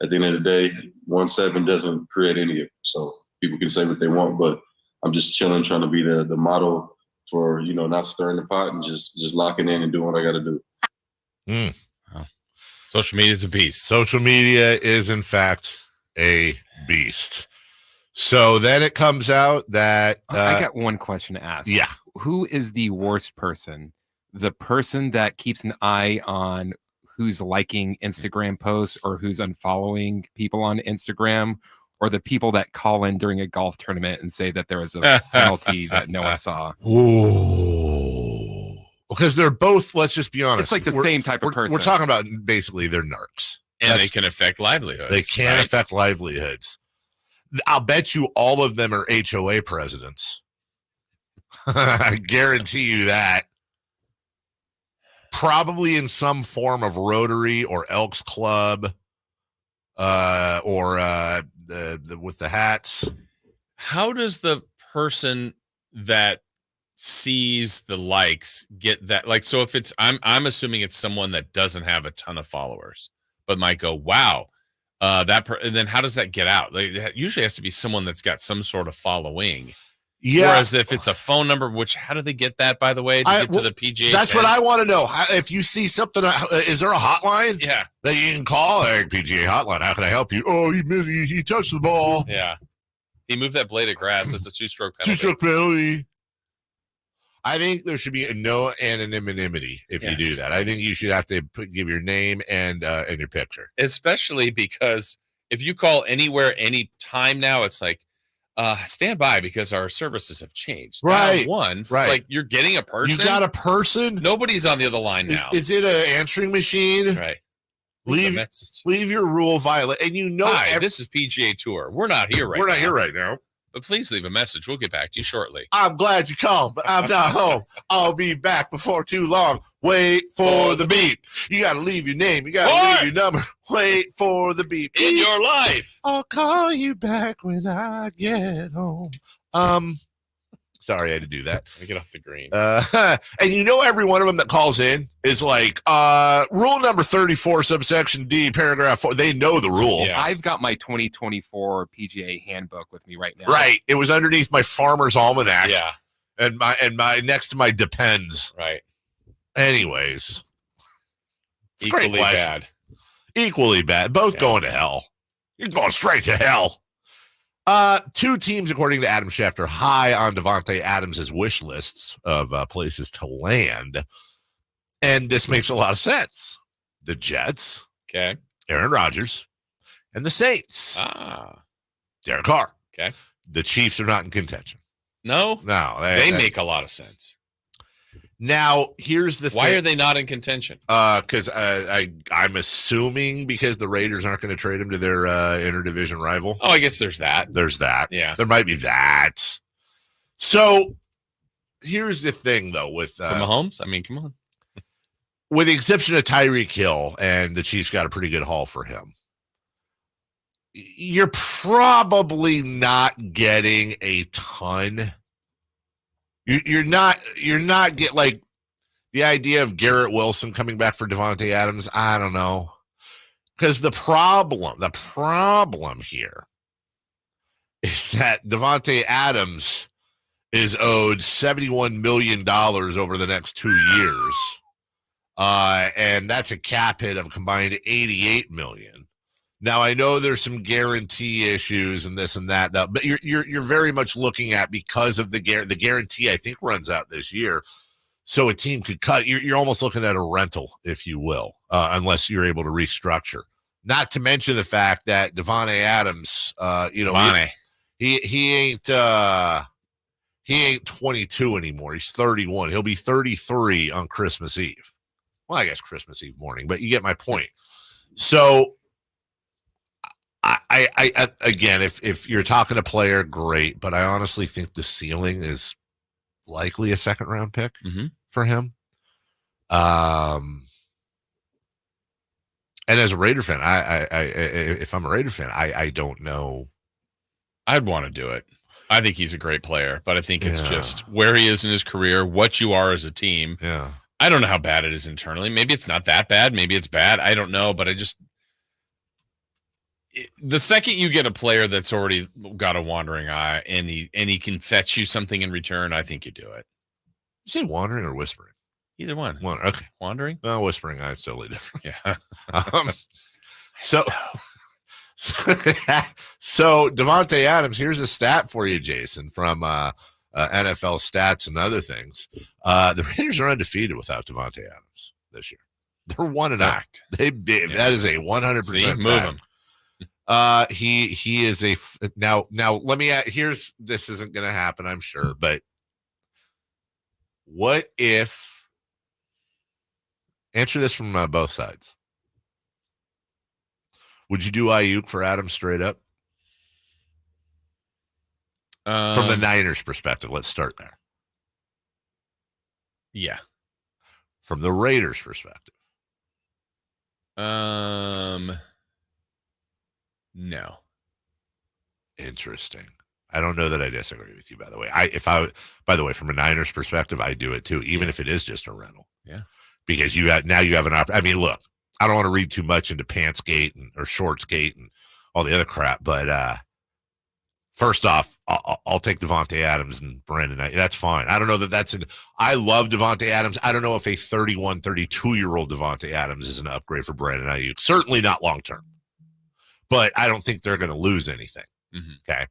at the end of the day, 1-7 doesn't create any of it. So people can say what they want, but I'm just chilling, trying to be the model for, not stirring the pot and just locking in and doing what I got to do. Oh. Social media is a beast. Social media is, in fact, a beast. So then it comes out that... I got one question to ask. Yeah. Who is the worst person? The person that keeps an eye on who's liking Instagram posts or who's unfollowing people on Instagram, or the people that call in during a golf tournament and say that there was a penalty that no one saw? Ooh. Because they're both, let's just be honest. It's like the same type of person. We're talking about basically they're narcs. And they can affect livelihoods. They can affect livelihoods. I'll bet you all of them are HOA presidents. I guarantee you that. Probably in some form of Rotary or Elks Club or with the hats. How does the person that sees the likes get that? Like, so if it's, I'm assuming it's someone that doesn't have a ton of followers, but might go, wow, and then how does that get out? Like, it usually has to be someone that's got some sort of following. Yeah. Whereas if it's a phone number, how do they get that, by the way, to get to the PGA? That's what I want to know. If you see something, is there a hotline? Yeah. That you can call? Like, PGA hotline, how can I help you? Oh, he touched the ball. Yeah. He moved that blade of grass. That's a 2-stroke penalty. 2-stroke penalty. I think there should be no anonymity if you do that. I think you should have to give your name and your picture. Especially because if you call anywhere, any time now, it's like, stand by because our services have changed. Right. Right. Like, you're getting a person. You got a person. Nobody's on the other line now. Is it an answering machine? Right. Leave your rule violate. And hi, this is PGA Tour. We're not here right now. We're not here right now. But please leave a message. We'll get back to you shortly. I'm glad you called, but I'm not home. I'll be back before too long. Wait for the beep. You got to leave your name. You got to leave your number. Wait for the beep. In your life. I'll call you back when I get home. Sorry, I had to do that. Let me get off the green. And every one of them that calls in is like, rule number 34, subsection D, paragraph 4. They know the rule. Yeah. I've got my 2024 PGA handbook with me right now. Right. It was underneath my Farmer's Almanac. Yeah. And my next to my Depends. Right. Anyways. Equally bad. Equally bad. Both going to hell. You're going straight to hell. Two teams, according to Adam Schefter, high on Davantae Adams' wish lists of places to land. And this makes a lot of sense. The Jets. Okay. Aaron Rodgers. And the Saints. Derek Carr. Okay. The Chiefs are not in contention. No? No. They make a lot of sense. Now, here's the thing. Why are they not in contention? Because I'm assuming because the Raiders aren't going to trade him to their interdivision rival. Oh, I guess there's that. There's that. Yeah. There might be that. So here's the thing, though, with Mahomes. I mean, come on. With the exception of Tyreek Hill, and the Chiefs got a pretty good haul for him. you're probably not getting a ton. You're not get like the idea of Garrett Wilson coming back for Davantae Adams. I don't know, because the problem here is that Davantae Adams is owed $71 million over the next 2 years, and that's a cap hit of combined $88 million. Now, I know there's some guarantee issues and this and that, but you're very much looking at, because of the guarantee, I think, runs out this year. So a team could cut. You're almost looking at a rental, if you will, unless you're able to restructure. Not to mention the fact that Davantae Adams, he ain't 22 anymore. He's 31. He'll be 33 on Christmas Eve. Well, I guess Christmas Eve morning, but you get my point. So, I again, if you're talking a player, great, but I honestly think the ceiling is likely a second round pick for him. And as a Raider fan, if I'm a Raider fan, I don't know. I'd want to do it. I think he's a great player, but I think it's just where he is in his career, what you are as a team. Yeah. I don't know how bad it is internally. Maybe it's not that bad. Maybe it's bad. I don't know, but the second you get a player that's already got a wandering eye and he can fetch you something in return, I think you do it. You say wandering or whispering? Either one. Okay. Wandering? No, whispering eye is totally different. Yeah. So Davantae Adams, here's a stat for you, Jason, from NFL Stats and other things. The Raiders are undefeated without Davantae Adams this year. They're 1-0. That is a 100% move him. He is a now let me here's this isn't going to happen, I'm sure, but what if, answer this from both sides, would you do Ayuk for Adams straight up? From the Niners perspective, let's start there. Yeah. From the Raiders perspective. No. Interesting. I don't know that I disagree with you, by the way. By the way, from a Niners perspective, I do it too, even if it is just a rental. Yeah. Because you have an opportunity. I mean, look, I don't want to read too much into Pantsgate or Shortsgate and all the other crap, but first off, I'll take Davantae Adams and Brandon. That's fine. I don't know that I love Davantae Adams. I don't know if a 31, 32-year-old Davantae Adams is an upgrade for Brandon Ayuk. Certainly not long-term. But I don't think they're going to lose anything. Okay.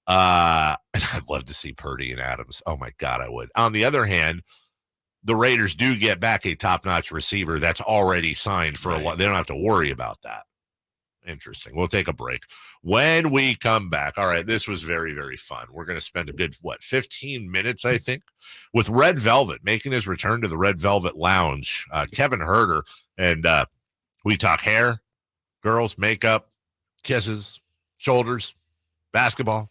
And I'd love to see Purdy and Adams. Oh, my God, I would. On the other hand, the Raiders do get back a top-notch receiver that's already signed for a while. They don't have to worry about that. Interesting. We'll take a break. When we come back, all right, this was very, very fun. We're going to spend a good, 15 minutes, I think, with Red Velvet, making his return to the Red Velvet Lounge. Kevin Huerter, and we talk hair, girls, makeup, kisses, shoulders, basketball,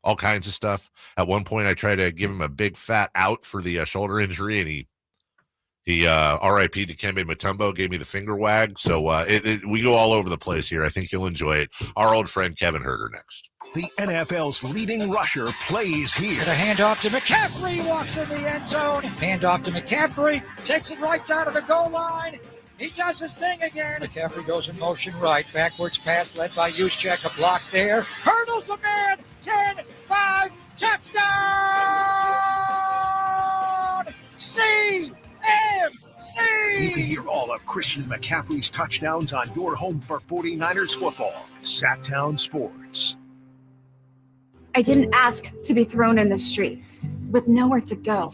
all kinds of stuff. At one point, I tried to give him a big fat out for the shoulder injury, and he R.I.P. Dikembe Mutombo gave me the finger wag. So we go all over the place here. I think you'll enjoy it. Our old friend Kevin Huerter next. The NFL's leading rusher plays here. The handoff to McCaffrey, walks in the end zone. Handoff to McCaffrey, takes it right down to the goal line. He does his thing again. McCaffrey goes in motion right. Backwards pass led by Juszczyk. A block there. Hurdles a man. 10-5. Touchdown. CMC. You can hear all of Christian McCaffrey's touchdowns on your home for 49ers football. Sacktown Sports. I didn't ask to be thrown in the streets with nowhere to go.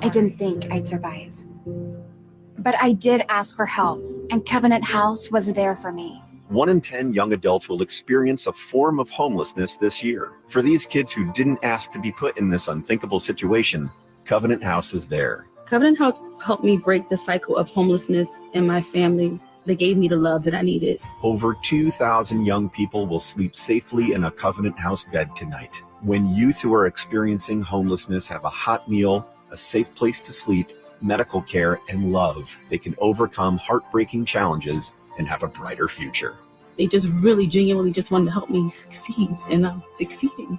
I didn't think I'd survive. But I did ask for help, and Covenant House was there for me. 1 in 10 young adults will experience a form of homelessness this year. For these kids who didn't ask to be put in this unthinkable situation, Covenant House is there. Covenant House helped me break the cycle of homelessness in my family. They gave me the love that I needed. Over 2,000 young people will sleep safely in a Covenant House bed tonight. When youth who are experiencing homelessness have a hot meal, a safe place to sleep, medical care, and love, they can overcome heartbreaking challenges and have a brighter future. They just really genuinely just wanted to help me succeed, and I'm succeeding.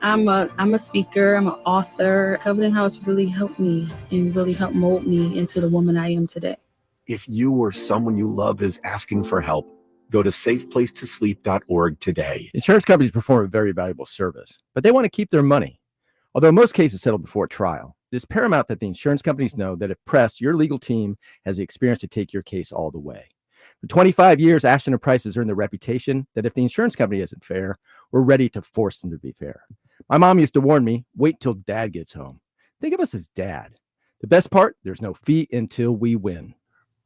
I'm a speaker, I'm an author. Covenant House really helped me and really helped mold me into the woman I am today. If you or someone you love is asking for help, go to safeplacetosleep.org today. Insurance companies perform a very valuable service, but they want to keep their money. Although most cases settle before trial, it is paramount that the insurance companies know that if pressed, your legal team has the experience to take your case all the way. For 25 years, Ashton & Price has earned the reputation that if the insurance company isn't fair, we're ready to force them to be fair. My mom used to warn me, wait till dad gets home. Think of us as dad. The best part, there's no fee until we win.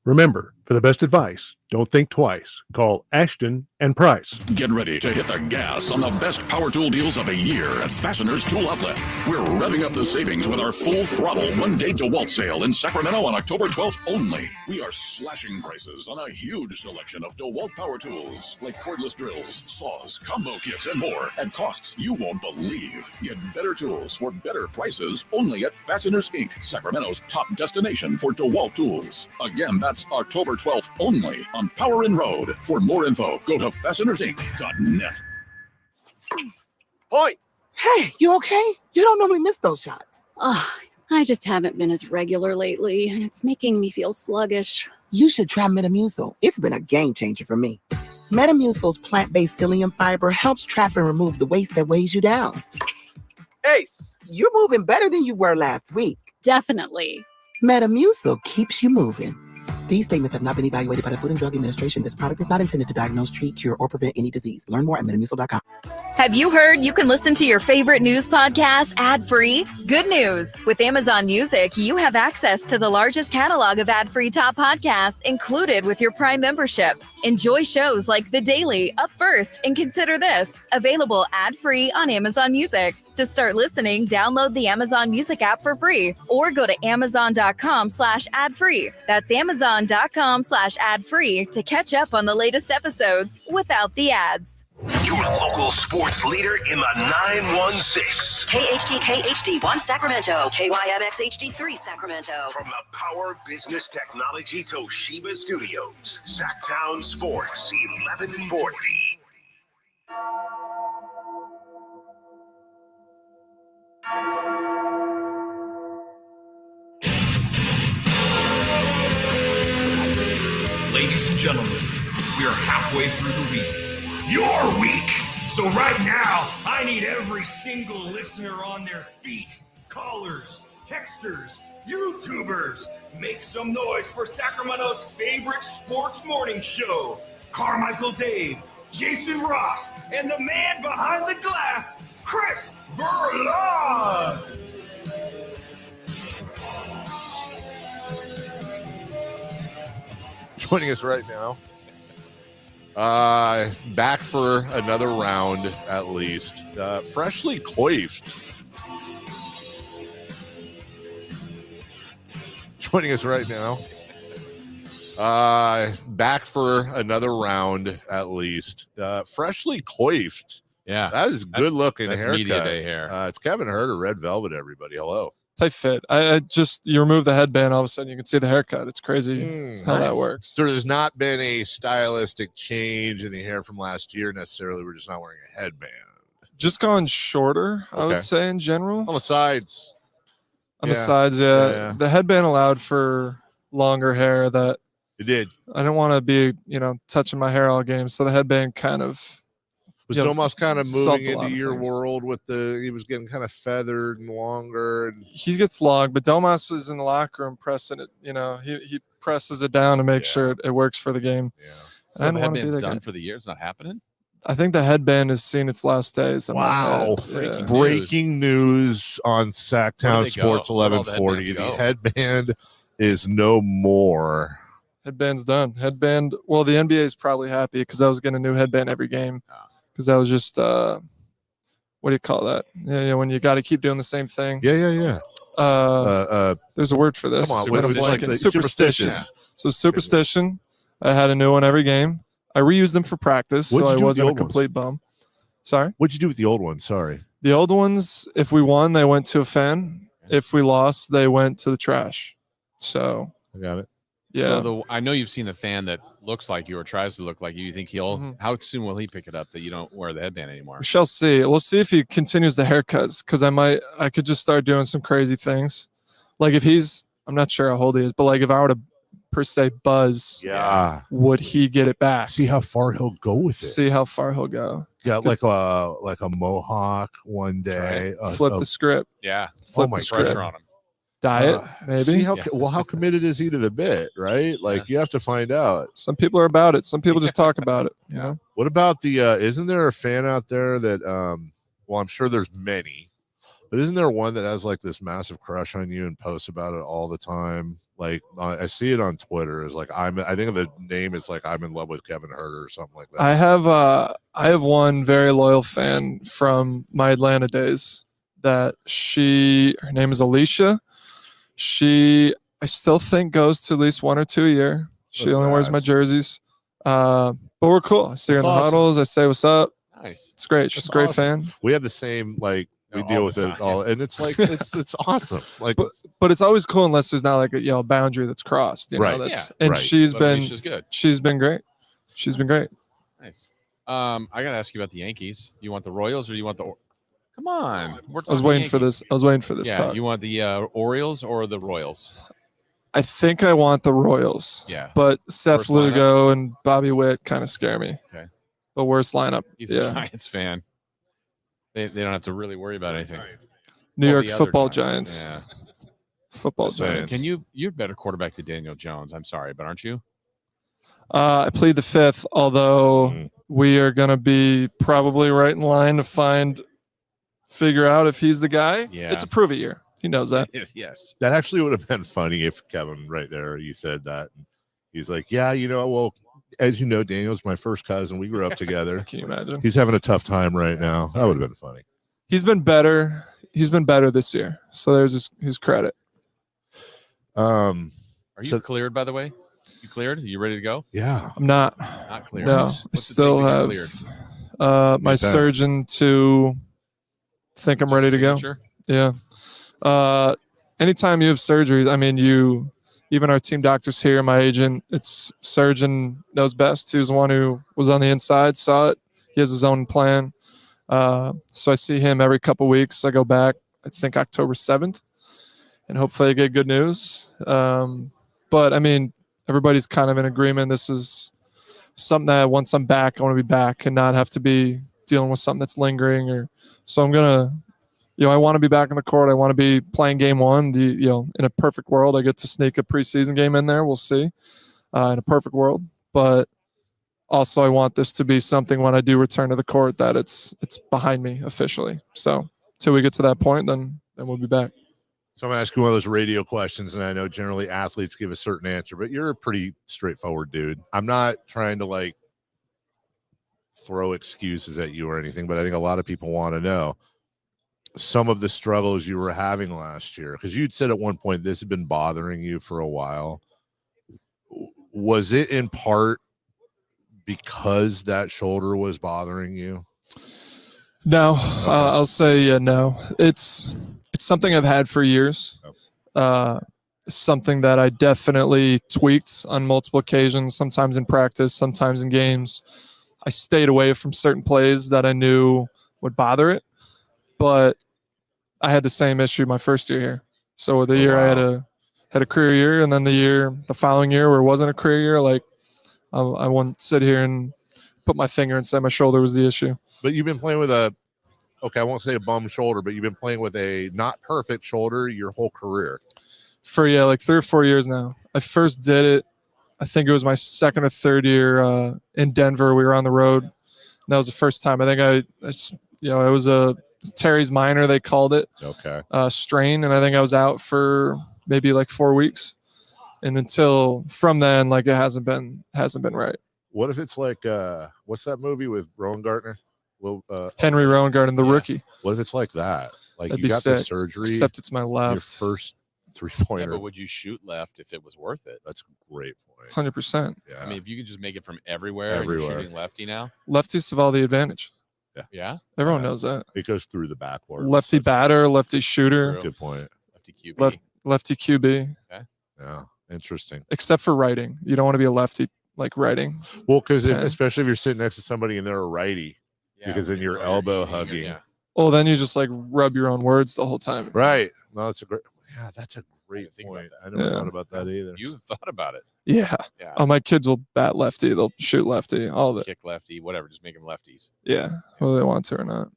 Remember, for the best advice, don't think twice. Call Ashton and Price. Get ready to hit the gas on the best power tool deals of the year at Fastener's Tool Outlet. We're revving up the savings with our full throttle one-day DeWalt sale in Sacramento on October 12th only. We are slashing prices on a huge selection of DeWalt power tools like cordless drills, saws, combo kits, and more at costs you won't believe. Get better tools for better prices only at Fasteners Inc., Sacramento's top destination for DeWalt tools. Again, that's October 12th only on Power Inn Road. For more info, go to fastenersinc.net. Point. Hey, you okay? You don't normally miss those shots. Oh, I just haven't been as regular lately, and it's making me feel sluggish. You should try Metamucil. It's been a game changer for me. Metamucil's plant-based psyllium fiber helps trap and remove the waste that weighs you down. Ace, you're moving better than you were last week. Definitely. Metamucil keeps you moving. These statements have not been evaluated by the Food and Drug Administration. This product is not intended to diagnose, treat, cure, or prevent any disease. Learn more at metamucil.com. Have you heard you can listen to your favorite news podcasts ad-free? Good news! With Amazon Music, you have access to the largest catalog of ad-free top podcasts included with your Prime membership. Enjoy shows like The Daily, Up First, and Consider This, available ad-free on Amazon Music. To start listening, download the Amazon Music app for free or go to amazon.com/ad-free. That's amazon.com/ad-free to catch up on the latest episodes without the ads. Your local sports leader in the 916. KHD1 Sacramento, KYMX HD3 Sacramento. From the Power Business Technology Toshiba Studios, Sacktown Sports 1140. Ladies and gentlemen, we are halfway through the week. Your week! So right now, I need every single listener on their feet. Callers, texters, YouTubers, make some noise for Sacramento's favorite sports morning show. Carmichael Dave, Jason Ross, and the man behind the glass, Chris Berlon. Joining us right now, back for another round at least, freshly coiffed. Joining us right now, back for another round at least, freshly coiffed. Yeah, that is good looking haircut. Media day hair. It's Kevin Huerter, Red Velvet. Everybody, hello. Tight fit. I just, you remove the headband, all of a sudden you can see the haircut. It's crazy how that works. So there's not been a stylistic change in the hair from last year necessarily. We're just not wearing a headband. Just gone shorter, I would say, in general. On the sides. On the sides, yeah. The headband allowed for longer hair that it did. I didn't want to be, touching my hair all game. So the headband kind of was almost kind of moving into your world with he was getting kind of feathered and longer. And he gets long, but Domas is in the locker room pressing it. He presses it down to make sure it works for the game. Yeah. So the headband's done for the year. It's not happening. I think the headband has seen its last days. Wow. Breaking news on Sacktown Sports 1140. The headband is no more. Headband's done. Headband. Well, the NBA is probably happy because I was getting a new headband every game. Because that was just, what do you call that? Yeah, when you got to keep doing the same thing. Yeah. There's a word for this. Come on, superstition. So superstition. I had a new one every game. I reused them for practice, so I wasn't a complete bum. Sorry? What'd you do with the old ones? Sorry. The old ones, if we won, they went to a fan. If we lost, they went to the trash. So I got it. Yeah. So I know you've seen the fan that looks like you or tries to look like you think he'll Mhm. how soon will he pick it up that you don't wear the headband anymore? We shall see. We'll see if he continues the haircuts because I could just start doing some crazy things. Like if I'm not sure how old he is, but like if I were to per se buzz, would he get it back? See how far he'll go with it. See how far he'll go. Got like a mohawk one day. Flip the script. Yeah. Flip my the script. Pressure on him. Diet, maybe. See how how committed is he to the bit, right? Like you have to find out. Some people are about it. Some people just talk about it. You know. What about the isn't there a fan out there that well, I'm sure there's many, but isn't there one that has like this massive crush on you and posts about it all the time? Like I see it on Twitter. Is like I think the name is like I'm in love with Kevin Huerter or something like that. I have one very loyal fan from my Atlanta days that her name is Alicia. I still think goes to at least 1 or 2 a year. She only wears my jerseys. But we're cool. I see her in the huddles. I say what's up. Nice. It's great. She's a great fan. We have the same we deal with it all, and it's like it's awesome. Like, but it's always cool unless there's not like a boundary that's crossed. You know, Right. And right. she's But been Alicia's good. she's been great. She's been great. Nice. I gotta ask you about the Yankees. You want the Royals or do you want the? Come on. I was waiting for this. I was waiting for this Yeah. talk. You want the Orioles or the Royals? I think I want the Royals. Yeah. But Seth Worst lineup? Lugo and Bobby Witt kind of scare me. Okay. The worst lineup. He's a Giants fan. They don't have to really worry about anything. New All York the other Football Giants. Yeah. Football So, Giants. you're better quarterback to Daniel Jones. I'm sorry, but aren't you? I plead the fifth, although we are going to be probably right in line to figure out if he's the guy. Yeah. It's a prove it year. He knows that. Yes. That actually would have been funny if Kevin right there you said that. He's like, yeah, well, as you know, Daniel's my first cousin. We grew up together. Can you imagine? He's having a tough time right now. That would have been funny. He's been better. He's been better this year. So there's his credit. Are you cleared, by the way? You cleared? Are you ready to go? Yeah. I'm not. Not cleared. No, What's I it still take to get have cleared? my surgeon to think I'm Just a ready to go. signature? Yeah. Anytime you have surgeries, I mean, even our team doctors here, my agent, it's surgeon knows best. He was the one who was on the inside, saw it. He has his own plan. So I see him every couple weeks. I go back, I think October 7th, and hopefully I get good news. But I mean, everybody's kind of in agreement. This is something that once I'm back, I want to be back and not have to be dealing with something that's lingering. So I'm gonna, I want to be back in the court. I want to be playing game one. In a perfect world, I get to sneak a preseason game in there. We'll see. In a perfect world, but also I want this to be something when I do return to the court that it's behind me officially. So till we get to that point, then we'll be back. So I'm asking one of those radio questions, and I know generally athletes give a certain answer, but you're a pretty straightforward dude. I'm not trying to throw excuses at you or anything, but I think a lot of people want to know some of the struggles you were having last year, because you'd said at one point this had been bothering you for a while. Was it in part because that shoulder was bothering you? No, I'll say no. It's something I've had for years. Something that I definitely tweaked on multiple occasions, sometimes in practice, sometimes in games. I stayed away from certain plays that I knew would bother it, but I had the same issue my first year here. So the year I had a career year, and then the following year where it wasn't a career year, I wouldn't sit here and put my finger and say my shoulder was the issue. But you've been playing with I won't say a bum shoulder, but you've been playing with a not perfect shoulder your whole career. For 3 or 4 years now. I first did it, I think it was my second or third year in Denver. We were on the road. And that was the first time. I think it was a Terry's minor, they called it. Okay. Strain, and I think I was out for maybe 4 weeks. And until from then, it hasn't been right. What if it's what's that movie with Rowan Gardner? Henry Rowan Gardner, the rookie. What if it's like that? That'd You be got sick, the surgery, except it's my left. Your first 3-pointer. Yeah, but would you shoot left if it was worth it? That's a great point. 100%. Yeah. I mean, if you could just make it from everywhere. And you're shooting lefty now. Lefties have all the advantage. Yeah. Yeah. Everyone knows that. It goes through the backboard. Lefty batter, lefty shooter. Good point. Lefty QB. Lefty QB. Okay. Yeah. Interesting. Except for writing. You don't want to be a lefty like writing. Well, because Yeah. especially if you're sitting next to somebody and they're a righty, because then you're elbow hugging. Yeah. Well, then you just like rub your own words the whole time. Right. No, that's a great point. I never Yeah. thought about that either. You thought about it. Yeah. Yeah. Oh, my kids will bat lefty. They'll shoot lefty. All of it. Kick lefty, whatever. Just make them lefties. Yeah. Whether they want to or not.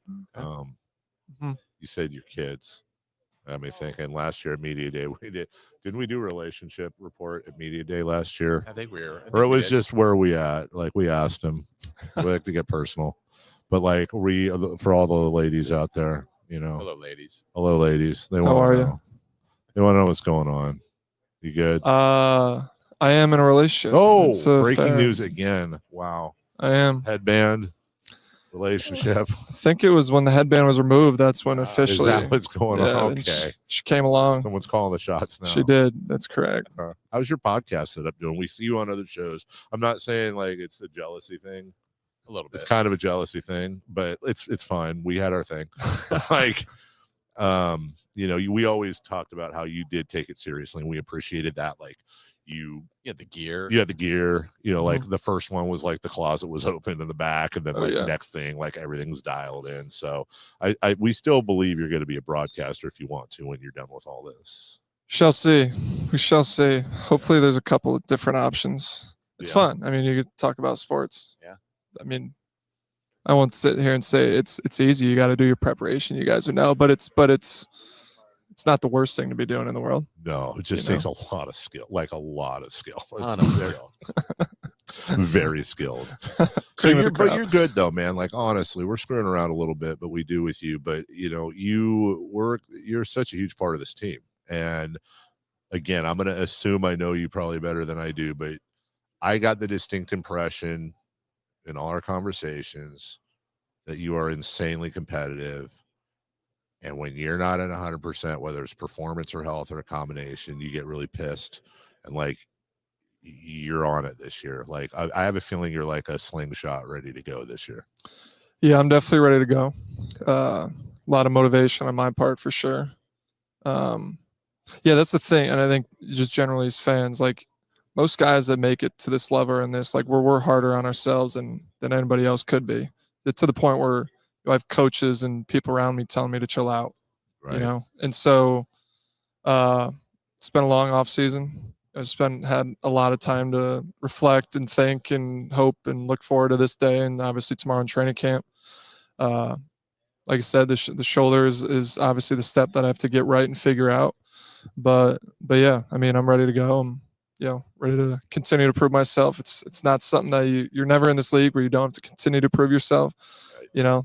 You said your kids. Got me thinking. Last year at Media Day, didn't we do a relationship report at Media Day last year? I think or it was just where we at. Like we asked them. We like to get personal, but like for all the ladies out there, Hello, ladies. Hello, ladies. They How want are to you? know. They want to know what's going on. You good? I am in a relationship. Oh, It's a breaking fair- news again. Wow. I am. Headband, relationship. I think it was when the headband was removed. That's when officially. Is that what's going on? Yeah, and Okay. She came along. Someone's calling the shots now. She did. That's correct. How's your podcast set up doing? We see you on other shows. I'm not saying like it's a jealousy thing. A little bit. It's kind of a jealousy thing, but it's fine. We had our thing. Like, we always talked about how you did take it seriously, and we appreciated that. Like, you had the gear. You had the gear. Like the first one was like the closet was open in the back, and then the next thing, like everything's dialed in. So we still believe you're going to be a broadcaster if you want to when you're done with all this. Shall see. We shall see. Hopefully, there's a couple of different options. It's fun. I mean, you could talk about sports. Yeah. I mean, I won't sit here and say it's easy. You got to do your preparation. You guys would know, but it's not the worst thing to be doing in the world. No, it just takes a lot of skill, like a lot of skill. Lot of skill. Very skilled. So Cream of the but crop. you're good though, man. Like honestly, we're screwing around a little bit, but we do with you. But you're such a huge part of this team. And again, I'm gonna assume I know you probably better than I do, but I got the distinct impression in all our conversations that you are insanely competitive. And when you're not at 100%, whether it's performance or health or a combination, you get really pissed. And like, you're on it this year. Like, I have a feeling you're like a slingshot ready to go this year. Yeah, I'm definitely ready to go. A lot of motivation on my part for sure. Yeah, that's the thing. And I think just generally as fans, like most guys that make it to this level and this, like we're harder on ourselves than anybody else could be. To the point where I have coaches and people around me telling me to chill out, Right. And so spent a long off season. Had a lot of time to reflect and think and hope and look forward to this day. And obviously tomorrow in training camp, like I said, the shoulder is obviously the step that I have to get right and figure out. But yeah, I mean, I'm ready to go. I'm ready to continue to prove myself. It's not something that you're never in this league where you don't have to continue to prove yourself.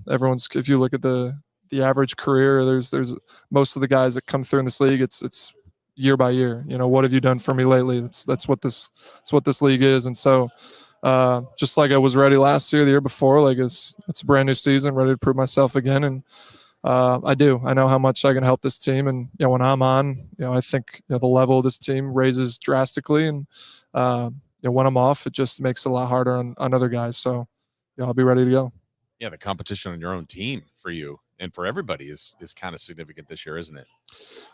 Everyone's, if you look at the average career, there's most of the guys that come through in this league, it's year by year. What have you done for me lately? That's what this league is. And so just like I was ready last year, the year before, like it's a brand new season, ready to prove myself again. And I know how much I can help this team. And when I'm on, I think the level of this team raises drastically. And when I'm off, it just makes it a lot harder on other guys. So I'll be ready to go. Yeah, the competition on your own team for you and for everybody is kind of significant this year, isn't it?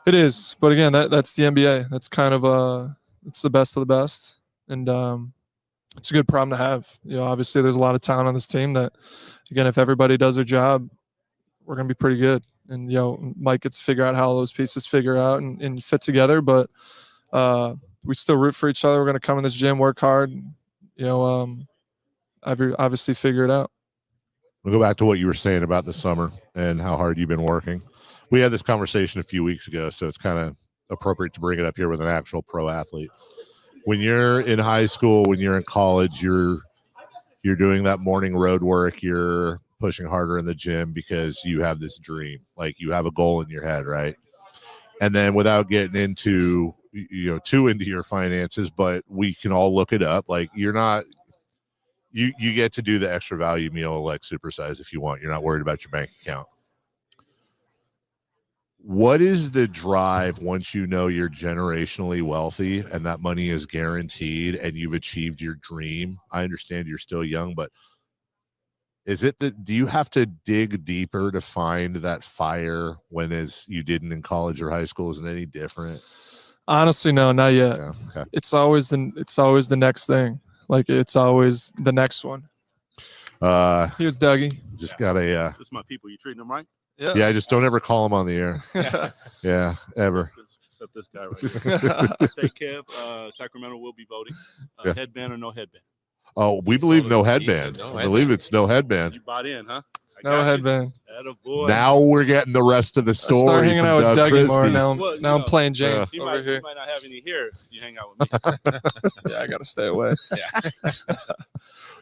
It is, but again, that's the NBA. That's kind of it's the best of the best, and it's a good problem to have. Obviously, there's a lot of talent on this team. That, again, if everybody does their job, we're gonna be pretty good. And Mike gets to figure out how those pieces figure out and fit together. But we still root for each other. We're gonna come in this gym, work hard. Obviously figure it out. We'll go back to what you were saying about the summer and how hard you've been working. We had this conversation a few weeks ago, so it's kind of appropriate to bring it up here with an actual pro athlete. When you're in high school, when you're in college, you're doing that morning road work, you're pushing harder in the gym because you have this dream, like you have a goal in your head, right? And then without getting into, too into your finances, but we can all look it up. Like you're not, you get to do the extra value meal like supersize if you want. You're not worried about your bank account. What is the drive once you know you're generationally wealthy and that money is guaranteed and you've achieved your dream? I understand you're still young, but do you have to dig deeper to find that fire when as you didn't in college or high school? Isn't any different? Honestly, no, not yet. Yeah, okay. It's always the next thing. Like it's always the next one. Here's Dougie. Just got a. This is my people. You treating them right? Yeah. Just don't ever call him on the air. Yeah, ever. Except this guy right here. Say, Kev, Sacramento will be voting. Headband or no headband? Oh, we believe no headband. I believe it's no headband. You bought in, huh? No headband. Now we're getting the rest of the story. Start hanging from out with Doug Dougie Christie. more now. Now I'm playing Jane He over might, here. he might not have any hair if you hang out with me. Yeah, I gotta stay away.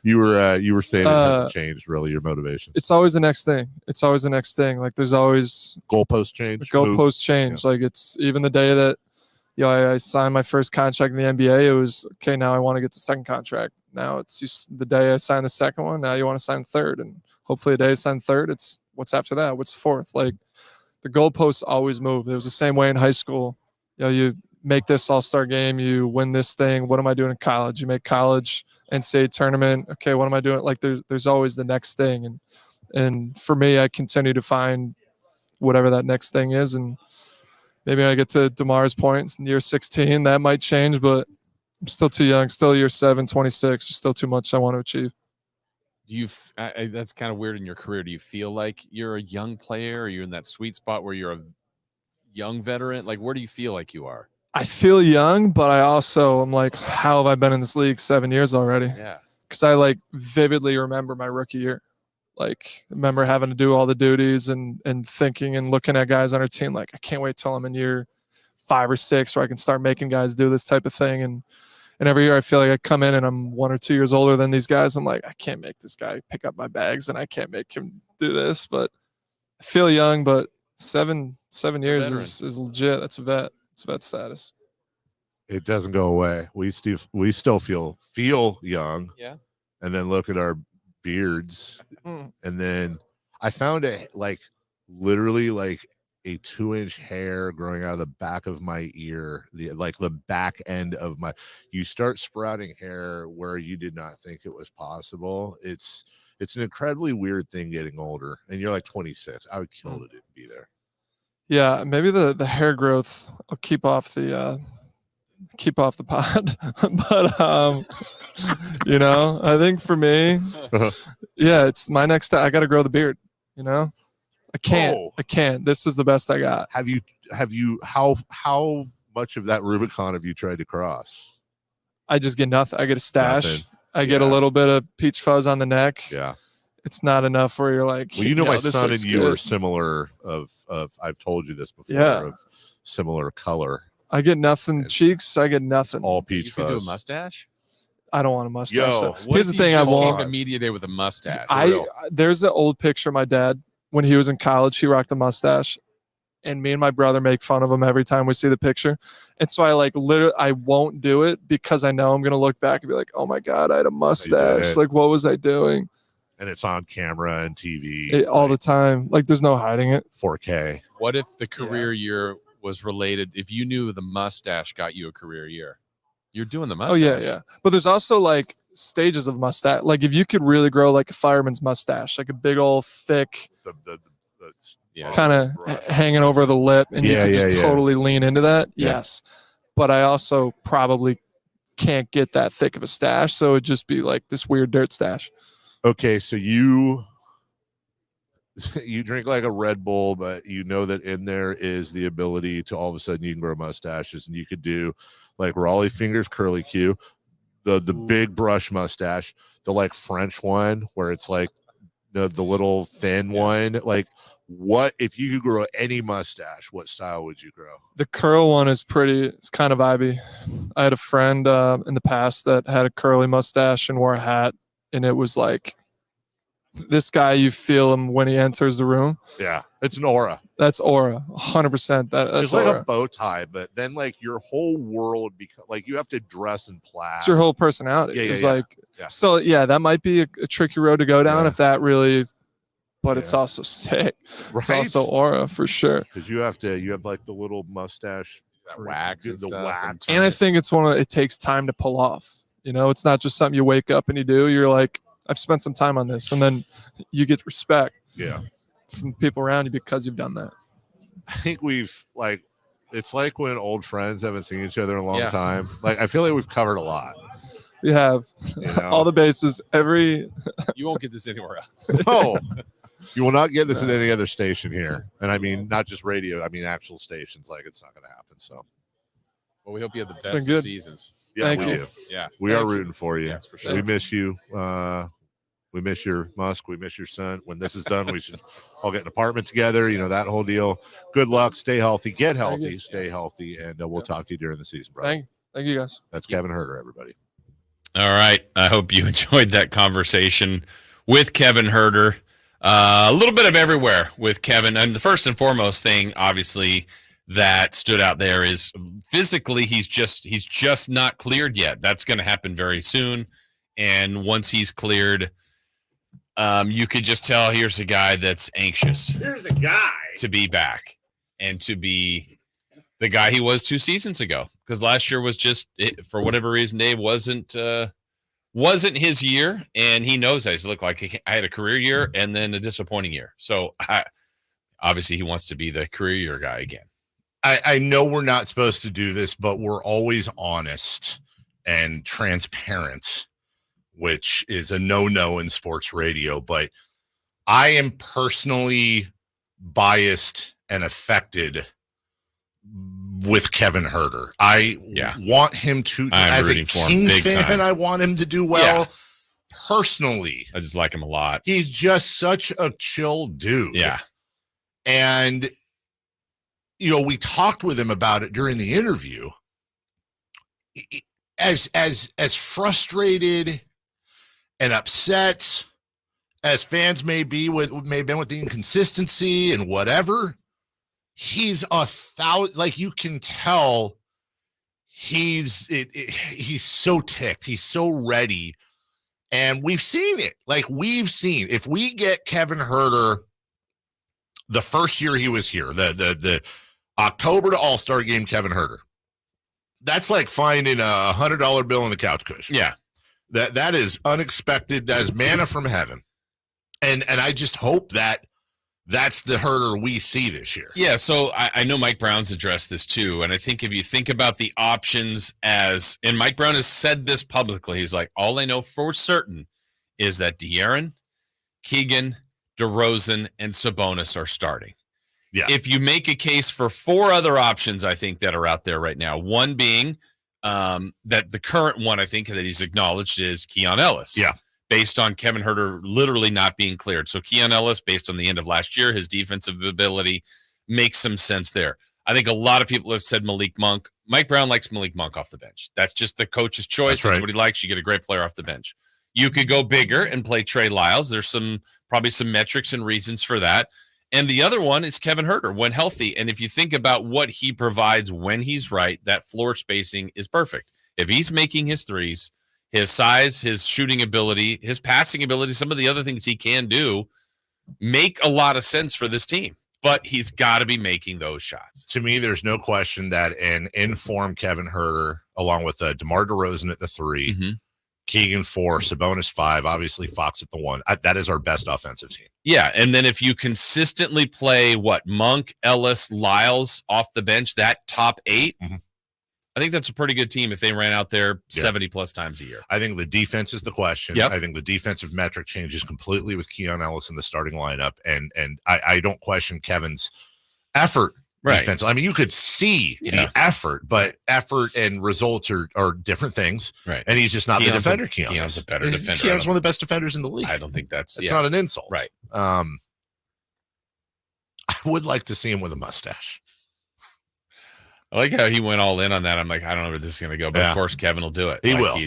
You were saying it hasn't changed really your motivation. It's always the next thing. It's always the next thing. Like there's always goalpost change. Goalpost change. Like it's even the day that I signed my first contract in the NBA. It was okay. Now I want to get the second contract. Now it's just the day I signed the second one. Now you want to sign the third, and hopefully the day I sign third, it's what's after that. What's fourth? Like the goalposts always move. It was the same way in high school. You make this all-star game, you win this thing. What am I doing in college? You make college NCAA tournament. Okay, what am I doing? Like there's always the next thing, and for me, I continue to find whatever that next thing is, and maybe when I get to DeMar's point in year 16, that might change, but I'm still too young. Still year 7, 26. There's still too much I want to achieve. Do you? That's kind of weird in your career. Do you feel like you're a young player? Or you're in that sweet spot where you're a young veteran? Like, where do you feel like you are? I feel young, but I'm like, how have I been in this league 7 years already? Yeah. Because I like vividly remember my rookie year. Like, remember having to do all the duties and thinking and looking at guys on our team. Like, I can't wait till I'm in year 5 or 6 where I can start making guys do this type of thing. And every year I feel like I come in and I'm 1 or 2 years older than these guys. I'm like, I can't make this guy pick up my bags and I can't make him do this. But I feel young, but seven years is legit. That's a vet. It's vet status. It doesn't go away. We still feel young. Yeah. And then look at our beards. And then I found it like literally like a 2-inch hair growing out of the back of my ear, the back end of my. You start sprouting hair where you did not think it was possible. It's an incredibly weird thing getting older, and you're like 26. I would kill to be there. Yeah, maybe the hair growth. I'll keep off the pod, but I think for me, yeah, it's my next. I got to grow the beard. I can't. This is the best I got. Have you? How much of that Rubicon have you tried to cross? I just get nothing. I get a stash. Nothing. I get a little bit of peach fuzz on the neck. Yeah. It's not enough where you're like, well, my son and you are similar of I've told you this before, of similar color. I get nothing. Cheeks, I get nothing. All peach You fuzz. could do a mustache? I don't want a mustache. Yo, Here's the thing I want. Came to media day with a mustache. There's an old picture of my dad when he was in college. He rocked a mustache, and me and my brother make fun of him every time we see the picture. And so I won't do it because I know I'm gonna look back and be like, oh my god, I had a mustache. Like, what was I doing? And it's on camera and TV all the time. Like, there's no hiding it. 4K. What if the career year was related? If you knew the mustache got you a career year, you're doing the mustache. Oh yeah. But there's also like stages of mustache. Like if you could really grow like a fireman's mustache, like a big old thick, kind of hanging over the lip, and you could just totally lean into that. Yeah. Yes. But I also probably can't get that thick of a stash, so it'd just be like this weird dirt stash. Okay, so you drink like a Red Bull, but you know that in there is the ability to all of a sudden you can grow mustaches, and you could do like Raleigh Fingers curly Q, the big brush mustache, the like French one where it's like the little thin one. Like, what if you could grow any mustache? What style would you grow? The curl one is it's kind of vibey. I had a friend in the past that had a curly mustache and wore a hat. And it was like, this guy, you feel him when he enters the room. Yeah, it's an aura. That's aura, 100%. That's it's like aura. a bow tie, but then like your whole world like you have to dress in plaid. It's your whole personality. So yeah, that might be a tricky road to go down if that really is, but it's also sick. Right? It's also aura for sure. Because you have like the little mustache wax and stuff. Wax. And I think it takes time to pull off. It's not just something you wake up and you do. You're like, I've spent some time on this, and then you get respect from people around you because you've done that. I think it's like when old friends haven't seen each other in a long time. Like, I feel like we've covered a lot. We have all the bases. You won't get this anywhere else. No, you will not get this in any other station here. And I mean, not just radio. I mean, actual stations. Like, it's not going to happen. So, well, we hope you have the been best good. of seasons. Yeah, Thank we you. do. Yeah, we are rooting for you. Yes, for sure. We miss you. We miss your Musk. We miss your son. When this is done, we should all get an apartment together. You know, that whole deal. Good luck. Stay healthy. Get healthy. Stay healthy. And we'll talk to you during the season, brother. Thank you, guys. That's Kevin Huerter, everybody. All right. I hope you enjoyed that conversation with Kevin Huerter. A little bit of everywhere with Kevin. And the first and foremost thing, obviously, that stood out there is physically he's just not cleared yet. That's going to happen very soon. And once he's cleared, you could just tell here's a guy that's anxious. Here's a guy to be back and to be the guy he was 2 seasons ago. Because last year was just, for whatever reason, Dave wasn't his year, and he knows that. He's looked like I had a career year and then a disappointing year. So obviously he wants to be the career year guy again. I know we're not supposed to do this, but we're always honest and transparent, which is a no-no in sports radio. But I am personally biased and affected with Kevin Huerter. I want him to, as a Kings fan, I want him to do well. Yeah. Personally, I just like him a lot. He's just such a chill dude. Yeah. And, you know, we talked with him about it during the interview. As frustrated and upset as fans may have been with the inconsistency and whatever, he's like, you can tell he's so ticked. He's so ready. And we've seen it. Like, if we get Kevin Huerter the first year he was here, the October to All-Star game, Kevin Huerter, that's like finding a $100 bill in the couch cushion. Yeah. That is unexpected. That is manna from heaven. And I just hope that that's the Huerter we see this year. Yeah, so I know Mike Brown's addressed this too, and I think if you think about the options and Mike Brown has said this publicly, he's like, all I know for certain is that De'Aaron, Keegan, DeRozan, and Sabonis are starting. Yeah. If you make a case for 4 other options, I think, that are out there right now, one being that the current one, I think, that he's acknowledged is Keon Ellis. Yeah. Based on Kevin Huerter literally not being cleared. So Keon Ellis, based on the end of last year, his defensive ability makes some sense there. I think a lot of people have said Malik Monk. Mike Brown likes Malik Monk off the bench. That's just the coach's choice. That's what he likes. You get a great player off the bench. You could go bigger and play Trey Lyles. There's probably some metrics and reasons for that. And the other one is Kevin Huerter when healthy. And if you think about what he provides when he's right, that floor spacing is perfect. If he's making his threes, his size, his shooting ability, his passing ability, some of the other things he can do make a lot of sense for this team. But he's got to be making those shots. To me, there's no question that an in-form Kevin Huerter, along with DeMar DeRozan at the 3, Keegan 4, Sabonis 5, obviously Fox at the 1. That is our best offensive team. Yeah, and then if you consistently play Monk, Ellis, Lyles off the bench, that top 8, I think that's a pretty good team if they ran out there 70-plus times a year. I think the defense is the question. Yep. I think the defensive metric changes completely with Keon Ellis in the starting lineup, and I don't question Kevin's effort. Right. Defense. I mean, you could see the effort, but effort and results are different things. Right. And he's just not the defender. Keon's a better defender. Keon's one of the best defenders in the league. I don't think that's not an insult. Right. I would like to see him with a mustache. I like how he went all in on that. I'm like, I don't know where this is going to go, but of course Kevin will do it. He will.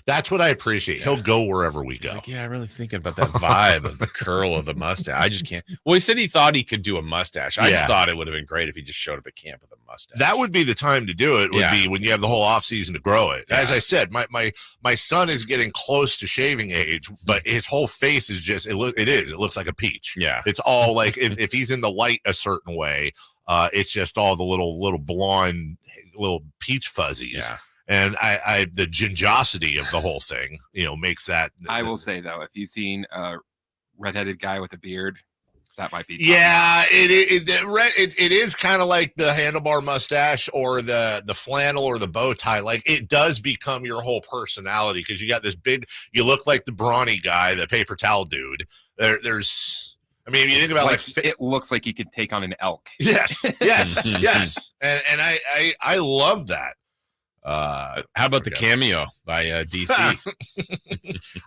That's what I appreciate. He'll go wherever we go. Like, I'm really thinking about that vibe of the curl of the mustache. I just can't. Well, he said he thought he could do a mustache. I just thought it would have been great if he just showed up at camp with a mustache. That would be the time to do it. Would be when you have the whole off season to grow it. As I said, my son is getting close to shaving age, but his whole face is just it looks like a peach. Yeah, it's all like if he's in the light a certain way. It's just all the little blonde, little peach fuzzies. Yeah. And I the gingosity of the whole thing, makes that. I will say though, if you've seen a redheaded guy with a beard, That might be. Yeah, it is kind of like the handlebar mustache or the flannel or the bow tie. Like, it does become your whole personality because you got this big. You look like the brawny guy, the paper towel dude. There's. I mean, if you think about it looks like he could take on an elk. Yes, yes, and I love that. How about the cameo by DC?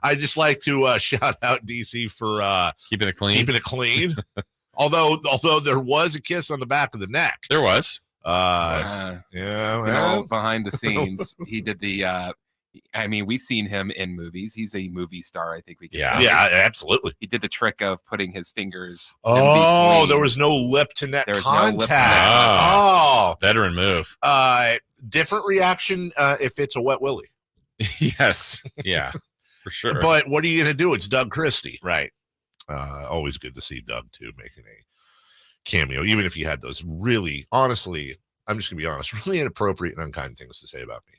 I just like to shout out DC for keeping it clean. although there was a kiss on the back of the neck. There was. Yeah. Well, behind the scenes, he did the. I mean, we've seen him in movies. He's a movie star. I think we can. say. Yeah, absolutely. He did the trick of putting his fingers. Oh, there was no lip to neck contact. Oh, veteran move. Different reaction if it's a wet willy. Yes. Yeah, for sure. But what are you going to do? It's Doug Christie. Right. Always good to see Doug, too, making a cameo, even if he had those really, honestly, I'm just going to be honest, really inappropriate and unkind things to say about me.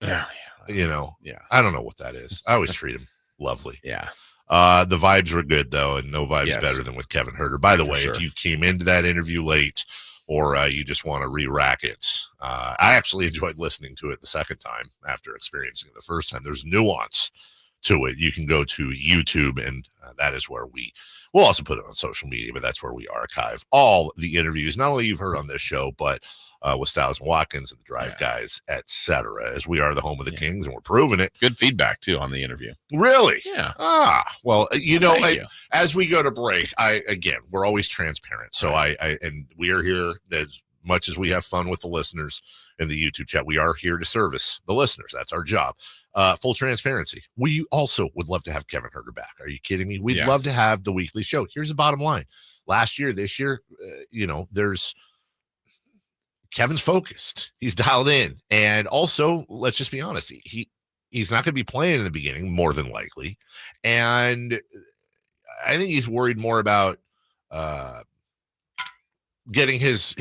Yeah. I don't know what that is. I always treat him lovely. Yeah. The vibes were good, though, and no vibes better than with Kevin Huerter. By the way, if you came into that interview late or you just want to re-rack it, I actually enjoyed listening to it the second time after experiencing it the first time. There's nuance to it. You can go to YouTube, and that is where we'll also put it on social media, but that's where we archive all the interviews, not only you've heard on this show, but with Styles and Watkins and the Drive Guys, etc., as we are the home of the Kings, and we're proving it. Good feedback, too, on the interview. Really? Yeah. Well, as we go to break, we're always transparent. So and we are here as much as we have fun with the listeners in the YouTube chat. We are here to service the listeners. That's our job. Full transparency. We also would love to have Kevin Huerter back. Are you kidding me? We'd love to have the weekly show. Here's the bottom line. Last year, this year, there's Kevin's focused. He's dialed in. And also, let's just be honest, he's not going to be playing in the beginning, more than likely. And I think he's worried more about getting his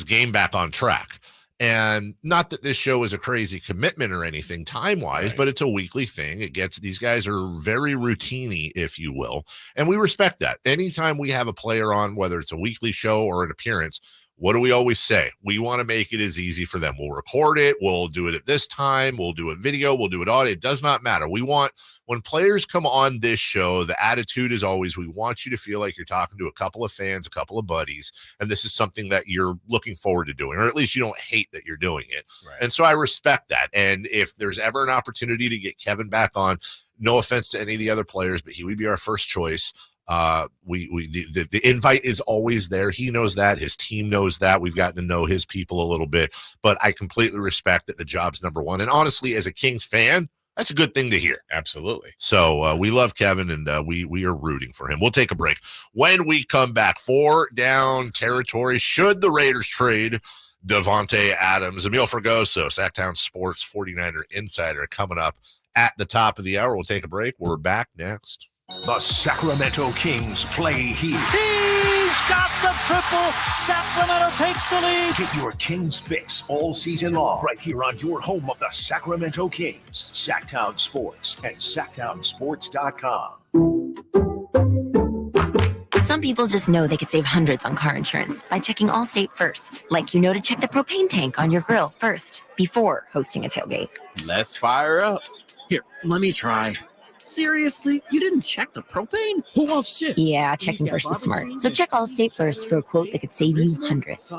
game back on track. And not that this show is a crazy commitment or anything time-wise, but it's a weekly thing. These guys are very routine-y, if you will. And we respect that. Anytime we have a player on, whether it's a weekly show or an appearance, what do we always say? We want to make it as easy for them. We'll record it. We'll do it at this time. We'll do a video. We'll do it audio. It does not matter. We want, when players come on this show, the attitude is always, we want you to feel like you're talking to a couple of fans, a couple of buddies, and this is something that you're looking forward to doing, or at least you don't hate that you're doing it. Right. And so I respect that. And if there's ever an opportunity to get Kevin back on, no offense to any of the other players, but he would be our first choice. The invite is always there. He knows that. His team knows that. We've gotten to know his people a little bit, but I completely respect that the job's number one. And honestly, as a Kings fan, that's a good thing to hear. Absolutely. So we love Kevin, and we are rooting for him. We'll take a break. When we come back, 4 down territory. Should the Raiders trade Davantae Adams? Emil Fragoso, Sacktown Sports 49er Insider, coming up at the top of the hour. We'll take a break. We're back next. The Sacramento Kings play here. He's got the triple. Sacramento takes the lead. Get your Kings fix all season long right here on your home of the Sacramento Kings, Sacktown Sports and SacktownSports.com. Some people just know they could save hundreds on car insurance by checking Allstate first. Like to check the propane tank on your grill first before hosting a tailgate. Let's fire up. Here, let me try. Seriously? You didn't check the propane? Who wants chips? Yeah, checking first is smart. So check Allstate first for a quote that could save you hundreds.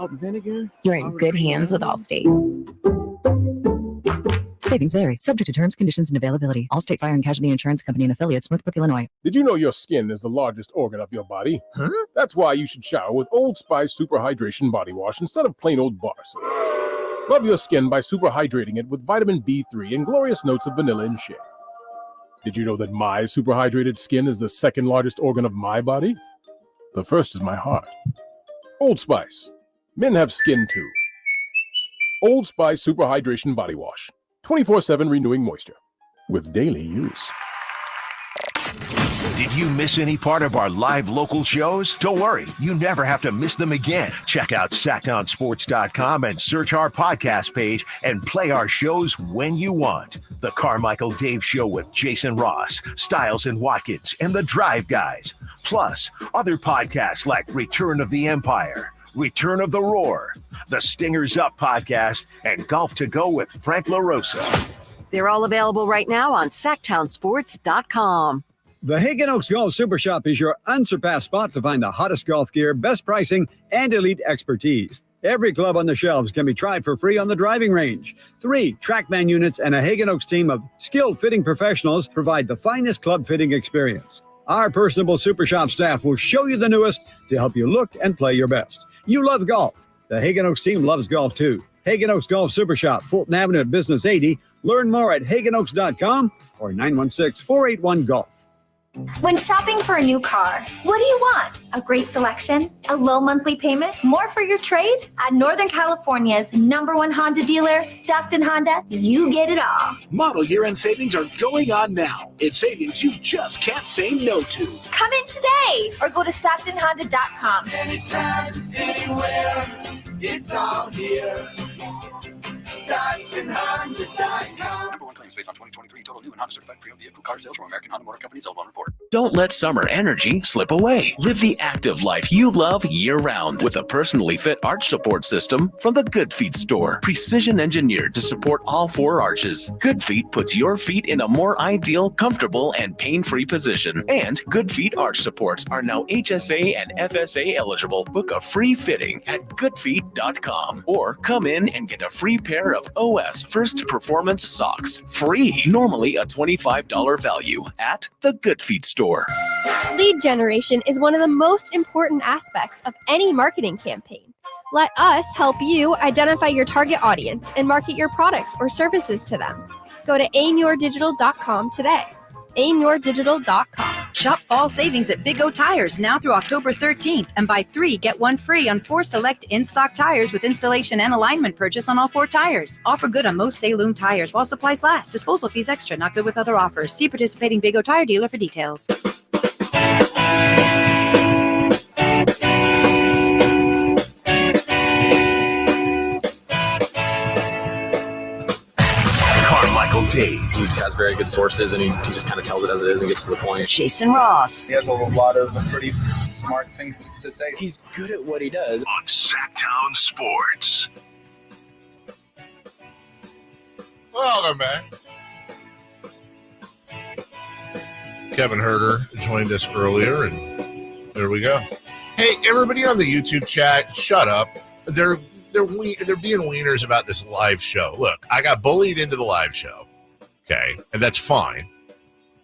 You're in good hands with Allstate. Savings vary, subject to terms, conditions, and availability. Allstate Fire and Casualty Insurance Company and Affiliates, Northbrook, Illinois. Did you know your skin is the largest organ of your body? Huh? That's why you should shower with Old Spice Super Hydration Body Wash instead of plain old bar soap. Love your skin by super hydrating it with vitamin B3 and glorious notes of vanilla and shea. Did you know that my super hydrated skin is the second largest organ of my body? The first is my heart. Old Spice. Men have skin too. Old Spice Super Hydration Body Wash. 24/7 renewing moisture. With daily use. Did you miss any part of our live local shows? Don't worry, you never have to miss them again. Check out SacktownSports.com and search our podcast page and play our shows when you want. The Carmichael Dave Show with Jason Ross, Styles and Watkins, and the Drive Guys. Plus, other podcasts like Return of the Empire, Return of the Roar, the Stingers Up podcast, and Golf to Go with Frank LaRosa. They're all available right now on SacktownSports.com. The Hagen Oaks Golf Super Shop is your unsurpassed spot to find the hottest golf gear, best pricing, and elite expertise. Every club on the shelves can be tried for free on the driving range. 3 TrackMan units and a Hagen Oaks team of skilled fitting professionals provide the finest club fitting experience. Our personable Super Shop staff will show you the newest to help you look and play your best. You love golf. The Hagen Oaks team loves golf too. Hagen Oaks Golf Super Shop, Fulton Avenue at Business 80. Learn more at HagenOaks.com or 916-481-GOLF. When shopping for a new car, what do you want? A great selection? A low monthly payment? More for your trade? At Northern California's #1 Honda dealer, Stockton Honda, you get it all. Model year-end savings are going on now. It's savings you just can't say no to. Come in today or go to StocktonHonda.com. Anytime, anywhere, it's all here. StocktonHonda.com. #1 claims based on 2023 total new and Honda certified pre-owned vehicle car sales from American Honda Motor Company sold on report. Don't let summer energy slip away. Live the active life you love year-round with a personally fit arch support system from the Good Feet store. Precision engineered to support all 4 arches. Good Feet puts your feet in a more ideal, comfortable, and pain-free position. And Good Feet arch supports are now HSA and FSA eligible. Book a free fitting at goodfeet.com or come in and get a free pair of OS First Performance socks. Free. Normally a $25 value at the Good Feet store. Lead generation is one of the most important aspects of any marketing campaign. Let us help you identify your target audience and market your products or services to them. Go to aimyourdigital.com today. aimyourdigital.com. Shop fall savings at Big O Tires now through October 13th and buy 3, get 1 free on 4 select in-stock tires with installation and alignment purchase on all 4 tires. Offer good on most Saloon tires while supplies last. Disposal fees extra, not good with other offers. See participating Big O Tire dealer for details. Carmichael Dave. He has very good sources, and he just kind of tells it as it is and gets to the point. Jason Ross. He has a lot of pretty smart things to say. He's good at what he does. On Sacktown Sports. Welcome back. Kevin Huerter joined us earlier, and there we go. Hey, everybody on the YouTube chat, shut up. They're being wieners about this live show. Look, I got bullied into the live show, okay, and that's fine.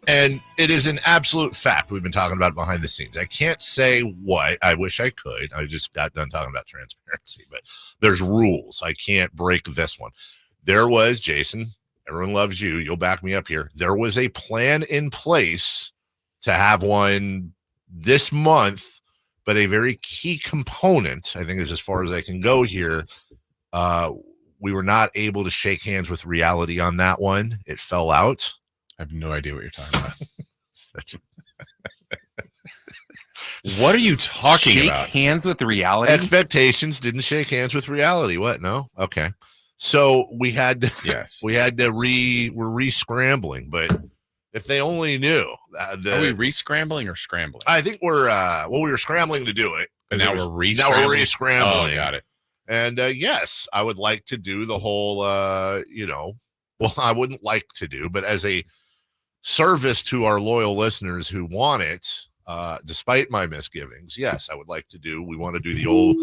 And it is an absolute fact. We've been talking about it behind the scenes. I can't say what. I wish I could. I just got done talking about transparency, but there's rules. I can't break this one. There was, Jason, everyone loves you. You'll back me up here. There was a plan in place to have one this month, but a very key component, I think is as far as I can go here, we were not able to shake hands with reality on that one. It fell out. I have no idea what you're talking about. What are you talking about? Shake hands with reality? Expectations didn't shake hands with reality. What? No? Okay. So we had to, we're re-scrambling, but if they only knew. Are we re-scrambling or scrambling? I think we were scrambling to do it. But now we're re-scrambling? Now we're re-scrambling. Oh, got it. And yes, I would like to do the whole, I wouldn't like to do, but as a service to our loyal listeners who want it, despite my misgivings, yes, I would like to do. We want to do the old.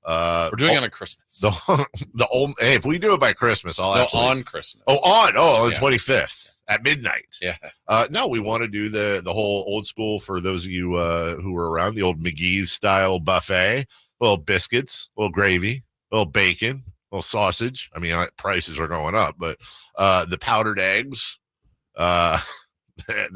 We're doing it on Christmas. The old. Hey, if we do it by Christmas, I'll actually on Christmas. On the 25th at midnight. Yeah. No, we want to do the whole old school for those of you who were around, the old McGee's style buffet. Little biscuits, little gravy, little bacon, little sausage. I mean, prices are going up, but the powdered eggs, the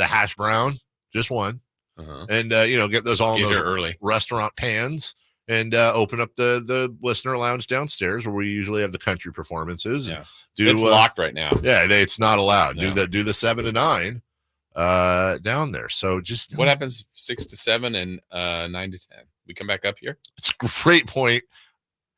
hash brown, just one. And get those all in those early restaurant pans, and open up the listener lounge downstairs where we usually have the country performances. Yeah, it's locked right now. Yeah, it's not allowed. No. Do the 7 to 9 down there. So just what happens 6 to 7 and 9 to 10? We come back up here. It's a great point.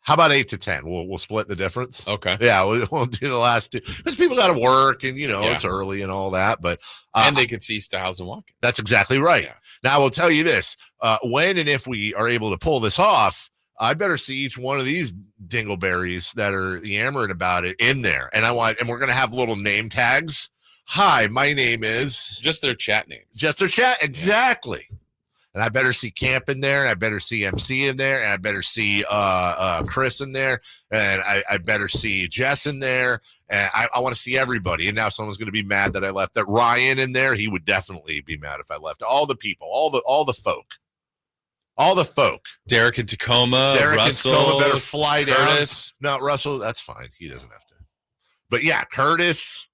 How about 8 to 10? We'll split the difference. Okay. Yeah, we'll do the last two because people got to work and it's early and all that. But and they could see Styles and Watkins. That's exactly right. Yeah. Now I will tell you this: when and if we are able to pull this off, I better see each one of these dingleberries that are yammering about it in there, and we're gonna have little name tags. Hi, my name is just their chat names. Just their chat, exactly. Yeah. And I better see Camp in there, and I better see MC in there, and I better see Chris in there, and I better see Jess in there, and I want to see everybody. And now someone's going to be mad that I left that Ryan in there. He would definitely be mad if I left. All the people, all the folk. Derek in Tacoma. Russell, in Tacoma better fly Curtis. down. No, Russell, that's fine. He doesn't have to. But yeah, Curtis,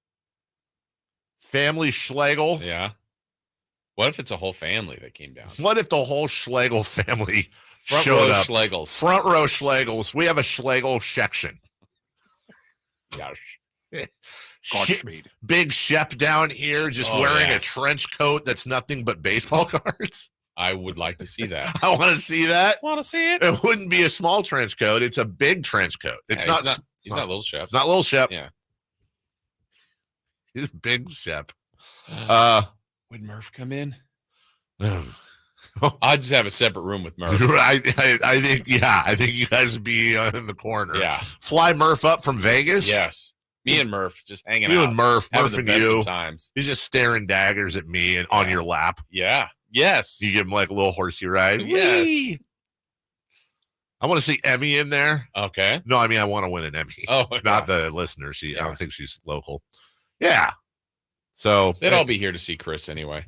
family Schlegel. Yeah. What if it's a whole family that came down? What if the whole Schlegel family Front showed row up? Schlegels. Front row Schlegels. We have a Schlegel section. Gosh. Big Shep down here just wearing a trench coat that's nothing but baseball cards. I would like to see that. I want to see that. Want to see it? It wouldn't be a small trench coat. It's a big trench coat. It's not. He's not Little Shep. It's not Little Shep. Yeah. He's Big Shep. Would Murph come in? I'd just have a separate room with Murph. I think you guys would be in the corner. Yeah. Fly Murph up from Vegas. Yes. Me and Murph just hanging out. You and Murph and you. Times. He's just staring daggers at me and on your lap. Yeah. Yes. You give him like a little horsey ride. Yes. Whee! I want to see Emmy in there. Okay. No, I mean I want to win an Emmy. Oh, not the listener. I don't think she's local. Yeah. So they'd all be here to see Chris anyway.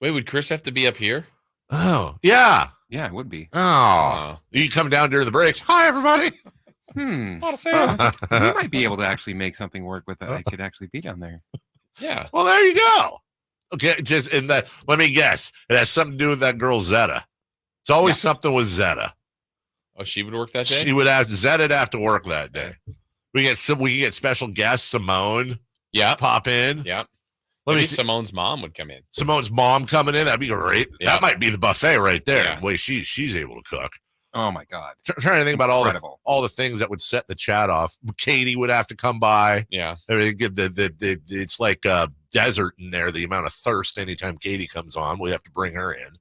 Wait, would Chris have to be up here? Oh, yeah. Yeah, it would be. Oh. You come down during the breaks. Hi, everybody. We might be able to actually make something work with that. I could actually be down there. Yeah. Well, there you go. Okay, just in that. Let me guess. It has something to do with that girl Zeta. It's always something with Zeta. Oh, she would work that day. She would have Zeta'd have to work that day. We get special guest Simone. Yeah, pop in. Yeah. Maybe Simone's mom would come in. Simone's mom coming in. That'd be great. Yeah. That might be the buffet right there. Yeah. The way she's able to cook. Oh my God. Trying to think about all the things that would set the chat off. Katie would have to come by. Yeah. I mean, it's like a desert in there. The amount of thirst anytime Katie comes on, we have to bring her in.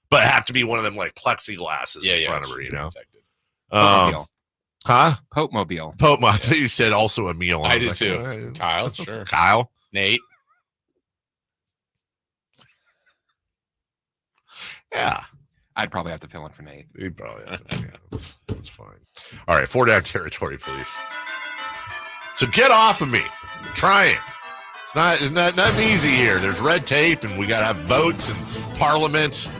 But have to be one of them like plexiglasses in front of her, you know. Huh? Pope Mobile. I thought you said also a meal. I did too. Kyle, sure. Kyle. Nate. Yeah. I'd probably have to fill in for Nate. He'd probably have to. Yeah, that's fine. All right, 4 down territory, please. So get off of me. I'm trying. It's not nothing easy here. There's red tape, and we got to have votes and parliament.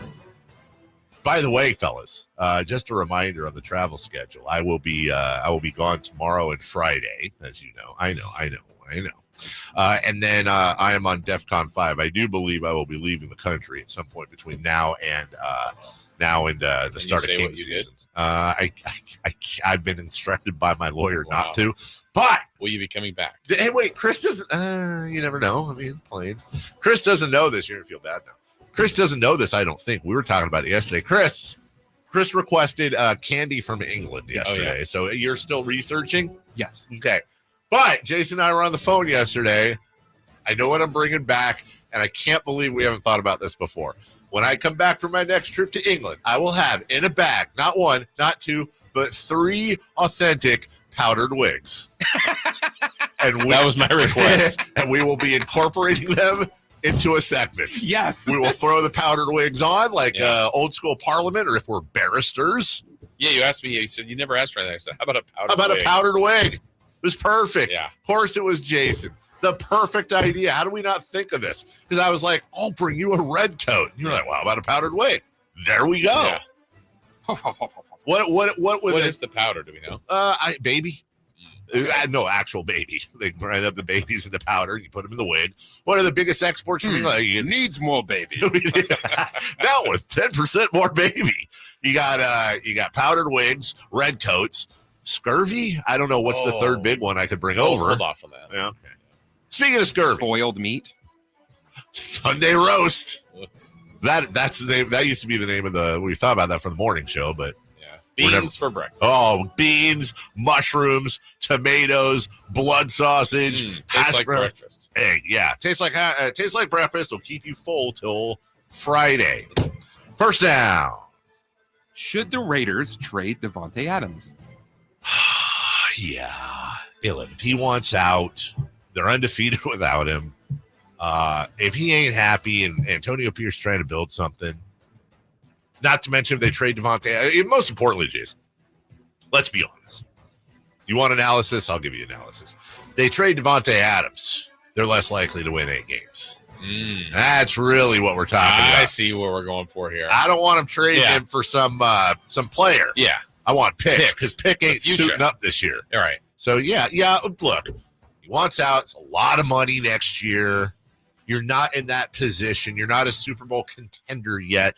By the way, fellas, just a reminder on the travel schedule. I will be gone tomorrow and Friday, as you know. I know. And then I am on DEFCON 5. I do believe I will be leaving the country at some point between now and the start of Kings season. I've been instructed by my lawyer not to. But will you be coming back? Hey, wait, Chris doesn't. You never know. I mean, planes. Chris doesn't know this. You're gonna feel bad now. Chris doesn't know this. I don't think we were talking about it yesterday. Chris requested candy from England yesterday. Oh, yeah. So you're still researching? Yes. Okay. But Jason and I were on the phone yesterday. I know what I'm bringing back, and I can't believe we haven't thought about this before. When I come back from my next trip to England, I will have in a bag, not one, not two, but 3 authentic powdered wigs. And that was my request. And we will be incorporating them into a segment. Yes. We will throw the powdered wigs on like old school Parliament, or if we're barristers. Yeah, you asked me. You said you never asked for anything. I said, how about a powdered wig? A powdered wig? It was perfect. Yeah. Of course it was Jason. The perfect idea. How do we not think of this? Because I was like, I'll bring you a red coat. And you're like, well, how about a powdered wig? There we go. Yeah. What is the powder? Do we know? Baby. No, actual baby. They grind up the babies in the powder. You put them in the wig. One of the biggest exports from England. Needs more baby. Now with 10% more baby. You got powdered wigs, red coats, scurvy. I don't know what's the third big one I could bring over. Hold off on that. Yeah. Okay. Speaking of scurvy, boiled meat, Sunday roast. That's the name. That used to be the name of the. We thought about that for the morning show, but Beans for breakfast. Oh, beans, mushrooms, tomatoes, blood sausage. Tastes like breakfast. Egg, yeah. Tastes like breakfast. Will keep you full till Friday. First down. Should the Raiders trade Davantae Adams? Yeah. Hey, look, if he wants out, they're undefeated without him. If he ain't happy and Antonio Pierce trying to build something, not to mention if they trade Davantae, most importantly, Jason, let's be honest. You want analysis? I'll give you analysis. They trade Davantae Adams, they're less likely to win 8 games. That's really what we're talking about. I see what we're going for here. I don't want him trading him for some player. Yeah. I want picks because Pick ain't suiting up this year. All right. So, yeah, look, he wants out. It's a lot of money next year. You're not in that position. You're not a Super Bowl contender yet.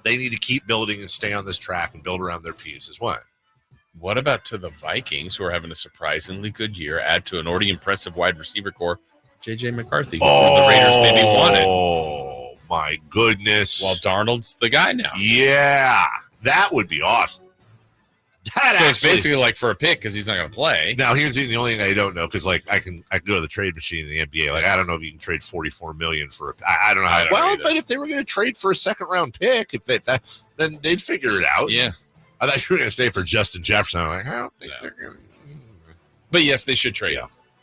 They need to keep building and stay on this track and build around their pieces. What about to the Vikings, who are having a surprisingly good year, add to an already impressive wide receiver core, J.J. McCarthy, who the Raiders maybe wanted? Oh, my goodness. Well, Darnold's the guy now. Yeah, that would be awesome. It's basically like for a pick because he's not going to play. Now, here's the only thing I don't know because, like, I can go to the trade machine in the NBA. Like, I don't know if you can trade $44 million for a. I don't know. But if they were going to trade for a second-round pick, then they'd figure it out. Yeah. I thought you were going to say for Justin Jefferson. I'm like, I don't think they're going to. But yes, they should trade.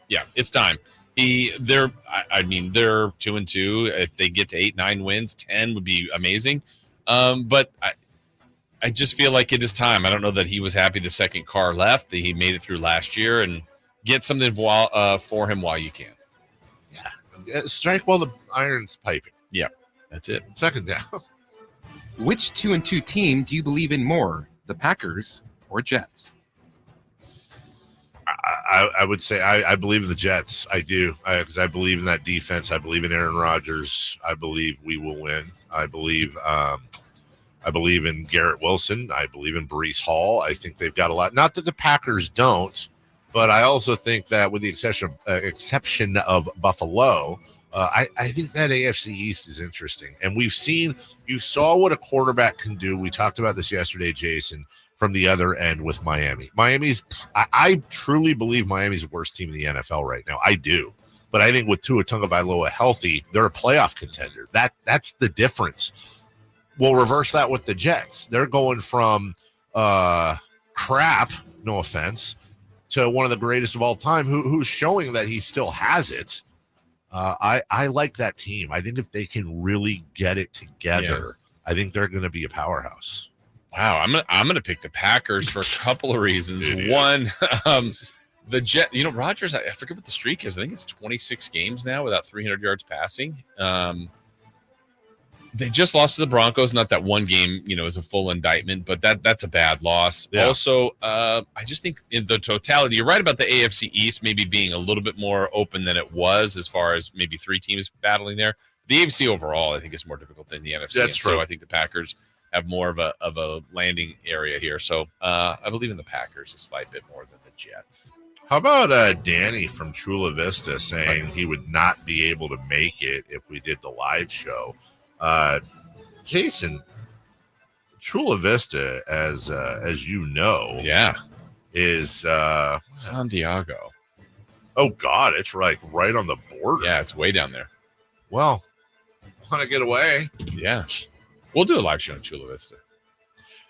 Yeah, it's time. They're 2-2. If they get to 8-9 wins, 10 would be amazing. But I just feel like it is time. I don't know that he was happy the second car left, that he made it through last year, and get something for him while you can. Yeah. Strike while the iron's piping. Yeah, that's it. Second down. Which 2-2 team do you believe in more, the Packers or Jets? I would say I believe in the Jets. I do, because I believe in that defense. I believe in Aaron Rodgers. I believe we will win. I believe in Garrett Wilson. I believe in Breece Hall. I think they've got a lot. Not that the Packers don't, but I also think that with the exception of Buffalo, I think that AFC East is interesting. And you saw what a quarterback can do. We talked about this yesterday, Jason, from the other end with Miami. I truly believe Miami's the worst team in the NFL right now. I do. But I think with Tua Tagovailoa healthy, they're a playoff contender. That's the difference. We'll reverse that with the Jets. They're going from crap, no offense, to one of the greatest of all time, who's showing that he still has it. I like that team. I think if they can really get it together, I think they're going to be a powerhouse. Wow, I'm gonna pick the Packers for a couple of reasons. One, the Jet. Rodgers. I forget what the streak is. I think it's 26 games now without 300 yards passing. They just lost to the Broncos. Not that one game, is a full indictment, but that's a bad loss. Yeah. Also, I just think in the totality, you're right about the AFC East maybe being a little bit more open than it was as far as maybe 3 teams battling there. The AFC overall, I think, is more difficult than the NFC. That's true. So I think the Packers have more of a landing area here. So I believe in the Packers a slight bit more than the Jets. How about Danny from Chula Vista saying he would not be able to make it if we did the live show? Jason, Chula Vista, as you know, is San Diego. Oh God, it's right on the border. Yeah, it's way down there. Well, want to get away? Yeah, we'll do a live show in Chula Vista.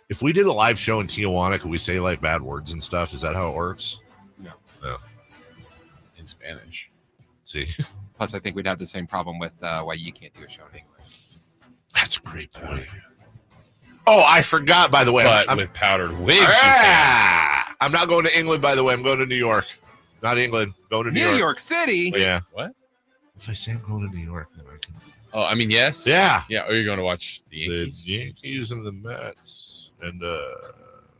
If we did a live show in Tijuana, could we say like bad words and stuff? Is that how it works? No. In Spanish. See. Plus, I think we'd have the same problem with why you can't do a show in English. That's a great point. Oh, I forgot, by the way. But with powdered wigs, I'm not going to England, by the way. I'm going to New York. Not England. Going to New York. New York City? Wait, yeah. What? If I say I'm going to New York, then I can. Oh, I mean, yes. Yeah. Yeah. Or you're going to watch the Yankees? The Yankees and the Mets. And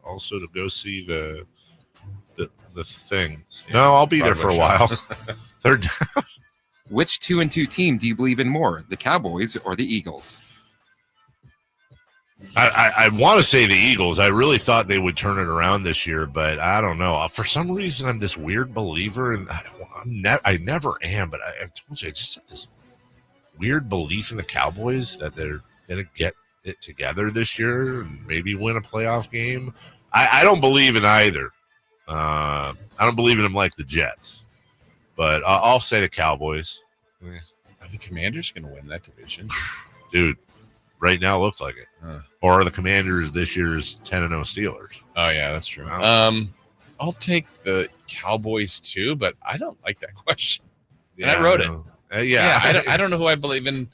also to go see the things. Yeah, no, I'll be there for a while. Third down. Which 2-2 team do you believe in more, the Cowboys or the Eagles? I want to say the Eagles. I really thought they would turn it around this year, but I don't know. For some reason, I'm this weird believer, and I never am, but I've told you, I just have this weird belief in the Cowboys that they're going to get it together this year and maybe win a playoff game. I don't believe in either. I don't believe in them like the Jets, but I'll say the Cowboys. Are the Commanders going to win that division? Dude, right now it looks like it. Or are the Commanders this year's 10-0 Steelers? Oh, yeah, that's true. I'll take the Cowboys too, but I don't like that question. And I wrote it. I don't know who I believe in.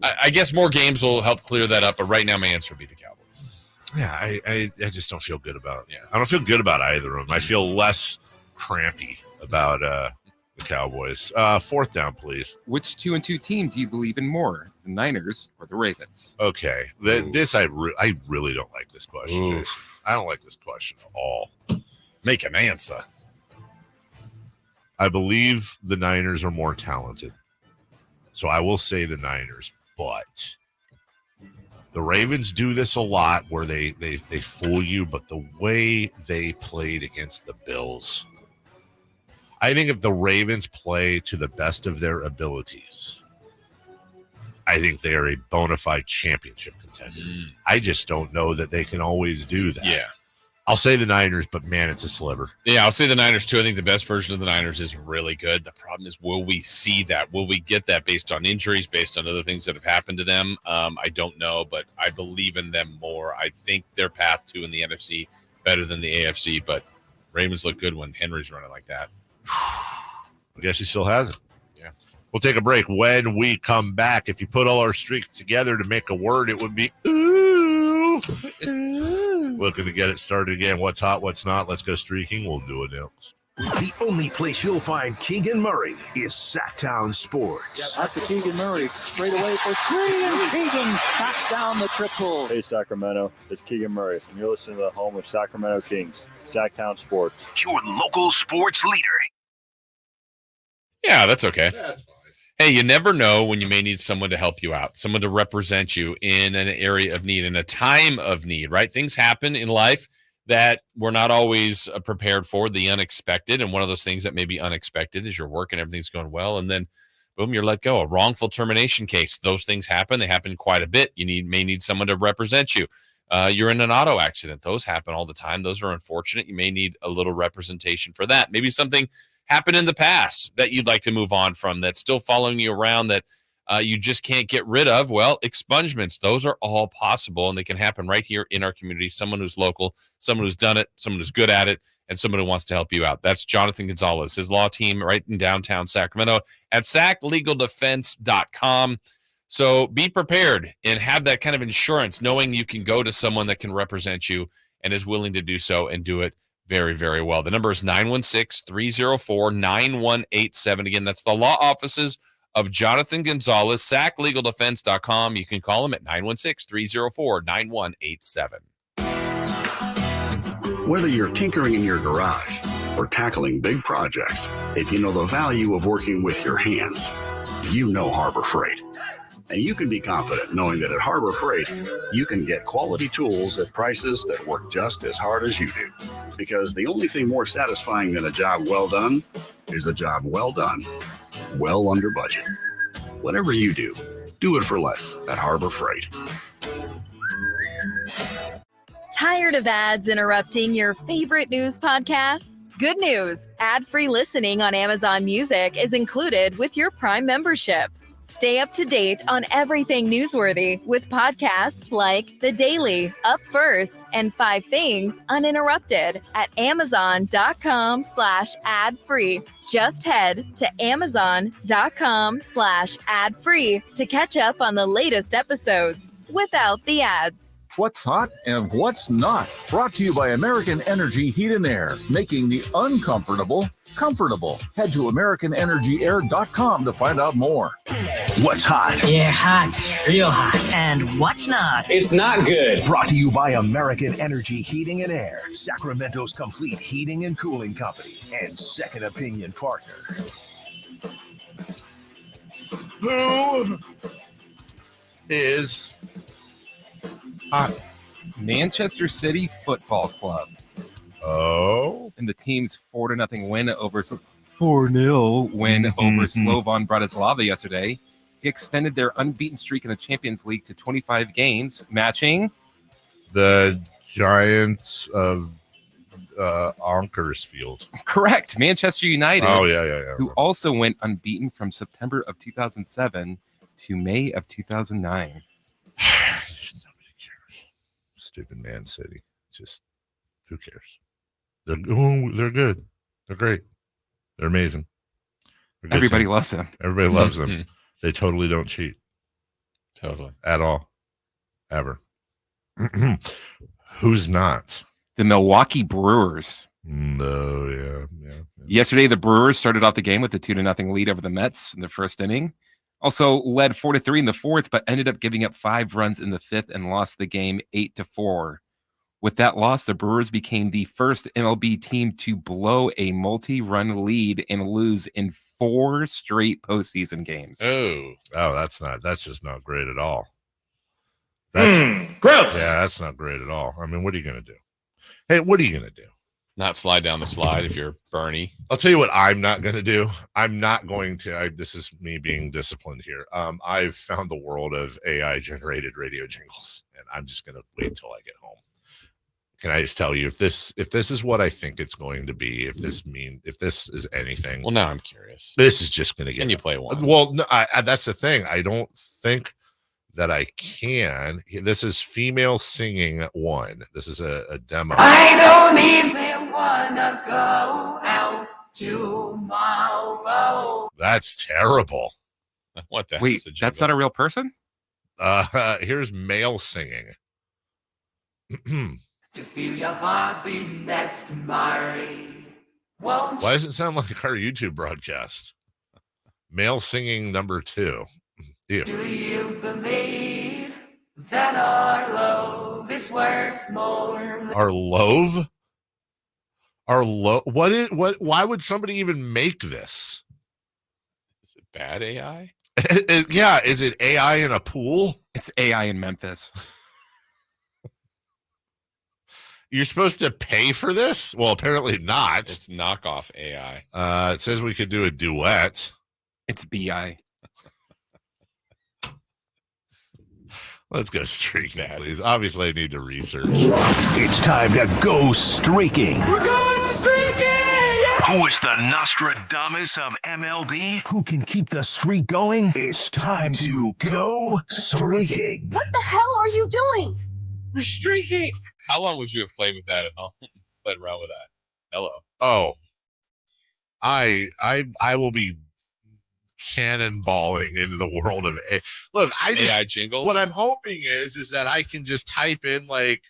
I guess more games will help clear that up, but right now my answer would be the Cowboys. Yeah, I just don't feel good about it. Yeah. I don't feel good about either of them. I feel less crampy about the Cowboys. Fourth down, please. Which 2-2 team do you believe in more, the Niners or the Ravens? Okay, I really don't like this question. I don't like this question at all. Make an answer. I believe the Niners are more talented, so I will say the Niners, but the Ravens do this a lot where they fool you, but the way they played against the Bills, I think if the Ravens play to the best of their abilities, I think they are a bona fide championship contender. I just don't know that they can always do that. Yeah. I'll say the Niners, but man, it's a sliver. Yeah, I'll say the Niners too. I think the best version of the Niners is really good. The problem is, will we see that? Will we get that based on injuries, based on other things that have happened to them? I don't know, but I believe in them more. I think their path to in the NFC better than the AFC, but Ravens look good when Henry's running like that. I guess he still has it. Yeah. We'll take a break. When we come back, if you put all our streaks together to make a word, it would be ooh. Looking to get it started again. What's hot, what's not? Let's go streaking. We'll do it next. The only place you'll find Keegan Murray is Sacktown Sports. Out to Keegan Murray, straight away for three, and Keegan knocks down the triple. Hey, Sacramento, it's Keegan Murray, and you're listening to the home of Sacramento Kings, Sacktown Sports. Your local sports leader. Yeah, that's okay. That's fine. Hey, you never know when you may need someone to help you out, someone to represent you in an area of need, in a time of need, right? Things happen in life that we're not always prepared for, the unexpected. And one of those things that may be unexpected is you're working, everything's going well, and then boom, you're let go. A wrongful termination case. Those things happen. They happen quite a bit. You may need someone to represent you. You're in an auto accident. Those happen all the time. Those are unfortunate. You may need a little representation for that. Maybe something happened in the past that you'd like to move on from, that's still following you around, that you just can't get rid of. Well, expungements, those are all possible, and they can happen right here in our community. Someone who's local, someone who's done it, someone who's good at it, and someone who wants to help you out. That's Jonathan Gonzalez, his law team right in downtown Sacramento at SacLegalDefense.com. So be prepared and have that kind of insurance, knowing you can go to someone that can represent you and is willing to do so and do it very, very well. The number is 916-304-9187. Again, that's the law offices of Jonathan Gonzalez, SacLegalDefense.com. You can call him at 916-304-9187. Whether you're tinkering in your garage or tackling big projects, if you know the value of working with your hands, you know Harbor Freight. And you can be confident knowing that at Harbor Freight, you can get quality tools at prices that work just as hard as you do. Because the only thing more satisfying than a job well done is a job well done, well under budget. Whatever you do, do it for less at Harbor Freight. Tired of ads interrupting your favorite news podcasts? Good news! Ad-free listening on Amazon Music is included with your Prime membership. Stay up to date on everything newsworthy with podcasts like The Daily, Up First, and 5 Things Uninterrupted at Amazon.com/ad-free. Just head to Amazon.com/ad-free to catch up on the latest episodes without the ads. What's hot and what's not. Brought to you by American Energy Heat and Air, making the uncomfortable comfortable. Head to AmericanEnergyAir.com to find out more. What's hot? Yeah, hot. Real hot. And what's not? It's not good. Brought to you by American Energy Heating and Air, Sacramento's complete heating and cooling company, and second opinion partner. Who is Manchester City Football Club. Oh. And the team's 4-0 win over 4-0 win over Slovan Bratislava yesterday extended their unbeaten streak in the Champions League to 25 games, matching the Giants of Onkersfield. Correct. Manchester United. Oh, yeah. Who also went unbeaten from September of 2007 to May of 2009. Nobody cares. Stupid Man City. Just, who cares? They're good. They're great. They're amazing. Everybody loves them. Everybody loves them. They totally don't cheat. Totally. At all. Ever. Who's not? The Milwaukee Brewers. No, yeah. Yesterday, the Brewers started off the game with a 2-0 lead over the Mets in the first inning. Also led 4-3 in the fourth, but ended up giving up 5 runs in the fifth and lost the game 8-4. With that loss, the Brewers became the first MLB team to blow a multi-run lead and lose in 4 straight postseason games. Oh, that's just not great at all. That's gross. Yeah, that's not great at all. I mean, what are you going to do? Hey, what are you going to do? Not slide down the slide if you're Bernie. I'll tell you what I'm not going to do. I'm not going to. This is me being disciplined here. I've found the world of AI-generated radio jingles, and I'm just going to wait till I get home. Can I just tell you if this is what I think it's going to be? If this is anything? Well, now I'm curious. This is just going to get. Can you play one? Well, no, that's the thing. I don't think that I can. This is female singing one. This is a demo. I don't even wanna go out tomorrow. That's terrible. What the? Wait, that's not a real person? Here's male singing. To feel your heart beating next to mine. Won't Why does it sound like our YouTube broadcast? Male singing number 2. Ew. do you believe that our love is worth more? Our love? What why would somebody even make this? Is it bad AI? Yeah, is it AI in a pool? It's AI in Memphis. You're supposed to pay for this? Well, apparently not. It's knockoff AI. It says we could do a duet. It's BI. Let's go streaking, please. Obviously, I need to research. It's time to go streaking. We're going streaking! Who is the Nostradamus of MLB? Who can keep the streak going? It's time to go streaking. What the hell are you doing? We're streaking. How long would you have played with that? Played around with that. Hello. Oh, I will be cannonballing into the world of AI. Look, AI jingles. What I'm hoping is that I can just type in like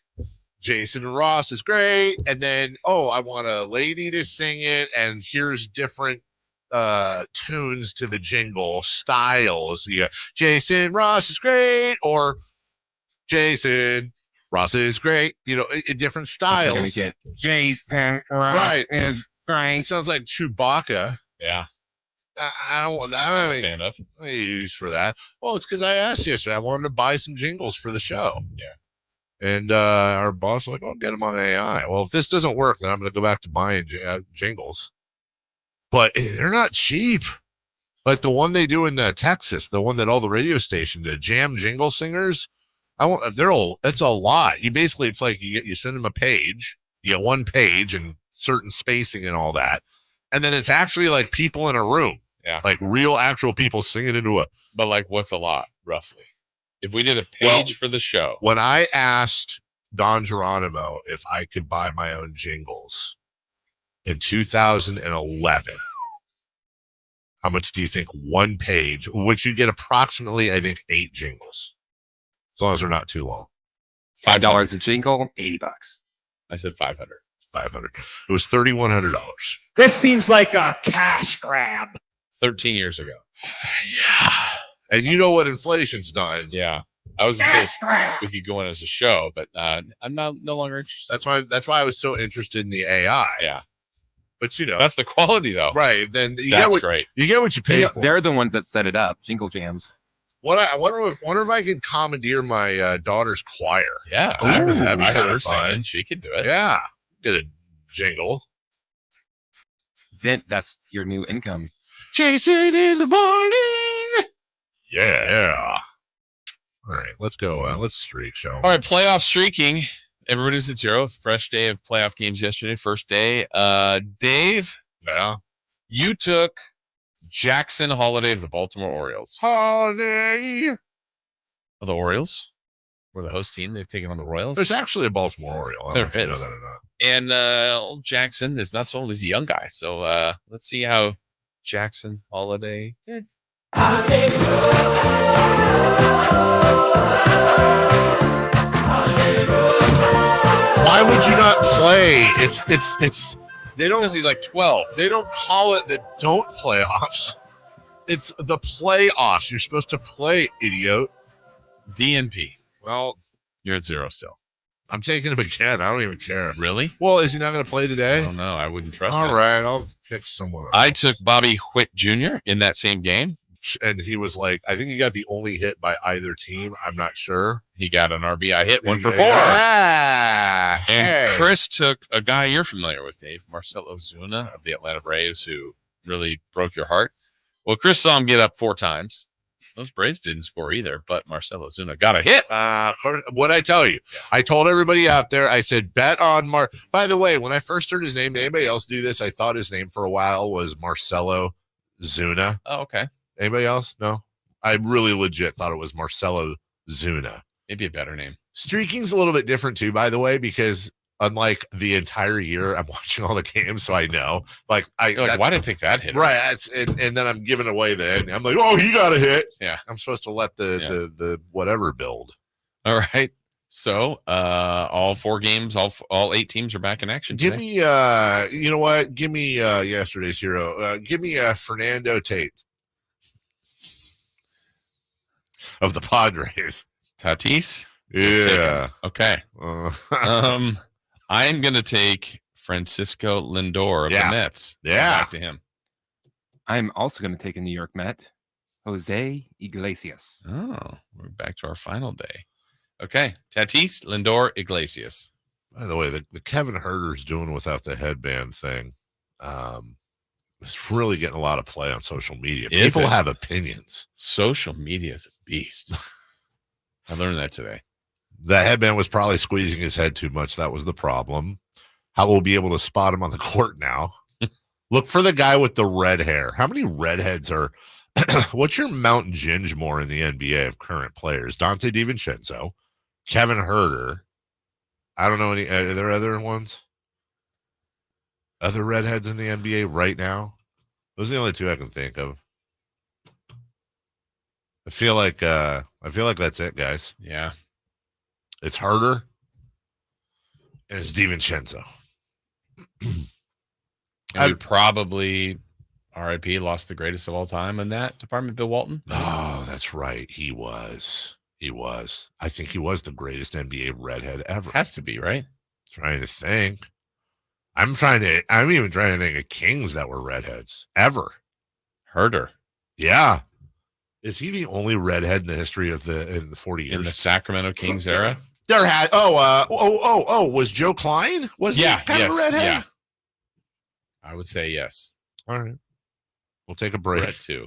Jason Ross is great, and then I want a lady to sing it, and here's different tunes to the jingle styles. Yeah, Jason Ross is great, or Jason Ross is great. You know, in different styles. Get Jason Ross is great. It sounds like Chewbacca. Yeah. I don't have any use for that. Well, it's because I asked yesterday. I wanted to buy some jingles for the show. Yeah. And our boss was like, "Oh, get them on AI." Well, if this doesn't work, then I'm going to go back to buying jingles. But they're not cheap. Like the one they do in Texas, the one that all the radio stations, the Jam Jingle Singers. That's a lot. It's like you send them a page, you get one page and certain spacing and all that. And then it's actually like people in a room. Yeah. Like real actual people singing into it. But like what's a lot, roughly? If we did a page for the show. When I asked Don Geronimo if I could buy my own jingles in 2011, how much do you think one page, which you get approximately, I think, 8 jingles, as long as they're not too long. $5 a jingle, $80. I said 500. 500. It was $3,100. This seems like a cash grab. 13 years ago. Yeah. And you know what inflation's done. Yeah. I was going to say we could go in as a show, but I'm no longer interested. That's why I was so interested in the AI. Yeah. But you know, that's the quality though. Right. Then that's great. You get what you pay for. They're the ones that set it up. Jingle jams. I wonder if I could commandeer my daughter's choir. Yeah. That'd be I kind heard her of fun. singing. She could do it. Yeah. Get a jingle. Then that's your new income. Jason in the morning. Yeah. All right, let's go. Let's streak, shall we? All right, playoff streaking. Everybody was at 0. Fresh day of playoff games yesterday. First day. Dave. Yeah. You took Jackson Holiday of the Baltimore Orioles. Holiday. Oh, the Orioles were the host team. They've taken on the Royals. There's actually a Baltimore Oriole. I don't know if you know that or not. And old Jackson is not so old. He's a young guy. So let's see how Jackson Holiday did. Why would you not play? It's they don't. Because he's like 12. They don't call it the don't playoffs. It's the playoffs. You're supposed to play, idiot. DNP. Well, you're at 0 still. I'm taking him again. I don't even care. Really? Well, is he not going to play today? I don't know. I wouldn't trust him. All right, I'll pick someone else. I took Bobby Witt Jr. in that same game. And he was like, I think he got the only hit by either team. I'm not sure. He got an RBI hit, 1 for 4. And Chris took a guy you're familiar with, Dave, Marcelo Zuna of the Atlanta Braves, who really broke your heart. Well, Chris saw him get up 4 times. Those Braves didn't score either, but Marcelo Zuna got a hit. What'd I tell you? Yeah. I told everybody out there, I said, bet on By the way, when I first heard his name, did anybody else do this? I thought his name for a while was Marcelo Zuna. Oh, okay. Anybody else? No? I really legit thought it was Marcelo Zuna. Maybe a better name. Streaking's a little bit different too, by the way, because unlike the entire year, I'm watching all the games, so I know. Why did I pick that hit? Right, and then I'm giving away the end. I'm like, oh, he got a hit. Yeah, I'm supposed to let the whatever build. All right. So all 4 games, all 8 teams are back in action today. Give me, you know what? Give me yesterday's hero. Give me Fernando Tate of the Padres. Tatis. Yeah. Okay. I am going to take Francisco Lindor of the Mets. Yeah. Back to him. I'm also going to take a New York Met, Jose Iglesias. Oh, we're back to our final day. Okay. Tatis, Lindor, Iglesias. By the way, the Kevin Huerter's doing without the headband thing. It's really getting a lot of play on social media. People have opinions. Social media is a beast. I learned that today. The headband was probably squeezing his head too much. That was the problem. How we'll be able to spot him on the court now. Look for the guy with the red hair. How many redheads are what's your Mount Gingemore in the NBA of current players? Davantae DiVincenzo, Kevin Huerter. I don't know any. Are there other ones? Other redheads in the NBA right now? Those are the only 2 I can think of. I feel like that's it, guys. Yeah. It's Huerter and it's DiVincenzo. And we probably RIP lost the greatest of all time in that department, Bill Walton. Oh, that's right. He was. I think he was the greatest NBA redhead ever. Has to be, right? Trying to think. I'm even trying to think of Kings that were redheads ever. Huerter. Yeah. Is he the only redhead in the history of in the 40 years? In the Sacramento Kings era? There had was Joe Klein? Was he kind of a redhead? Yeah. I would say yes. All right. We'll take a break. We're at 2.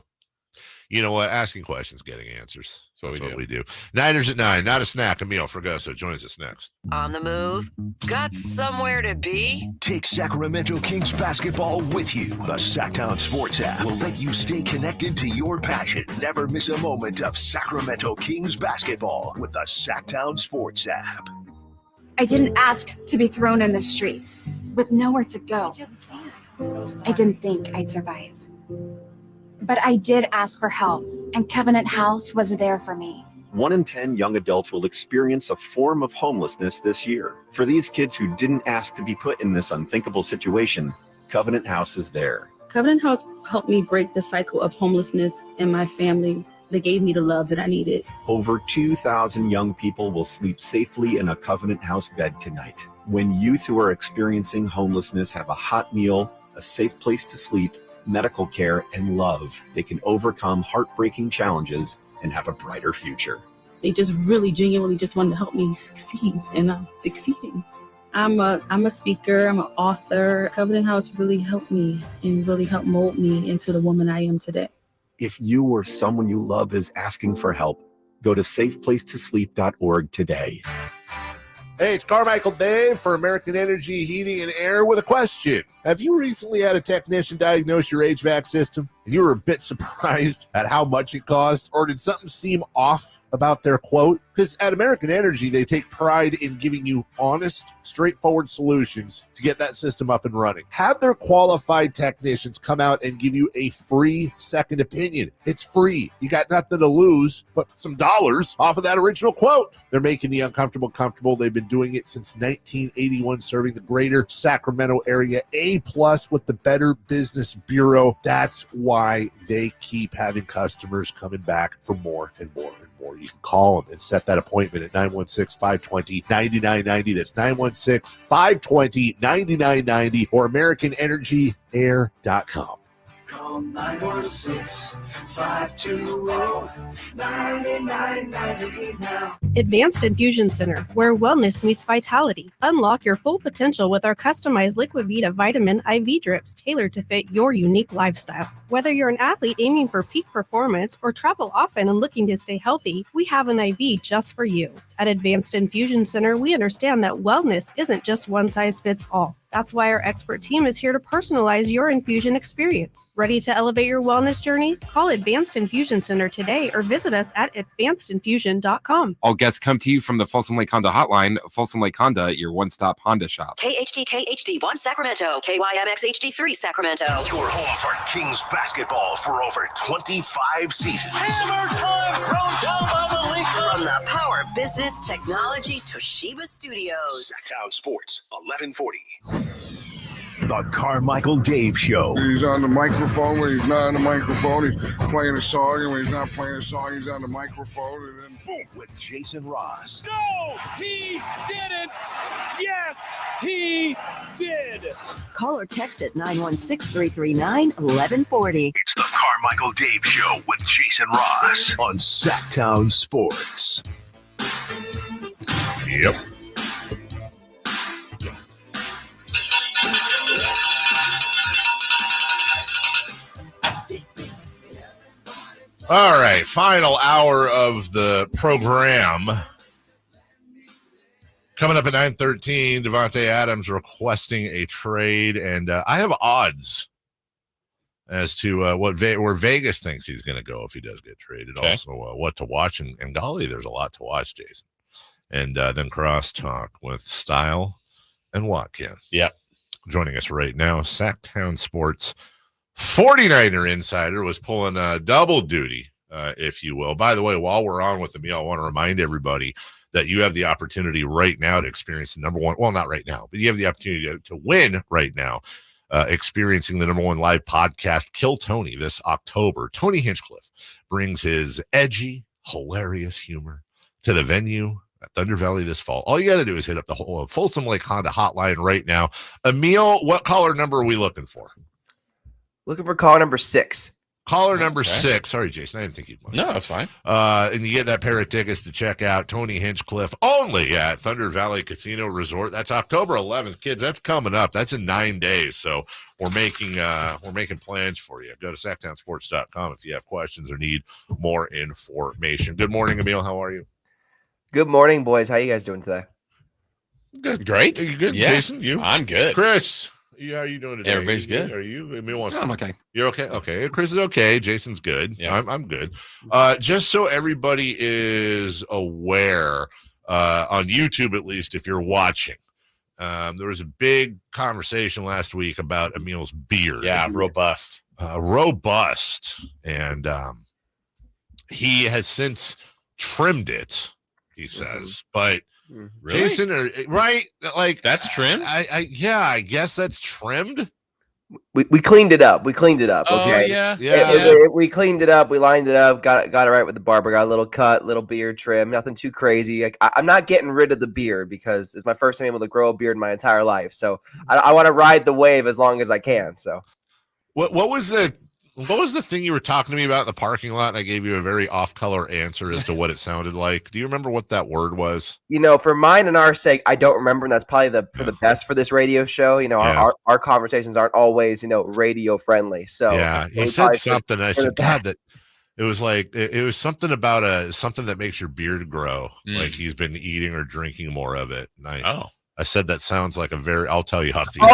You know what? Asking questions, getting answers. That's what we do. Niners at 9. Not a snack, a meal. Fregoso joins us next. On the move? Got somewhere to be? Take Sacramento Kings basketball with you. The Sacktown Sports app will let you stay connected to your passion. Never miss a moment of Sacramento Kings basketball with the Sacktown Sports app. I didn't ask to be thrown in the streets with nowhere to go. I didn't think I'd survive. But I did ask for help, and Covenant House was there for me. 1 in 10 young adults will experience a form of homelessness this year. For these kids who didn't ask to be put in this unthinkable situation, Covenant House is there. Covenant House helped me break the cycle of homelessness in my family. They gave me the love that I needed. Over 2,000 young people will sleep safely in a Covenant House bed tonight. When youth who are experiencing homelessness have a hot meal, a safe place to sleep, medical care, and love, they can overcome heartbreaking challenges and have a brighter future. They just really genuinely just wanted to help me succeed, and I'm succeeding. I'm a speaker, I'm an author. Covenant House really helped me and really helped mold me into the woman I am today. If you or someone you love is asking for help, go to safeplacetosleep.org today. Hey, it's Carmichael Dave for American Energy Heating and Air with a question. Have you recently had a technician diagnose your HVAC system and you were a bit surprised at how much it cost? Or did something seem off about their quote? Because at American Energy, they take pride in giving you honest, straightforward solutions to get that system up and running. Have their qualified technicians come out and give you a free second opinion. It's free. You got nothing to lose but some dollars off of that original quote. They're making the uncomfortable comfortable. They've been doing it since 1981, serving the greater Sacramento area. A+ with the Better Business Bureau. That's why they keep having customers coming back for more and more and more. You can call them and set that appointment at 916-520-9990. That's 916-520-9990 or AmericanEnergyAir.com. Call 916-520-9990 now. Advanced Infusion Center, where wellness meets vitality. Unlock your full potential with our customized Liquid Vita vitamin IV drips tailored to fit your unique lifestyle. Whether you're an athlete aiming for peak performance or travel often and looking to stay healthy, we have an IV just for you. At Advanced Infusion Center, we understand that wellness isn't just one size fits all. That's why our expert team is here to personalize your infusion experience. Ready to elevate your wellness journey? Call Advanced Infusion Center today or visit us at advancedinfusion.com. All guests come to you from the Folsom Lake Honda Hotline. Folsom Lake Honda, your one-stop Honda shop. KHD1 Sacramento, KYMX HD3 Sacramento. Your home for Kings basketball for over 25 seasons. Hammer time thrown down by Malika. From the Power Business Technology Toshiba Studios. Sacktown Sports, 1140. The Carmichael Dave Show. He's on the microphone when he's not on the microphone. He's playing a song, and when he's not playing a song, he's on the microphone. And then boom. With Jason Ross. No, he didn't. Yes, he did. Call or text at 916-339-1140. It's the Carmichael Dave Show with Jason Ross on Sacktown Sports. Yep. All right, final hour of the program. Coming up at 9:13, Davantae Adams requesting a trade, and I have odds as to where Vegas thinks he's going to go if he does get traded. Okay. Also, what to watch, and golly, there's a lot to watch, Jason. And then crosstalk with Style and Watkin. Yep. Joining us right now, Sacktown Sports 49er Insider was pulling double duty, if you will. By the way, while we're on with the meal, I want to remind everybody that you have the opportunity right now to experience the number one. Well, not right now, but you have the opportunity to win right now, experiencing the number one live podcast, Kill Tony, this October. Tony Hinchcliffe brings his edgy, hilarious humor to the venue at Thunder Valley this fall. All you got to do is hit up the whole Folsom Lake Honda hotline right now. Emil, what caller number are we looking for? Looking for caller number 6. Caller number 6. Sorry, Jason. I didn't think you'd mind. No, that's fine. And you get that pair of tickets to check out Tony Hinchcliffe only at Thunder Valley Casino Resort. That's October 11th, kids. That's coming up. That's in 9 days. So we're making plans for you. Go to sacktownsports.com if you have questions or need more information. Good morning, Emil. How are you? Good morning, boys. How you guys doing today? Good. Great. Are you good? Yeah. Jason, you? I'm good. Chris, how are you doing today? Everybody's good. Are you? Emil I'm okay. You're okay? Okay. Chris is okay. Jason's good. Yeah. I'm good. Just so everybody is aware, on YouTube at least, if you're watching, there was a big conversation last week about Emil's beard. Yeah, robust. Robust. And he has since trimmed it, he says. But Really? Jason, right? Like, that's trimmed? I guess that's trimmed. We cleaned it up. Okay. We cleaned it up. We lined it up. Got it right with the barber. Got a little cut, little beard trim. Nothing too crazy. I'm not getting rid of the beard because it's my first time able to grow a beard in my entire life. So I want to ride the wave as long as I can. So what was the What was the thing you were talking to me about in the parking lot? And I gave you a very off-color answer as to what it sounded like. Do you remember what that word was? For mine and our sake, I don't remember, and that's probably for the best for this radio show. Our conversations aren't always, radio friendly. So yeah, he said something. I said, God, that it was like it was something about something that makes your beard grow, like he's been eating or drinking more of it. And I said that sounds like I'll tell you off the air.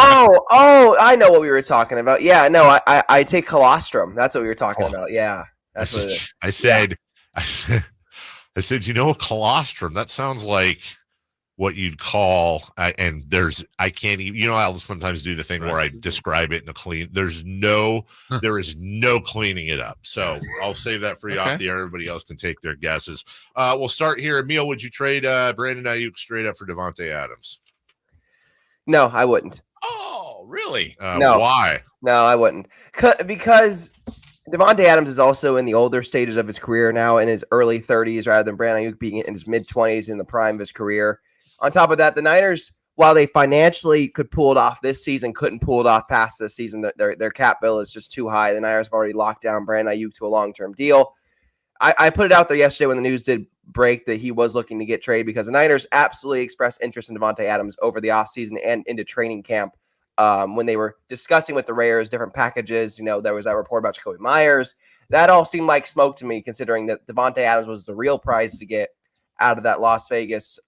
Oh, I know what we were talking about. Yeah, no, I take colostrum. That's what we were talking about. Yeah. That's what it is. I said, colostrum. That sounds like what you'd call, I can't even, I'll sometimes do the thing where I describe it in a clean, there is no cleaning it up. So I'll save that for you off the air. Everybody else can take their guesses. We'll start here. Emil, would you trade Brandon Ayuk straight up for Davantae Adams? No, I wouldn't. Oh, really? No. Why? No, I wouldn't. Because Davantae Adams is also in the older stages of his career now, in his early 30s, rather than Brandon Ayuk being in his mid-20s in the prime of his career. On top of that, the Niners, while they financially could pull it off this season, couldn't pull it off past this season. Their cap bill is just too high. The Niners have already locked down Brandon Ayuk to a long-term deal. I put it out there yesterday when the news did break that he was looking to get traded, because the Niners absolutely expressed interest in Davantae Adams over the offseason and into training camp. When they were discussing with the Raiders different packages, there was that report about Jacoby Myers. That all seemed like smoke to me, considering that Davantae Adams was the real prize to get out of that Las Vegas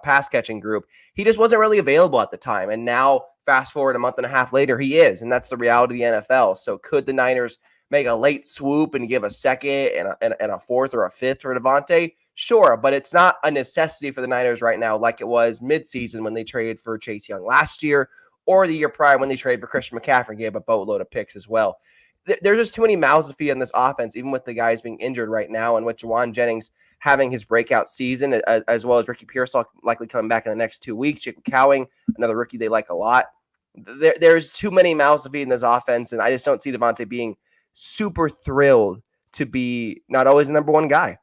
pass catching group. He just wasn't really available at the time. And now, fast forward a month and a half later, he is. And that's the reality of the NFL. So could the Niners make a late swoop and give a second and a fourth or a fifth for Davantae? Sure, but it's not a necessity for the Niners right now, like it was midseason when they traded for Chase Young last year, or the year prior when they traded for Christian McCaffrey and gave a boatload of picks as well. There's just too many mouths to feed on this offense, even with the guys being injured right now, and with Juwan Jennings having his breakout season, as well as Ricky Pearsall likely coming back in the next 2 weeks. Jacob Cowing, another rookie they like a lot. There's too many mouths to feed in this offense, and I just don't see Davantae being super thrilled to be not always the number one guy.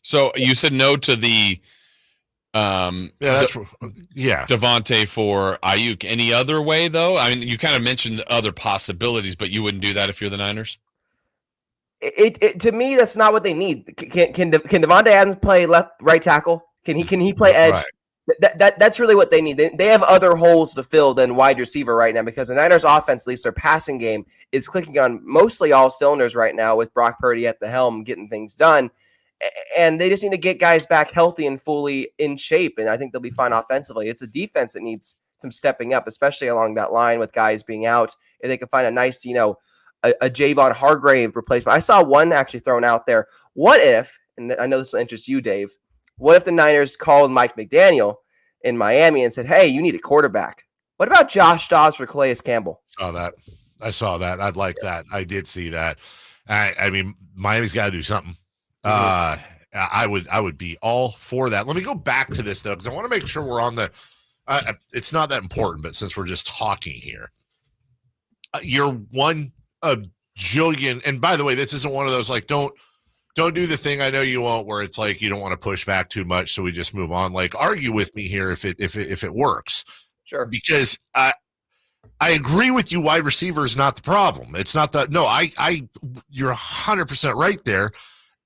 So you said no to the Davantae for Ayuk. Any other way, though? I mean, you kind of mentioned the other possibilities, but you wouldn't do that if you're the Niners? To me, that's not what they need. Can Davantae Adams play right tackle? Can he play edge? Right. That's really what they need. They have other holes to fill than wide receiver right now, because the Niners offense, at least their passing game, is clicking on mostly all cylinders right now with Brock Purdy at the helm getting things done. And they just need to get guys back healthy and fully in shape, and I think they'll be fine offensively. It's a defense that needs some stepping up, especially along that line with guys being out. If they can find a nice, a Javon Hargrave replacement. I saw one actually thrown out there. What if, and I know this will interest you, Dave, what if the Niners called Mike McDaniel in Miami and said, hey, you need a quarterback? What about Josh Dobbs for Calais Campbell? I saw that. I'd like that. I did see that. I mean, Miami's got to do something. I would be all for that. Let me go back to this though, because I want to make sure we're on the. It's not that important, but since we're just talking here, you're one jillion. And by the way, this isn't one of those like don't do the thing. I know you won't, where it's like you don't want to push back too much, so we just move on. Like argue with me here if it works. Sure. Because I agree with you. Wide receiver is not the problem. It's not that. No, you're 100% right there.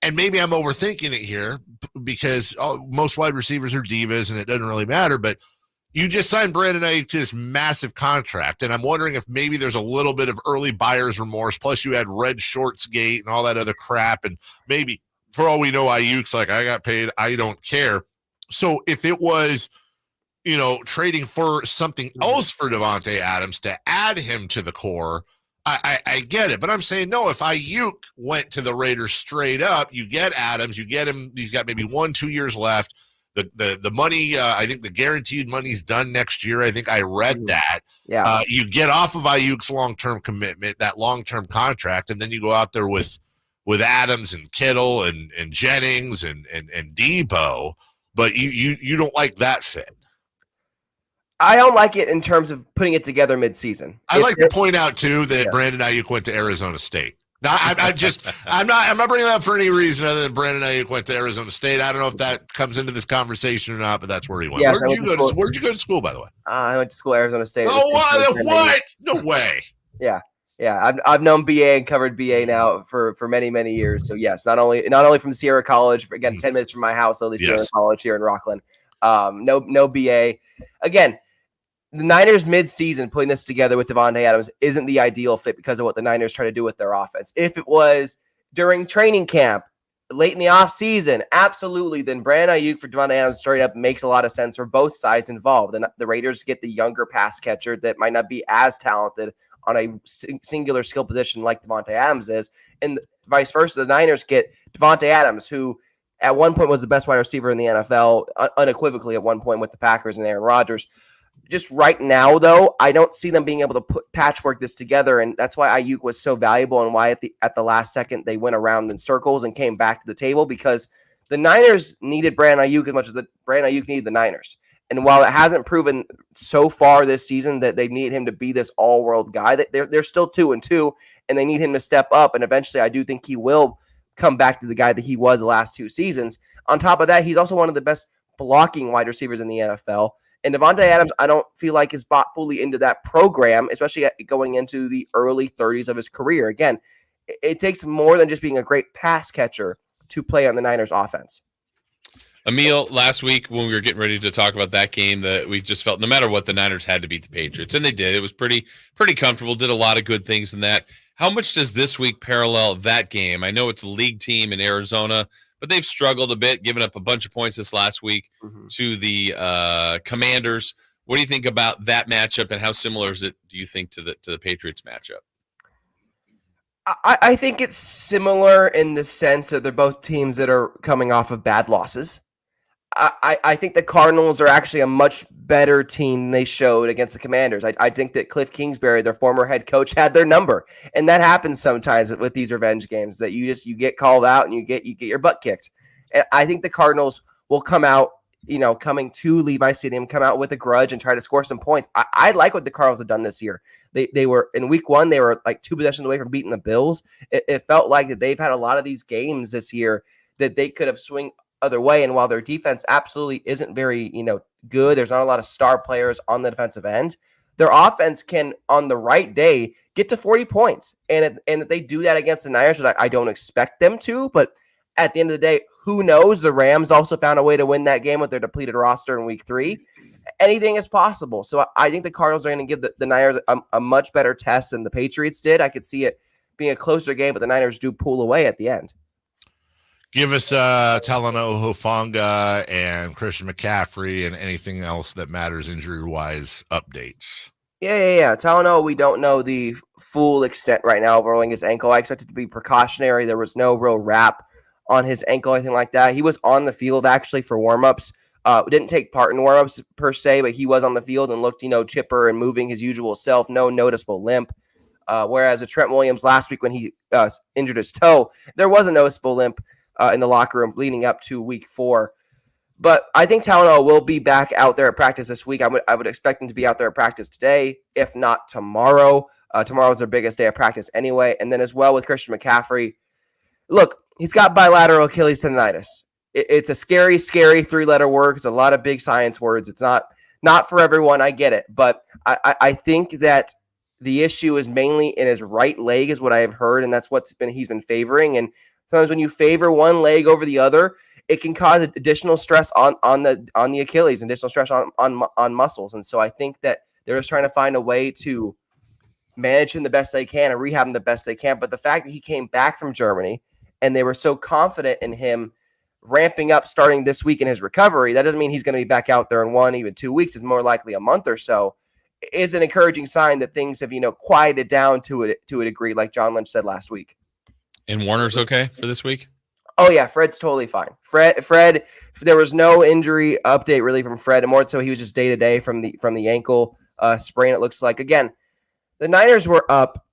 And maybe I'm overthinking it here because most wide receivers are divas and it doesn't really matter. But you just signed Brandon Ayuk to this massive contract. And I'm wondering if maybe there's a little bit of early buyer's remorse. Plus, you had red shorts gate and all that other crap. And maybe, for all we know, Ayuk's like, I got paid. I don't care. So if it was, trading for something else for Davantae Adams to add him to the core, I get it, but I'm saying no. If Ayuk went to the Raiders straight up, you get Adams, you get him. He's got maybe 1-2 years left. The money, I think the guaranteed money's done next year. I think I read that. Yeah. You get off of Ayuk's long-term commitment, that long-term contract, and then you go out there with Adams and Kittle and Jennings and Debo. But you don't like that fit. I don't like it in terms of putting it together mid-season. I like to point out too that Brandon Ayuk went to Arizona State. Now, I'm not bringing that up for any reason other than Brandon Ayuk went to Arizona State. I don't know if that comes into this conversation or not, but that's where he went. Yes, Where'd you go to school, by the way? I went to school at Arizona State. Oh, what? No way. Yeah. Yeah, I've known BA and covered BA now for many, many years. So yes, not only from Sierra College, again, 10 minutes from my house, at least Sierra College here in Rockland. No BA. Again, the Niners mid-season putting this together with Davantae Adams isn't the ideal fit because of what the Niners try to do with their offense. If it was during training camp, late in the offseason, absolutely, then Brandon Ayuk for Davantae Adams straight up makes a lot of sense for both sides involved. And the Raiders get the younger pass catcher that might not be as talented on a singular skill position like Davantae Adams is, and vice versa. The Niners get Davantae Adams, who at one point was the best wide receiver in the NFL, unequivocally at one point with the Packers and Aaron Rodgers. Just right now, though, I don't see them being able to patchwork this together, and that's why Ayuk was so valuable and why at the last second they went around in circles and came back to the table, because the Niners needed Brandon Ayuk as much as Brandon Ayuk needed the Niners. And while it hasn't proven so far this season that they need him to be this all-world guy, they're still 2-2, and they need him to step up. And eventually, I do think he will come back to the guy that he was the last 2 seasons. On top of that, he's also one of the best blocking wide receivers in the NFL. And Davantae Adams, I don't feel like is bought fully into that program, especially going into the early 30s of his career. Again, it takes more than just being a great pass catcher to play on the Niners offense. Emil, last week when we were getting ready to talk about that game, that we just felt no matter what, the Niners had to beat the Patriots, and they did. It was pretty comfortable, did a lot of good things in that. How much does this week parallel that game? I know it's a league team in Arizona, but they've struggled a bit, giving up a bunch of points this last week to the Commanders. What do you think about that matchup, and how similar is it, do you think, to the Patriots matchup? I think it's similar in the sense that they're both teams that are coming off of bad losses. I think the Cardinals are actually a much better team than they showed against the Commanders. I think that Cliff Kingsbury, their former head coach, had their number, and that happens sometimes with these revenge games, that you get called out and you get your butt kicked. And I think the Cardinals will come out, coming to Levi Stadium, come out with a grudge and try to score some points. I like what the Cardinals have done this year. They were in week 1, they were like 2 possessions away from beating the Bills. It felt like that they've had a lot of these games this year that they could have swung other way. And while their defense absolutely isn't very, good, there's not a lot of star players on the defensive end, their offense can, on the right day, get to 40 points. And if they do that against the Niners, which I don't expect them to, but at the end of the day, who knows? The Rams also found a way to win that game with their depleted roster in week 3. Anything is possible. So I think the Cardinals are going to give the Niners a much better test than the Patriots did. I could see it being a closer game, but the Niners do pull away at the end. Give us Talanoa Hufanga and Christian McCaffrey and anything else that matters injury-wise updates. Yeah. Talanoa, we don't know the full extent right now of rolling his ankle. I expect it to be precautionary. There was no real wrap on his ankle, anything like that. He was on the field actually for warm-ups. Didn't take part in warm-ups per se, but he was on the field and looked, chipper and moving his usual self. No noticeable limp. Whereas with Trent Williams last week when he injured his toe, there was a noticeable limp in the locker room leading up to week 4. But I think Talanoa will be back out there at practice this week. I would expect him to be out there at practice today, if not tomorrow. Tomorrow's their biggest day of practice anyway. And then as well with Christian McCaffrey, look, he's got bilateral Achilles tendonitis. It's a scary 3-letter word. It's a lot of big science words. It's not for everyone. I get it. But I think that the issue is mainly in his right leg is what I have heard, and that's he's been favoring. And sometimes when you favor one leg over the other, it can cause additional stress on the Achilles, additional stress on muscles. And so I think that they're just trying to find a way to manage him the best they can and rehab him the best they can. But the fact that he came back from Germany and they were so confident in him ramping up starting this week in his recovery, that doesn't mean he's going to be back out there in 1, even 2 weeks. It's more likely a month or so. It's an encouraging sign that things have, quieted down to a degree, like John Lynch said last week. And Warner's okay for this week? Oh yeah, Fred's totally fine. Fred, there was no injury update really from Fred, and more so he was just day to day from the ankle sprain. It looks like again, the Niners were up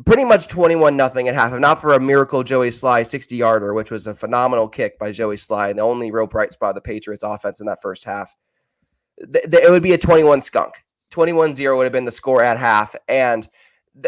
pretty much 21-0 at half, if not for a miracle Joey Sly 60-yarder, which was a phenomenal kick by Joey Sly, and the only real bright spot of the Patriots offense in that first half. It would be a 21 skunk. 21-0 would have been the score at half, and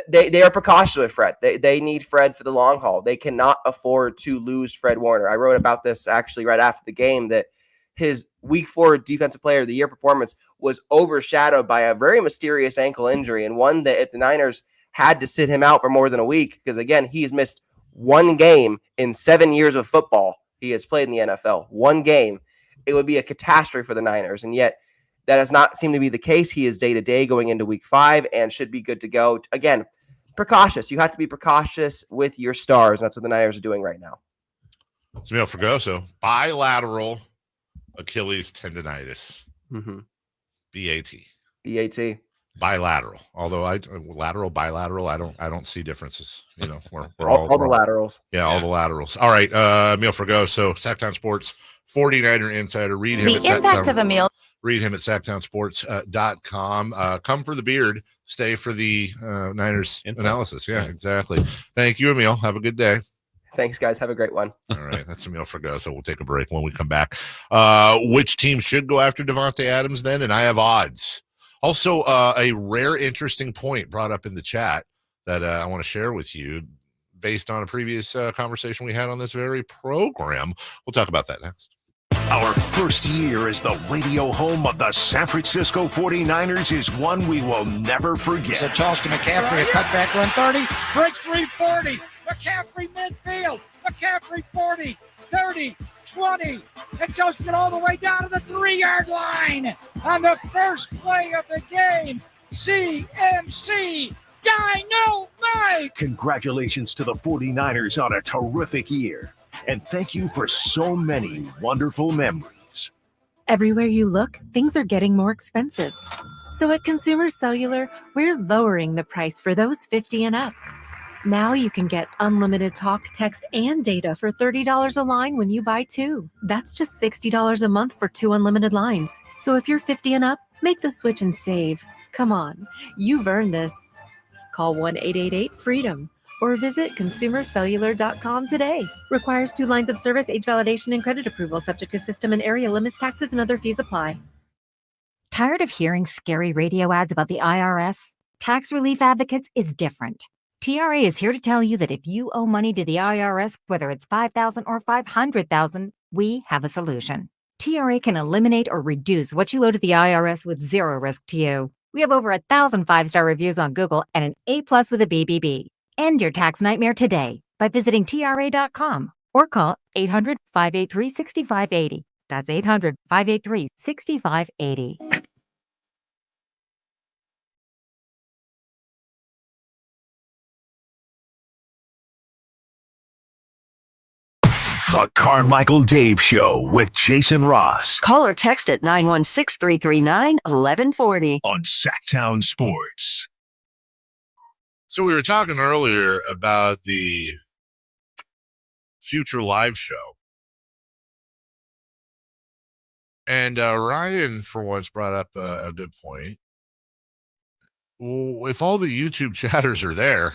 they are precautious with Fred. They need Fred for the long haul. They cannot afford to lose Fred Warner. I wrote about this actually right after the game, that his week 4 defensive player of the year performance was overshadowed by a very mysterious ankle injury, and one that if the Niners had to sit him out for more than a week because, again, he's missed one game in 7 years of football he has played in the NFL. One game. It would be a catastrophe for the Niners, and yet that does not seem to be the case. He is day-to-day going into week 5 and should be good to go. Again, precautious. You have to be precautious with your stars. That's what the Niners are doing right now. Samuel Fregoso, bilateral Achilles tendonitis. Mm-hmm. BAT. BAT. Bilateral. Although bilateral, I don't see differences. You know, we're all the laterals. Yeah, all the laterals. All right, Emil Fregoso, Sacktown Sports 49er Insider. Read him The impact of Emil. Read him at sacktownsports.com. Come for the beard, stay for the Niners analysis. Yeah, exactly. Thank you, Emil. Have a good day. Thanks, guys. Have a great one. All right, that's Emil Fregoso. We'll take a break when we come back. Which team should go after Davantae Adams then? And I have odds. Also, a rare, interesting point brought up in the chat that I want to share with you based on a previous conversation we had on this very program. We'll talk about that next. Our first year as the radio home of the San Francisco 49ers is one we will never forget. It's a toss to McCaffrey, a cutback run 30, breaks 340. McCaffrey midfield. McCaffrey 40, 30, 20, and toasting it all the way down to the 3-yard line on the first play of the game. CMC Dynamite! Congratulations to the 49ers on a terrific year. And thank you for so many wonderful memories. Everywhere you look, things are getting more expensive. So at Consumer Cellular, we're lowering the price for those 50 and up. Now you can get unlimited talk, text, and data for $30 a line when you buy 2. That's just $60 a month for 2 unlimited lines. So if you're 50 and up, make the switch and save. Come on, you've earned this. Call 1-888-FREEDOM or visit consumercellular.com today. Requires 2 lines of service, age validation, and credit approval, subject to system and area limits, taxes, and other fees apply. Tired of hearing scary radio ads about the IRS? Tax Relief Advocates is different. TRA is here to tell you that if you owe money to the IRS, whether it's $5,000 or $500,000, we have a solution. TRA can eliminate or reduce what you owe to the IRS with zero risk to you. We have over 1,000 5-star reviews on Google and an A+ with a BBB. End your tax nightmare today by visiting TRA.com or call 800-583-6580. That's 800-583-6580. The Carmichael Dave Show with Jason Ross. Call or text at 916-339-1140 on Sacktown Sports. So we were talking earlier about the future live show. And Ryan, for once, brought up a good point. Well, if all the YouTube chatters are there,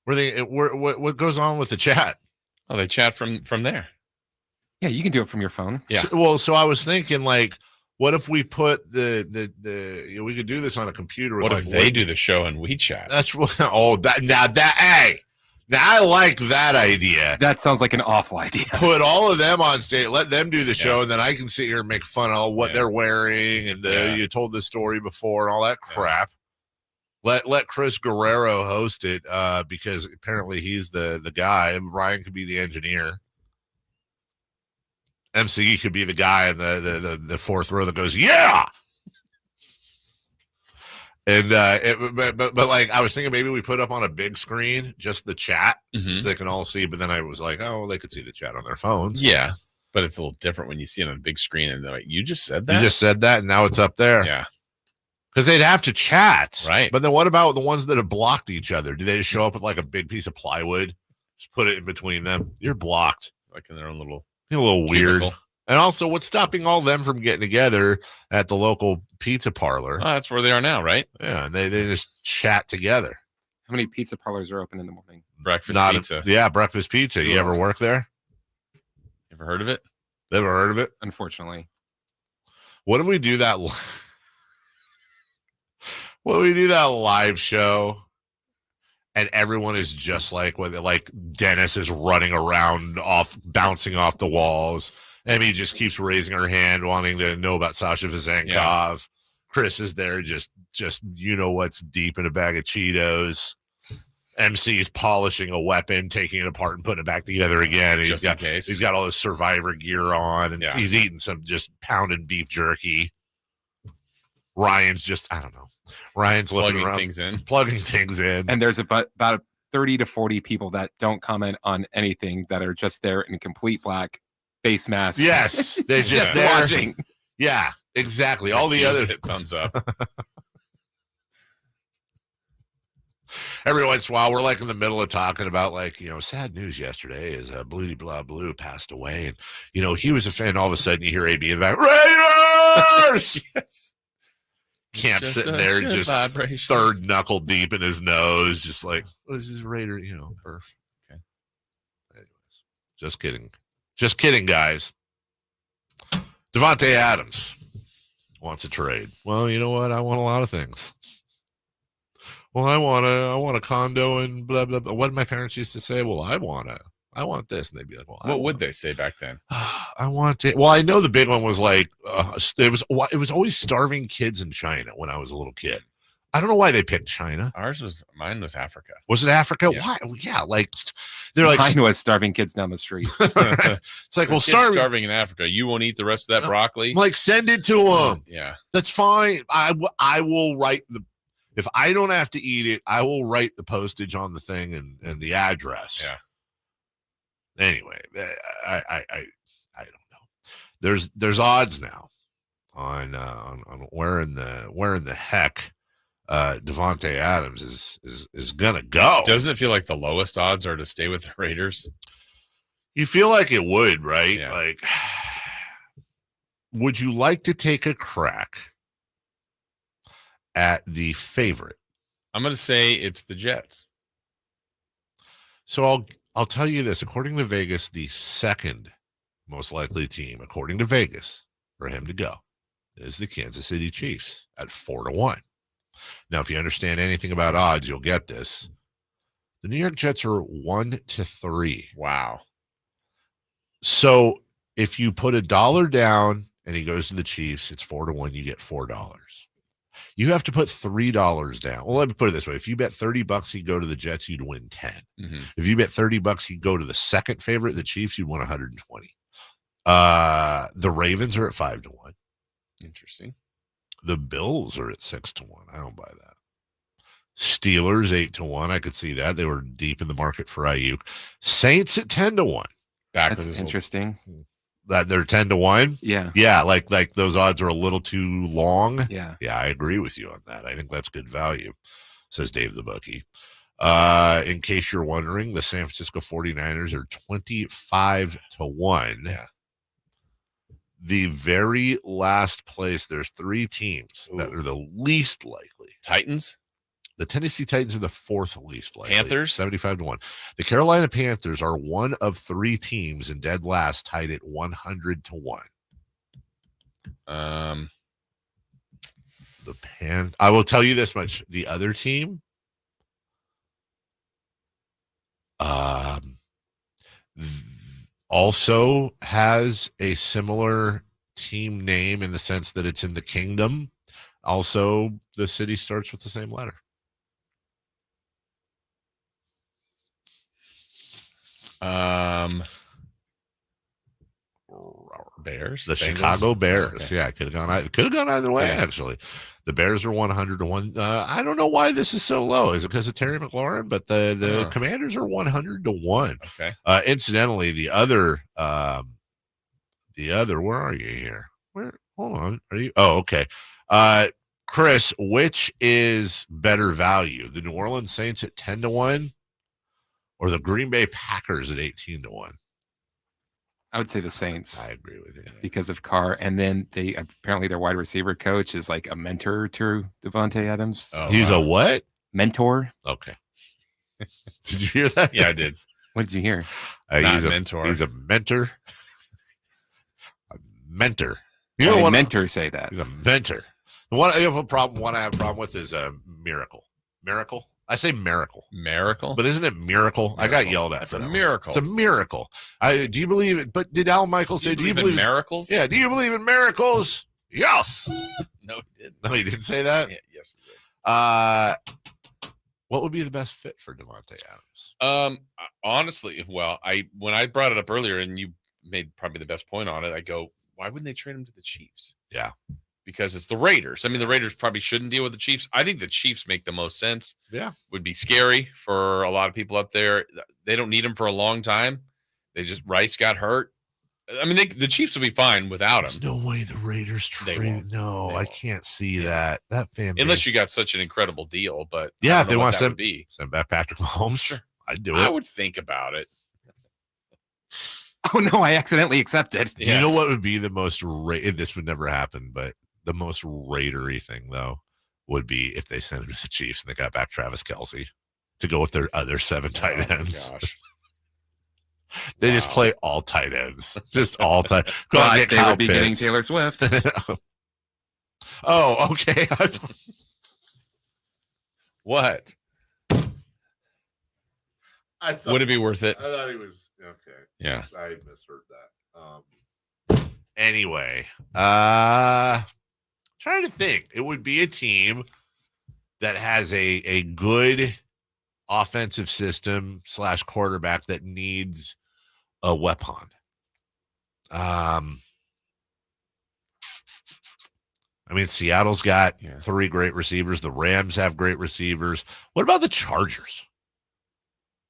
what goes on with the chat? Oh, they chat from there. Yeah, you can do it from your phone. Yeah. So I was thinking, like, what if we put we could do this on a computer? What if they do the show and we chat? That's what. Hey, now I like that idea. That sounds like an awful idea. Put all of them on stage, let them do the show, and then I can sit here and make fun of what they're wearing and you told this story before and all that crap. Let Chris Guerrero host it because apparently he's the guy, and Ryan could be the engineer. MCE could be the guy in the fourth row that goes, yeah. And but like I was thinking maybe we put up on a big screen just the chat so they can all see. But then I was like, oh, they could see the chat on their phones. Yeah, but it's a little different when you see it on a big screen and they're like, you just said that. You just said that, and now it's up there. Yeah. Because they'd have to chat. Right. But then what about the ones that have blocked each other? Do they just show up with like a big piece of plywood? Just put it in between them? You're blocked. Like in their own little weird. And also, what's stopping all them from getting together at the local pizza parlor? Oh, that's where they are now, right? Yeah, and they just chat together. How many pizza parlors are open in the morning? Breakfast pizza. Breakfast pizza. You ever work there? Ever heard of it? Never heard of it? Unfortunately. What if we do that? What if we do that live show and everyone is just like Dennis is running around bouncing off the walls. Emmy just keeps raising her hand wanting to know about Sasha Vezenkov. Chris is there, just what's deep in a bag of Cheetos. MC is polishing a weapon, taking it apart and putting it back together again. And Just in case. He's got all his Survivor gear on, and he's eating some just pounding beef jerky. Ryan's just, I don't know. Ryan's looking around, plugging things in. And there's about 30 to 40 people that don't comment on anything, that are just there in complete black face masks. Yes, they're just there. Watching. Yeah, exactly. All the other thumbs up. Every once in a while, we're like in the middle of talking about, like, sad news yesterday is Bloody Blah Blue passed away. And, he was a fan. All of a sudden, you hear AB in the back, Raiders! Yes. Camp Just sitting there, just vibrations. third knuckle deep in his nose, just like, what is this Raider? Perf. Okay. Anyways, just kidding. Just kidding, guys. Davantae Adams wants a trade. Well, you know what? I want a lot of things. Well, I want a condo and blah, blah, blah. What did my parents used to say? Well, I want this. And they'd be like, well, what would they say back then? I want it. Well, I know the big one was like, it was always starving kids in China when I was a little kid. I don't know why they picked China. Mine was Africa. Was it Africa? Yeah. Why? Yeah, like they're like, I was starving kids down the street. It's like, well, starving in Africa. You won't eat the rest of that broccoli. Like, send it to them. Yeah, that's fine. I will write if I don't have to eat it, I will write the postage on the thing and the address. Yeah. Anyway, I don't know. There's odds now on where in the heck Davantae Adams is gonna go. Doesn't it feel like the lowest odds are to stay with the Raiders? You feel like it would, right? Yeah. Like, would you like to take a crack at the favorite? I'm going to say it's the Jets. So I'll tell you this. According to Vegas, the second most likely team, according to Vegas, for him to go is the Kansas City Chiefs at 4-1. Now, if you understand anything about odds, you'll get this. The New York Jets are 1-3. Wow. So if you put $1 down and he goes to the Chiefs, it's 4-1. You get $4. You have to put $3 down. Well, let me put it this way. If you bet $30 he'd go to the Jets, you'd win 10. Mm-hmm. If you bet $30 he'd go to the second favorite, the Chiefs, you'd win 120. The Ravens are at 5-1. Interesting. The Bills are at 6-1. I don't buy that. Steelers 8-1. I could see that. They were deep in the market for Ayuk. Saints at 10-1. That's interesting. That they're 10-1. Yeah. Yeah. Like those odds are a little too long. Yeah. Yeah. I agree with you on that. I think that's good value, says Dave the Bookie. In case you're wondering, the San Francisco 49ers are 25-1. Yeah. The very last place, there's 3 teams that are the least likely. Titans? The Tennessee Titans are the 4th least likely. Panthers? 75-1. The Carolina Panthers are one of 3 teams in dead last, tied at 100-1. I will tell you this much. The other team also has a similar team name in the sense that it's in the kingdom. Also, the city starts with the same letter. Bears, the Bengals? Chicago Bears. Okay. Yeah, it could have gone either way. Actually, the Bears are 100-1. I don't know why this is so low. Is it because of Terry McLaurin? But the Commanders are 100-1. Okay. Incidentally, the other. Where are you here? Hold on. Are you? Oh, okay. Chris, which is better value? The New Orleans Saints at 10-1, or the Green Bay Packers at 18-1? I would say the Saints. I agree with you. Because of Carr. And then they apparently their wide receiver coach is like a mentor to Davantae Adams. Oh, he's a what? Mentor. Okay. Did you hear that? Yeah, I did. What did you hear? He's a mentor. He's a mentor. A mentor. You know what? Mentors say that. He's a mentor. The one I have a problem with is a miracle. Miracle? I say miracle. Miracle? But isn't it miracle? I got yelled at. That's a miracle. It's a miracle. Do you believe it? But did Al Michaels say, do you believe in miracles? Yeah. Do you believe in miracles? Yes. No, he didn't. No, he didn't say that? Yeah, yes, he did. What would be the best fit for Davantae Adams? Honestly, when I brought it up earlier and you made probably the best point on it, I go, why wouldn't they trade him to the Chiefs? Yeah. Because it's the Raiders. I mean, the Raiders probably shouldn't deal with the Chiefs. I think the Chiefs make the most sense. Yeah. Would be scary for a lot of people up there. They don't need him for a long time. Rice got hurt. I mean, the Chiefs will be fine without him. There's no way the Raiders trade. No, I can't see that. That fan base. Unless you got such an incredible deal. But yeah, if they want to send back Patrick Mahomes, sure. I'd do it. I would think about it. Oh, no, I accidentally accepted. Yes. You know what would be the most this would never happen, but the most Raidery thing, though, would be if they sent him to the Chiefs and they got back Travis Kelce to go with their other 7 tight ends. Gosh. They just play all tight ends. Just all tight. Go and get they would be getting Taylor Swift. Oh, okay. What? Would it be worth it? I thought he was okay. Yeah. I misheard that. Anyway, trying to think. It would be a team that has a good offensive system / quarterback that needs a weapon. I mean, Seattle's got 3 great receivers. The Rams have great receivers. What about the Chargers?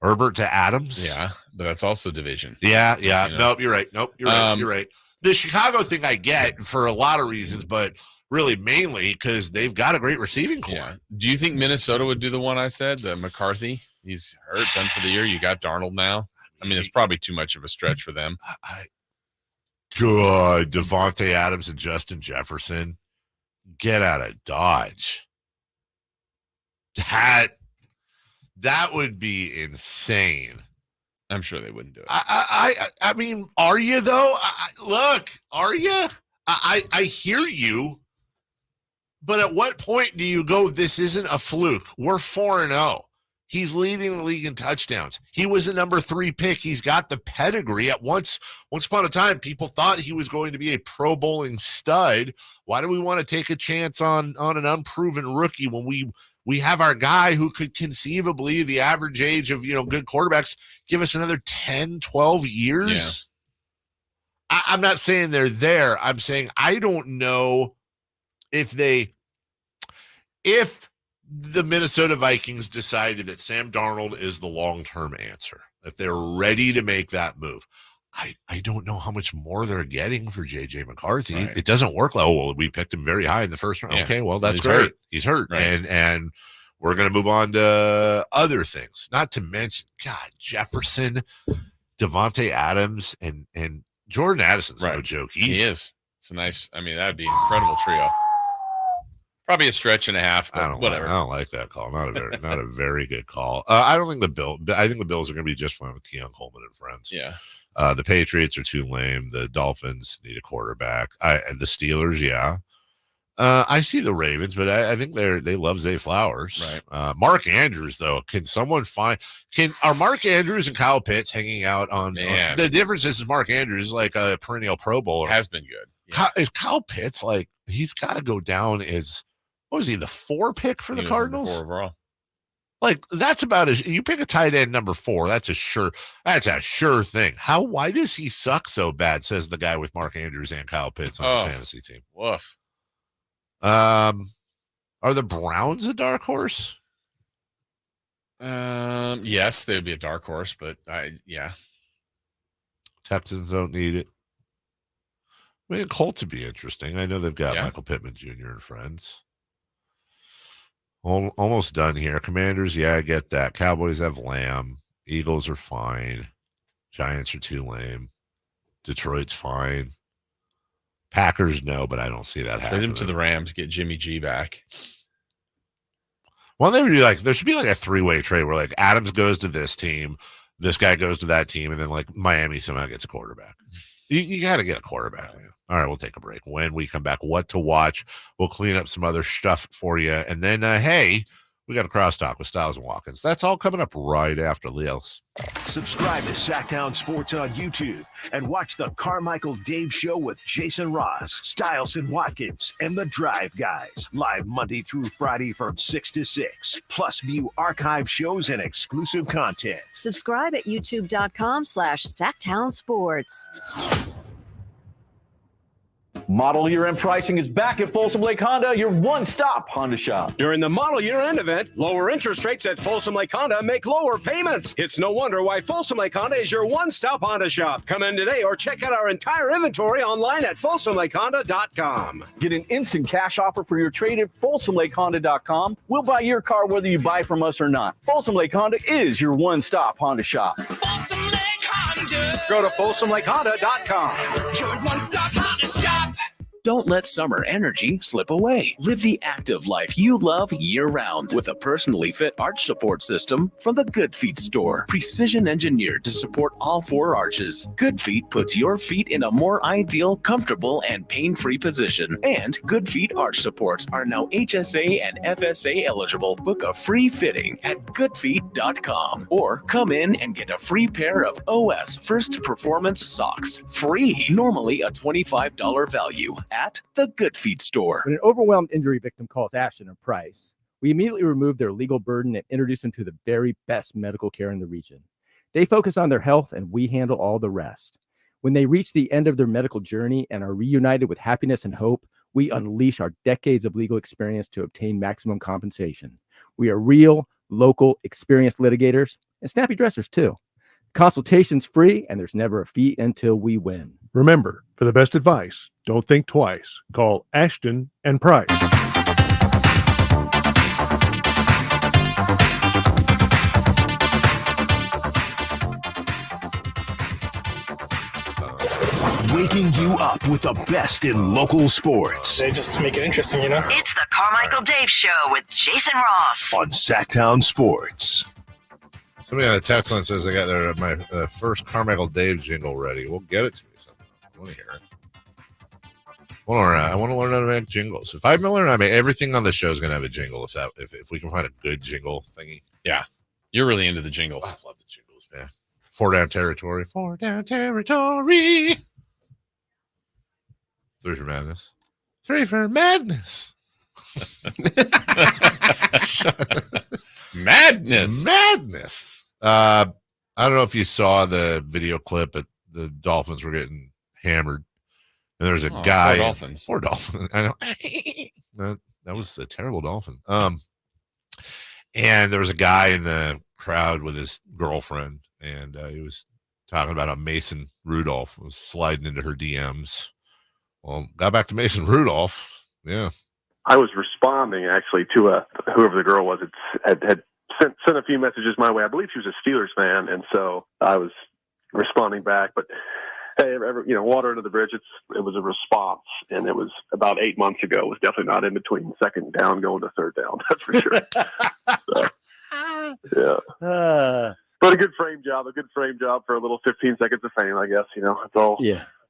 Herbert to Adams? Yeah, but that's also division. Yeah. You know? Nope, you're right. You're right. The Chicago thing I get for a lot of reasons, but really mainly because they've got a great receiving core. Yeah. Do you think Minnesota would do the one I said, the McCarthy? He's hurt, done for the year. You got Darnold now. I mean, it's probably too much of a stretch for them. Good. Davantae Adams and Justin Jefferson. Get out of Dodge. That would be insane. I'm sure they wouldn't do it. I mean, are you though? Look, are you? I hear you, but at what point do you go, this isn't a fluke? We're 4-0. He's leading the league in touchdowns. He was a number 3 pick. He's got the pedigree. At once upon a time, people thought he was going to be a Pro Bowling stud. Why do we want to take a chance on an unproven rookie when we have our guy who could conceivably, the average age of, good quarterbacks, give us another 10, 12 years? Yeah. I'm not saying they're there. I'm saying I don't know if the Minnesota Vikings decided that Sam Darnold is the long-term answer, if they're ready to make that move. I don't know how much more they're getting for J.J. McCarthy. Right. It doesn't work like, we picked him very high in the first round. Yeah. Okay, well, that's great. Hurt. He's hurt. Right. And we're going to move on to other things. Not to mention, God, Jefferson, Davantae Adams, and Jordan Addison's no joke either. He is. It's a nice, that'd be an incredible trio. Probably a stretch and a half, but whatever. I don't like that call. Not a very good call. I don't think I think the Bills are going to be just fine with Keon Coleman and friends. Yeah. The Patriots are too lame. The Dolphins need a quarterback. The Steelers, yeah. I see the Ravens, but I think they love Zay Flowers. Right. Mark Andrews, though, are Mark Andrews and Kyle Pitts hanging out on? The difference is Mark Andrews is like a perennial Pro Bowler. Has been good. Yeah. Is Kyle Pitts he's got to go down as, what was he, the 4 pick for the Cardinals? 4 overall. That's about you pick a tight end number 4. That's a sure thing. Why does he suck so bad? Says the guy with Mark Andrews and Kyle Pitts on his fantasy team. Woof. Are the Browns a dark horse? Yes, they would be a dark horse, but Texans don't need it. Colts would be interesting. I know they've got Michael Pittman Jr. and friends. Almost done here. Commanders, I get that. Cowboys have Lamb. Eagles are fine. Giants are too lame. Detroit's fine. Packers, no, but I don't see that happening. Trade him to the Rams, get Jimmy G back. Well, they would do there should be a 3-way trade where Adams goes to this team, this guy goes to that team, and then Miami somehow gets a quarterback. You got to get a quarterback, man. All right, we'll take a break. When we come back, what to watch, we'll clean up some other stuff for you. And then, hey, We got a crosstalk with Styles and Watkins. That's all coming up right after Leos. Subscribe to Sacktown Sports on YouTube and watch the Carmichael Dave Show with Jason Ross, Styles and Watkins, and the Drive Guys. Live Monday through Friday from 6 to 6. Plus view archive shows and exclusive content. Subscribe at youtube.com/Sacktown Sports. Model Year End pricing is back at Folsom Lake Honda, your one-stop Honda shop. During the Model Year End event, lower interest rates at Folsom Lake Honda make lower payments. It's no wonder why Folsom Lake Honda is your one-stop Honda shop. Come in today or check out our entire inventory online at folsomlakehonda.com. Get an instant cash offer for your trade at folsomlakehonda.com. We'll buy your car whether you buy from us or not. Folsom Lake Honda is your one-stop Honda shop. Folsom Lake Honda. Go to folsomlakehonda.com. Your one-stop Honda shop. Don't let summer energy slip away. Live the active life you love year-round with a personally fit arch support system from the Good Feet store. Precision engineered to support all 4 arches. Good Feet puts your feet in a more ideal, comfortable, and pain-free position. And Good Feet arch supports are now HSA and FSA eligible. Book a free fitting at goodfeet.com or come in and get a free pair of OS First Performance socks. Free. Normally a $25 value. At the Good Feet store. When an overwhelmed injury victim calls Ashton or Price, we immediately remove their legal burden and introduce them to the very best medical care in the region. They focus on their health and we handle all the rest. When they reach the end of their medical journey and are reunited with happiness and hope, we unleash our decades of legal experience to obtain maximum compensation. We are real, local, experienced litigators and snappy dressers too. Consultation's free and there's never a fee until we win. Remember, for the best advice, don't think twice. Call Ashton and Price. Waking you up with the best in local sports. They just make it interesting, you know? It's the Carmichael Dave Show with Jason Ross. On Sacktown Sports. Somebody on the text line says I got my first Carmichael Dave jingle ready. We'll get it to you sometime. I want to hear it. I want to learn how to make jingles. If I learn how to make everything on the show is going to have a jingle. If we can find a good jingle thingy. Yeah, you're really into the jingles. I love the jingles, man. 4 down territory. 4 down territory. 3 for madness. 3 for madness. Madness. I don't know if you saw the video clip, but the Dolphins were getting hammered. And there's a guy. Poor Dolphins. I know. That was a terrible Dolphin. And there was a guy in the crowd with his girlfriend, and he was talking about how Mason Rudolph was sliding into her DMs. Well, got back to Mason Rudolph. Yeah. I was responding actually to whoever the girl was. Had sent a few messages my way. I believe she was a Steelers fan, and so I was responding back. But hey, water under the bridge. It was a response, and it was about 8 months ago. It was definitely not in between second down going to third down. That's for sure. So, yeah. But a good frame job for a little 15 seconds of fame, I guess. It's all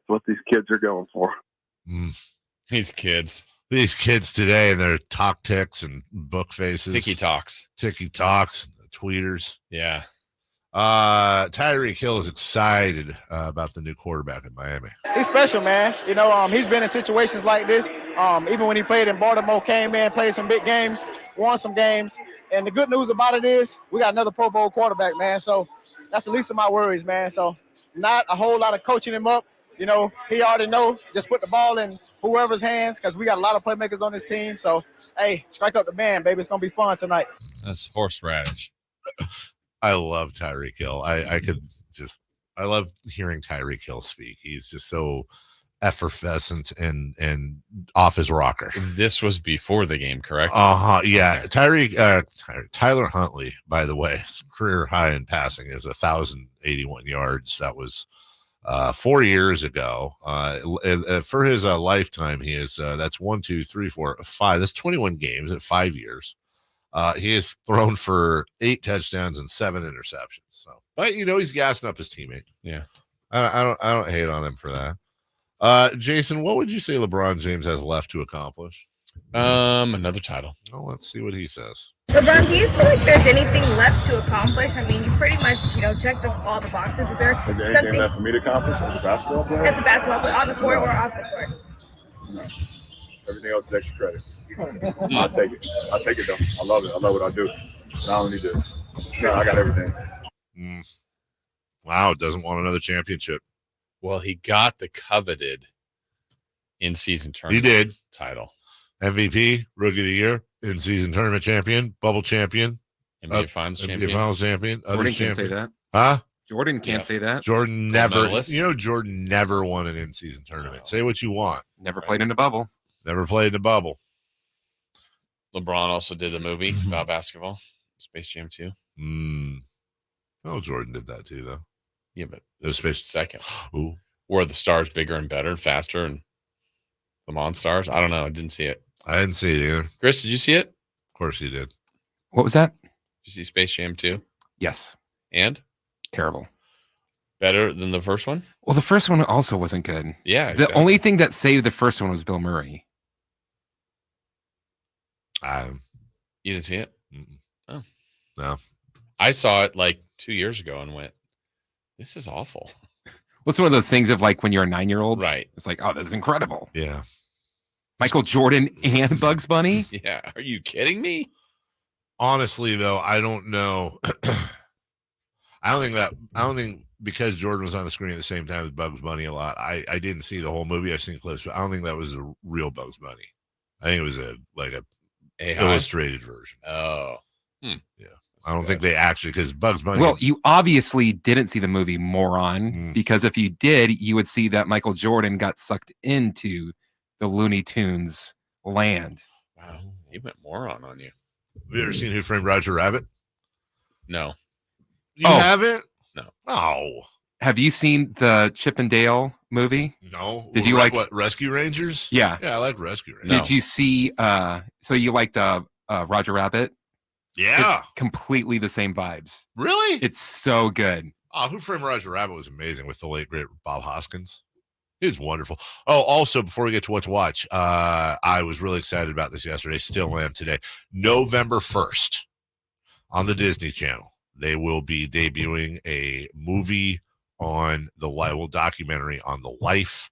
what these kids are going for. These kids today, and their talk ticks and book faces. Ticky talks, tweeters. Yeah. Tyreek Hill is excited about the new quarterback in Miami. He's special, man. He's been in situations like this. Even when he played in Baltimore, came in, played some big games, won some games. And the good news about it is we got another Pro Bowl quarterback, man. So that's the least of my worries, man. So not a whole lot of coaching him up. He already know. Just put the ball in whoever's hands because we got a lot of playmakers on this team. So, hey, strike up the band, baby. It's going to be fun tonight. That's horseradish. I love Tyreek Hill. I love hearing Tyreek Hill speak. He's just so effervescent and off his rocker. This was before the game, correct? Yeah. Tyler Huntley, by the way, career high in passing is 1,081 yards. That was 4 years ago. For his lifetime, he is that's 1, 2, 3, 4, 5. That's 21 games at 5 years. He has thrown for 8 touchdowns and 7 interceptions. So, but he's gassing up his teammate. Yeah, I don't hate on him for that. Jason, what would you say LeBron James has left to accomplish? Another title. Well, let's see what he says. LeBron, do you feel like there's anything left to accomplish? I mean, you pretty much, checked off all the boxes. Is there anything left for me to accomplish as a basketball player? As a basketball player, on the court or off the court? No. Everything else is extra credit. I'll take it. Though. I love it. I love what I do. I don't need to. No, I got everything. Wow, doesn't want another championship. Well, he got the coveted in-season tournament He did. title. MVP, Rookie of the Year, in-season tournament champion, bubble champion, NBA Finals champion. NBA Finals champion. Jordan can't say that. Huh? Jordan can't say that. Jordan never. Jordan never won an in-season tournament. Say what you want. Never played in the bubble. Never played in the bubble. LeBron also did the movie about basketball, Space Jam 2. Oh, Jordan did that too, though. Yeah, but it was Space second. Ooh. Were the stars bigger and better and faster and the Monstars? I don't know. I didn't see it. I didn't see it either. Chris, did you see it? Of course you did. What was that? Did you see Space Jam 2? Yes. And? Terrible. Better than the first one? Well, the first one also wasn't good. Yeah. The only thing that saved the first one was Bill Murray. You didn't see it? Oh. No. I saw it like 2 years ago and went, this is awful. Well, it's one of those things of like when you're a 9-year-old. Right. It's like, oh, this is incredible. Yeah. Michael Jordan and Bugs Bunny? Yeah. Are you kidding me? Honestly, though, I don't know. I don't think because Jordan was on the screen at the same time as Bugs Bunny a lot. I didn't see the whole movie. I've seen clips, but I don't think that was a real Bugs Bunny. I think it was a illustrated version. Oh. Yeah. I don't think they actually, because Bugs Bunny. Well, you obviously didn't see the movie, moron, because if you did, you would see that Michael Jordan got sucked into the Looney Tunes land. Wow. He went moron on you. Have you ever seen Who Framed Roger Rabbit? No. You haven't? No. Oh. Have you seen the Chip and Dale movie? No. Did you like what, Rescue Rangers? Yeah. Yeah, I like Rescue Rangers. Did you see so you liked Roger Rabbit? Yeah. It's completely the same vibes. Really? It's so good. Oh, Who Framed Roger Rabbit was amazing with the late great Bob Hoskins. It was wonderful. Oh, also, before we get to what to watch, I was really excited about this yesterday. Still am today. November 1st on the Disney Channel, they will be debuting a movie documentary on the life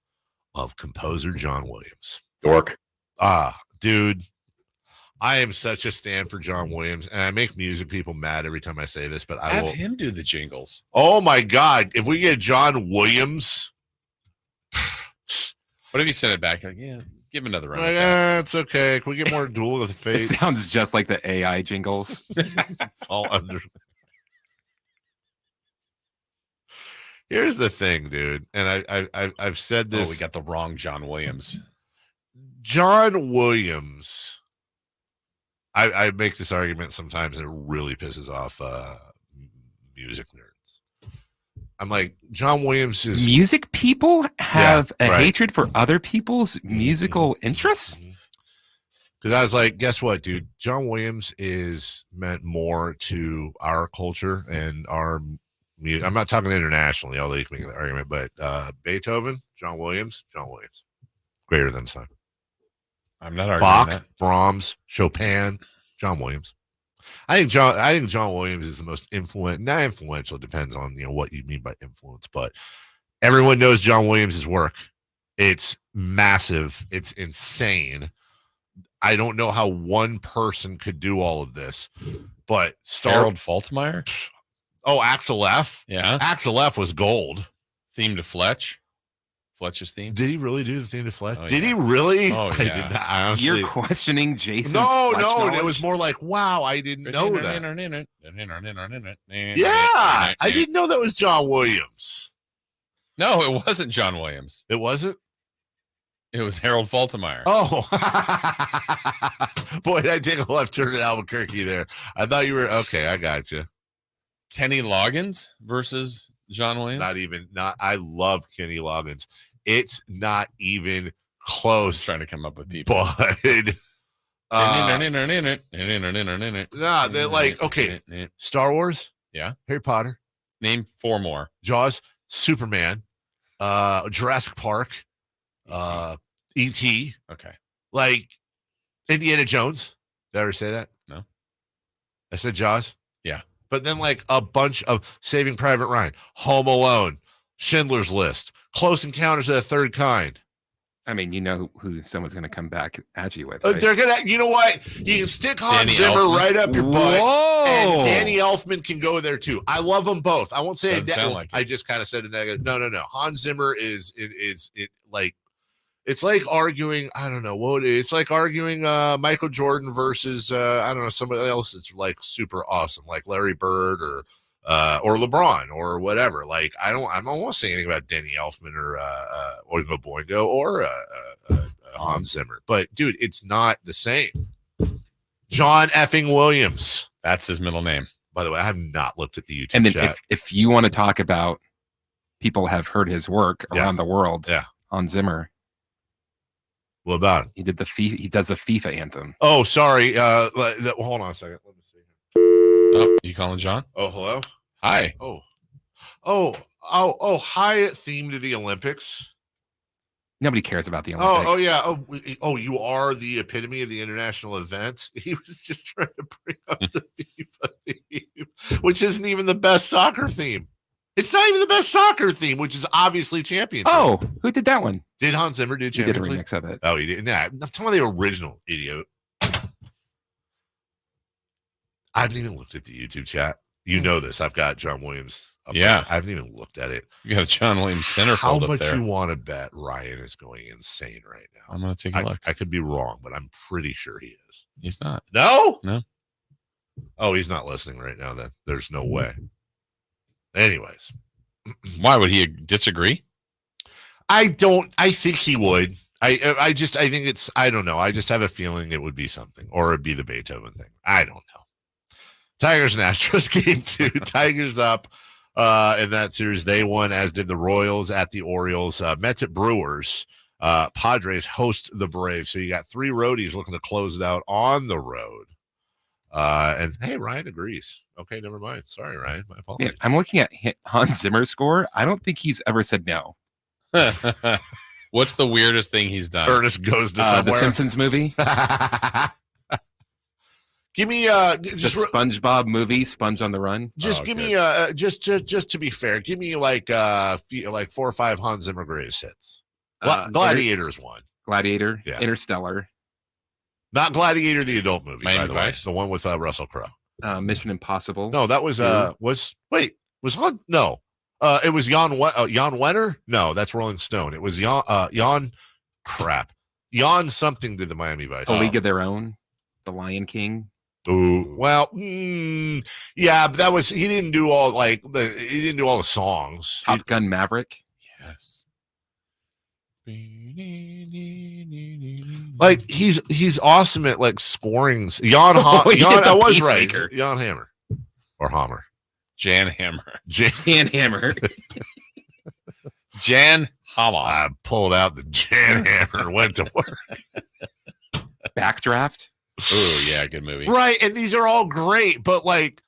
of composer John Williams. Dork. Dude, I am such a stand for John Williams, and I make music people mad every time I say this, but I Have will him do the jingles. Oh my God. If we get John Williams. What if you send it back? Like, yeah, give him another round. It's okay. Can we get more Duel of the Fates? It sounds just like the AI jingles. It's all under. Here's the thing, dude, and I've said this. Oh, we got the wrong John Williams. John Williams. I make this argument sometimes, and it really pisses off music nerds. I'm like, John Williams is music people have a hatred for other people's musical interests. Because I was like, guess what, dude? John Williams is meant more to our culture and our music. I'm not talking internationally, although you can make the argument, but Beethoven, John Williams, greater than sun. I'm not arguing Bach, that. Brahms, Chopin, John Williams. I think John Williams is the most not influential, depends on what you mean by influence, but everyone knows John Williams' work. It's massive. It's insane. I don't know how one person could do all of this, but Harold Faltermeyer? Oh, Axel F. Yeah. Axel F was gold. Theme to Fletch's theme. Did he really do the theme to Fletch? Oh, Did yeah. he really? Oh, I yeah. did not. Honestly. You're questioning Jason's No, Fletch knowledge? it was more like, wow, I didn't know that. Yeah, I didn't know that was John Williams. No, it wasn't John Williams. It wasn't? It was Harold Faltermeyer. Oh, boy, did I take a left turn at Albuquerque there. I thought you were, okay, I got you. Kenny Loggins versus John Williams? I love Kenny Loggins. It's not even close. I'm trying to come up with people. But they're like, okay, Star Wars, yeah, Harry Potter, name 4 more. Jaws, Superman, Jurassic Park, E.T. Okay. Like Indiana Jones. Did I ever say that? No. I said Jaws. Yeah. But then like a bunch of Saving Private Ryan, Home Alone, Schindler's List, Close Encounters of the Third Kind. I mean, you know who someone's going to come back at you with. Right? They're gonna, you know what? You can stick Hans Danny Zimmer Elfman. right up your butt, Whoa. and Danny Elfman can go there too. I love them both. I won't say Doesn't sound like it. I just kind of said a negative. No. Hans Zimmer is like it's like arguing. I don't know what it's like arguing Michael Jordan versus I don't know somebody else that's like super awesome, like Larry Bird or LeBron or whatever. Like I don't want to say anything about Danny Elfman or Oingo Boingo or Hans Zimmer, but dude, it's not the same. John effing Williams. That's his middle name. By the way, I have not looked at the YouTube And then chat. if you want to talk about people have heard his work around the world, Hans Zimmer. What about him? He did he does the FIFA anthem. Oh, sorry. Hold on a second. Let me see. Oh, you calling John? Oh, hello. Hi. Hi. Theme to the Olympics. Nobody cares about the Olympics. Oh yeah. You are the epitome of the international event. He was just trying to bring up the FIFA theme, which isn't even the best soccer theme. It's not even the best soccer theme, which is obviously Champions League. Oh, who did that one? Did Hans Zimmer do He Champions did a League? remix of it. Oh, he did. Nah, I'm talking about the original, idiot. I haven't even looked at the YouTube chat. You know this. I've got John Williams up there. I haven't even looked at it. You got a John Williams centerfold How up much there. you want to bet Ryan is going insane right now? I'm going to take a look. I could be wrong, but I'm pretty sure he is. He's not. No? No. Oh, he's not listening right now then. There's no way. Anyways. Why would he disagree? I think he would. I think it's, I don't know. I just have a feeling it would be something, or it'd be the Beethoven thing. I don't know. Tigers and Astros game 2. Tigers up in that series. They won, as did the Royals at the Orioles. Mets at Brewers. Padres host the Braves. So you got 3 roadies looking to close it out on the road. And hey, Ryan agrees. Okay, never mind. Sorry, Ryan. My apologies. Man, I'm looking at Hans Zimmer's score. I don't think he's ever said no. What's the weirdest thing he's done? Ernest Goes to Somewhere. The Simpsons movie. Give me just the SpongeBob movie, Sponge on the Run. Just give me just to be fair, give me like 4 or 5 Hans Zimmer greatest hits. Gladiator's one. Gladiator, Yeah. Interstellar. Not Gladiator, the adult movie, Miami by the way. Vice? The one with Russell Crowe. Mission Impossible. No, that was it was Jan Wenner? No, that's Rolling Stone. It was Jan something did the Miami Vice. A League of Their Own, The Lion King. Ooh, well, yeah, but that was he didn't do all the songs. Top Gun Maverick. Yes. Like he's awesome at like scoring. I was right. Jan Hammer or Hammer. Jan Hammer. Jan Hammer. Jan Hammer. I pulled out the Jan Hammer and went to work. Backdraft. Oh yeah, good movie. Right, and these are all great, but like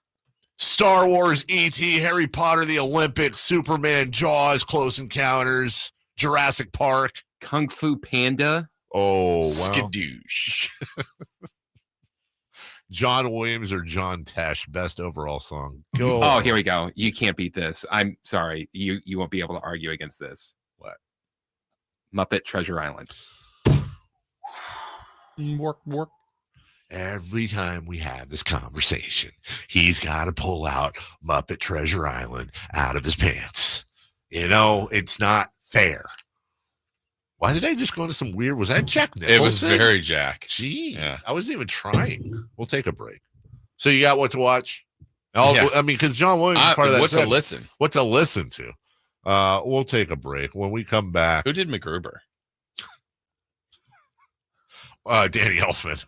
Star Wars, E.T., Harry Potter, the Olympics, Superman, Jaws, Close Encounters, Jurassic Park, Kung Fu Panda. Oh, wow. Skadoosh. John Williams or John Tesh, best overall song. Go. Oh, here we go. You can't beat this. I'm sorry. You won't be able to argue against this. What? Muppet Treasure Island. Work. Every time we have this conversation, he's got to pull out Muppet Treasure Island out of his pants. You know, it's not fair. Why did I just go into some weird? Was that Jack Nicholson? It was very Jack. Jeez, Yeah. I wasn't even trying. We'll take a break. So you got what to watch? Yeah. I mean, because John Williams is part of that. What's set. a listen? What to listen to? We'll take a break. When we come back, Who did MacGruber? Danny Elfman.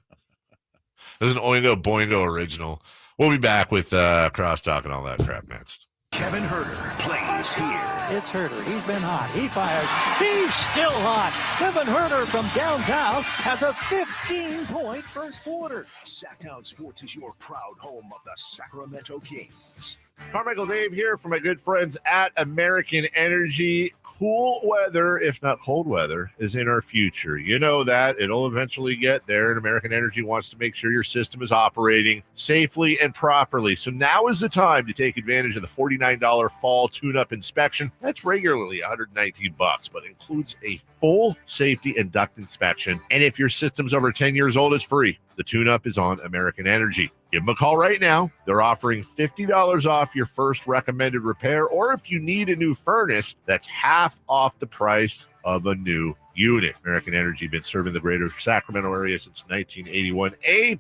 There's an Oingo Boingo original. We'll be back with crosstalk and all that crap next. Kevin Huerter plays here. It's Huerter. He's been hot. He fires. He's still hot. Kevin Huerter from downtown has a 15-point first quarter. Sacktown Sports is your proud home of the Sacramento Kings. Carmichael Dave here from my good friends at American Energy. Cool weather, if not cold weather, is in our future. You know that. It'll eventually get there, and American Energy wants to make sure your system is operating safely and properly. So now is the time to take advantage of the $49 fall tune-up inspection. That's regularly $119, but includes a full safety and duct inspection. And if your system's over 10 years old, it's free. The tune-up is on American Energy. Give them a call right now. They're offering $50 off your first recommended repair, or if you need a new furnace, that's half off the price of a new unit. American Energy been serving the greater Sacramento area since 1981. A+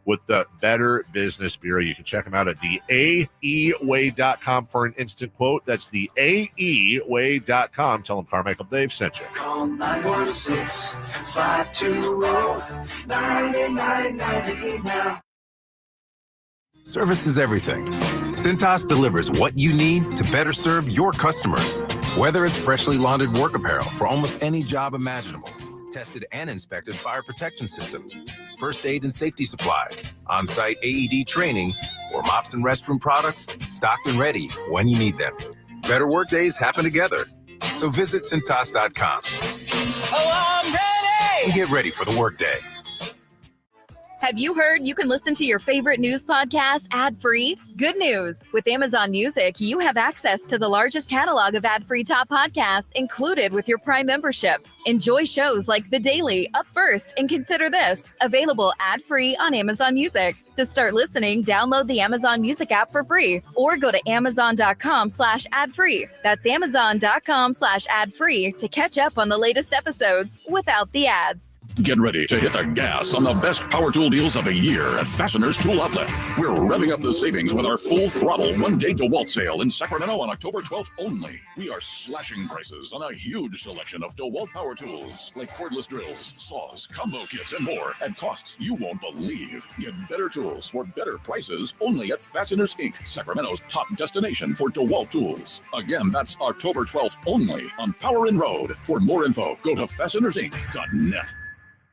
with the Better Business Bureau. You can check them out at theaeway.com for an instant quote. That's theaeway.com. Tell them Carmichael Dave sent you. Call 916-520-9998 now. Service is everything. Cintas delivers what you need to better serve your customers. Whether it's freshly laundered work apparel for almost any job imaginable, tested and inspected fire protection systems, first aid and safety supplies, on-site AED training, or mops and restroom products, stocked and ready when you need them. Better work days happen together. So visit Cintas.com. Oh, I'm ready! And get ready for the workday. Have you heard you can listen to your favorite news podcast ad-free? Good news! With Amazon Music, you have access to the largest catalog of ad-free top podcasts included with your Prime membership. Enjoy shows like The Daily, Up First, and Consider This, available ad-free on Amazon Music. To start listening, download the Amazon Music app for free or go to amazon.com/ad-free. That's amazon.com/ad-free to catch up on the latest episodes without the ads. Get ready to hit the gas on the best power tool deals of the year at Fasteners Tool Outlet. We're revving up the savings with our full throttle one-day DeWalt sale in Sacramento on October 12th only. We are slashing prices on a huge selection of DeWalt power tools like cordless drills, saws, combo kits, and more at costs you won't believe. Get better tools for better prices only at Fasteners Inc., Sacramento's top destination for DeWalt tools. Again, that's October 12th only on Power Inn Road. For more info, go to fastenersinc.net.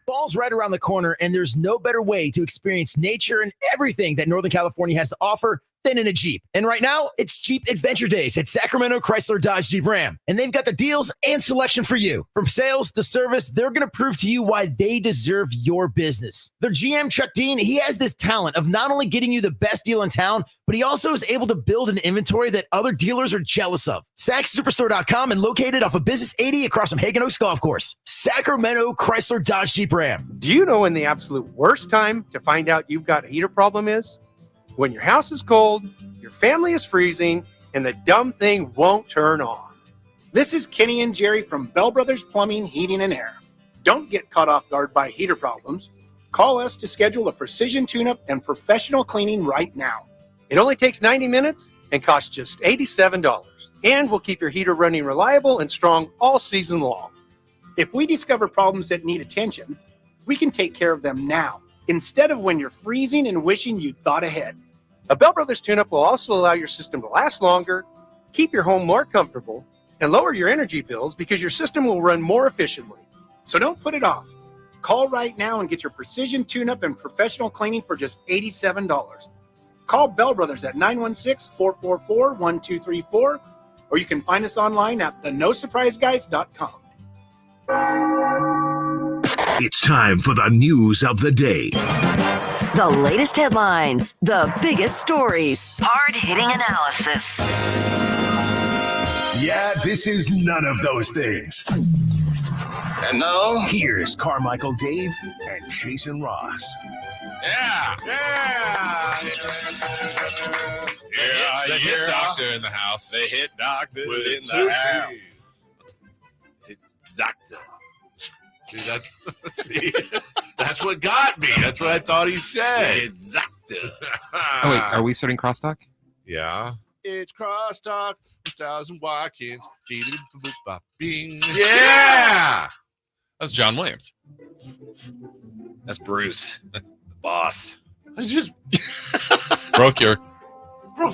Fall's right around the corner, and there's no better way to experience nature and everything that Northern California has to offer than in a Jeep. And right now, it's Jeep Adventure Days at Sacramento Chrysler Dodge Jeep Ram. And they've got the deals and selection for you. From sales to service, they're going to prove to you why they deserve your business. Their GM, Chuck Dean, he has this talent of not only getting you the best deal in town, but he also is able to build an inventory that other dealers are jealous of. SacsSuperstore.com and located off of Business 80 across from Hagen Oaks Golf Course. Sacramento Chrysler Dodge Jeep Ram. Do you know when the absolute worst time to find out you've got a heater problem is? When your house is cold, your family is freezing, and the dumb thing won't turn on. This is Kenny and Jerry from Bell Brothers Plumbing, Heating, and Air. Don't get caught off guard by heater problems. Call us to schedule a precision tune-up and professional cleaning right now. It only takes 90 minutes and costs just $87. And we'll keep your heater running reliable and strong all season long. If we discover problems that need attention, we can take care of them now, instead of when you're freezing and wishing you'd thought ahead. A Bell Brothers tune-up will also allow your system to last longer, keep your home more comfortable, and lower your energy bills because your system will run more efficiently. So don't put it off. Call right now and get your precision tune-up and professional cleaning for just $87. Call Bell Brothers at 916-444-1234, or you can find us online at thenosurpriseguys.com. It's time for the news of the day. The latest headlines, the biggest stories, hard-hitting analysis. Yeah, this is none of those things. And now, here's Carmichael Dave and Jason Ross. Yeah. The hit doctor in the house. The hit doctor in the the house. house. Hit doctor. That's what got me. That's what I thought he said. Exactly. Oh, wait, are we starting crosstalk? Yeah. It's crosstalk. Styles and Watkins. Bing. Yeah. That's John Williams. That's Bruce, the boss. I just broke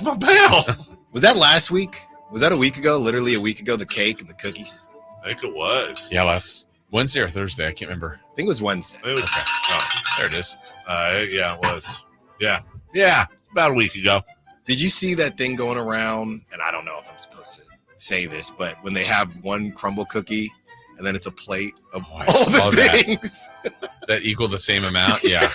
my bell. Was that last week? Was that a week ago? Literally a week ago, the cake and the cookies? I think it was. Yeah, last Wednesday or Thursday. I can't remember. I think it was Wednesday. It was, okay. Oh, there it is. Yeah, it was. Yeah. It's about a week ago. Did you see that thing going around? And I don't know if I'm supposed to say this, but when they have one crumble cookie and then it's a plate of all the things that equal the same amount. Yeah.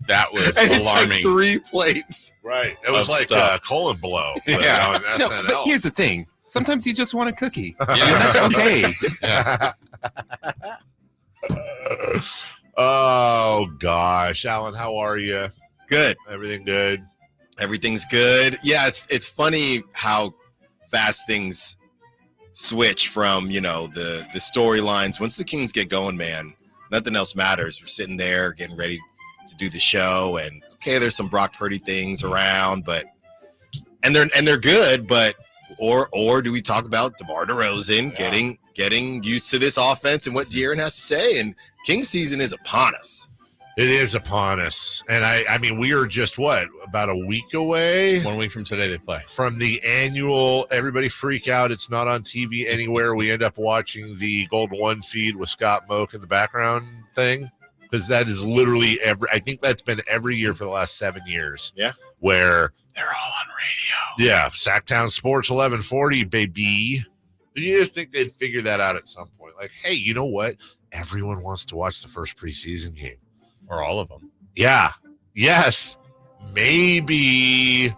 That was and alarming. It's like 3 plates. Right. It was like a colon blow. Yeah. On No, SNL. but here's the thing. Sometimes you just want a cookie. Yeah. And that's okay. Yeah. Oh gosh, Alan, how are you? Good. Everything good? Everything's good. Yeah, it's funny how fast things switch from, you know, the storylines. Once the Kings get going, man, nothing else matters. We're sitting there getting ready to do the show, and okay, there's some Brock Purdy things around, but and they're good, but or do we talk about DeMar DeRozan getting used to this offense and what De'Aaron has to say? And King season is upon us. It is upon us. And I mean, we are just about a week away? 1 week from today they play. From the annual everybody freak out, it's not on TV anywhere. We end up watching the Gold One feed with Scott Moak in the background thing. Because that is literally I think that's been every year for the last 7 years. Yeah. Where they're all on radio. Yeah, Sacktown Sports 1140, baby. Did you just think they'd figure that out at some point? Like, hey, you know what? Everyone wants to watch the first preseason game. Or all of them. Yeah. Yes. Maybe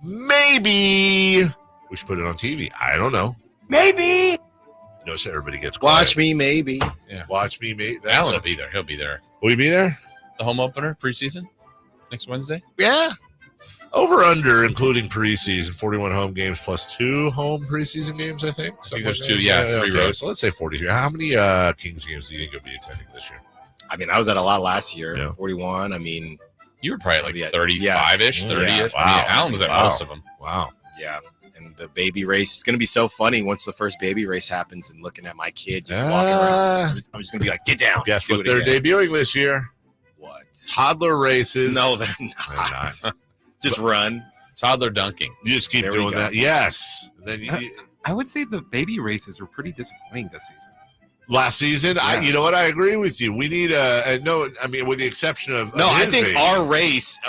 we should put it on TV. I don't know. Maybe. Notice everybody gets quiet. Watch me, maybe. Yeah. Watch me, maybe. Alan will be there. He'll be there. Will you be there? The home opener, preseason, next Wednesday? Yeah. Over under, including preseason, 41 home games plus 2 home preseason games, I think. I think there's 2, yeah, 3 rows. So let's say 43. How many Kings games do you think you'll be attending this year? I mean, I was at a lot last year, 41. I mean, you were probably like 35-ish, 30-ish. Yeah. Wow. I mean, Alan was at most of them. Wow. Yeah. And the baby race is going to be so funny once the first baby race happens and looking at my kid just walking around. I'm just going to be like, get down. Guess what they're debuting this year? What? Toddler races. No, they're not. Just run. Toddler dunking. You just keep doing that. Yes. And then I would say the baby races were pretty disappointing this season. Last season, Yeah. you know what? I agree with you. We need with the exception of I his think baby. our race,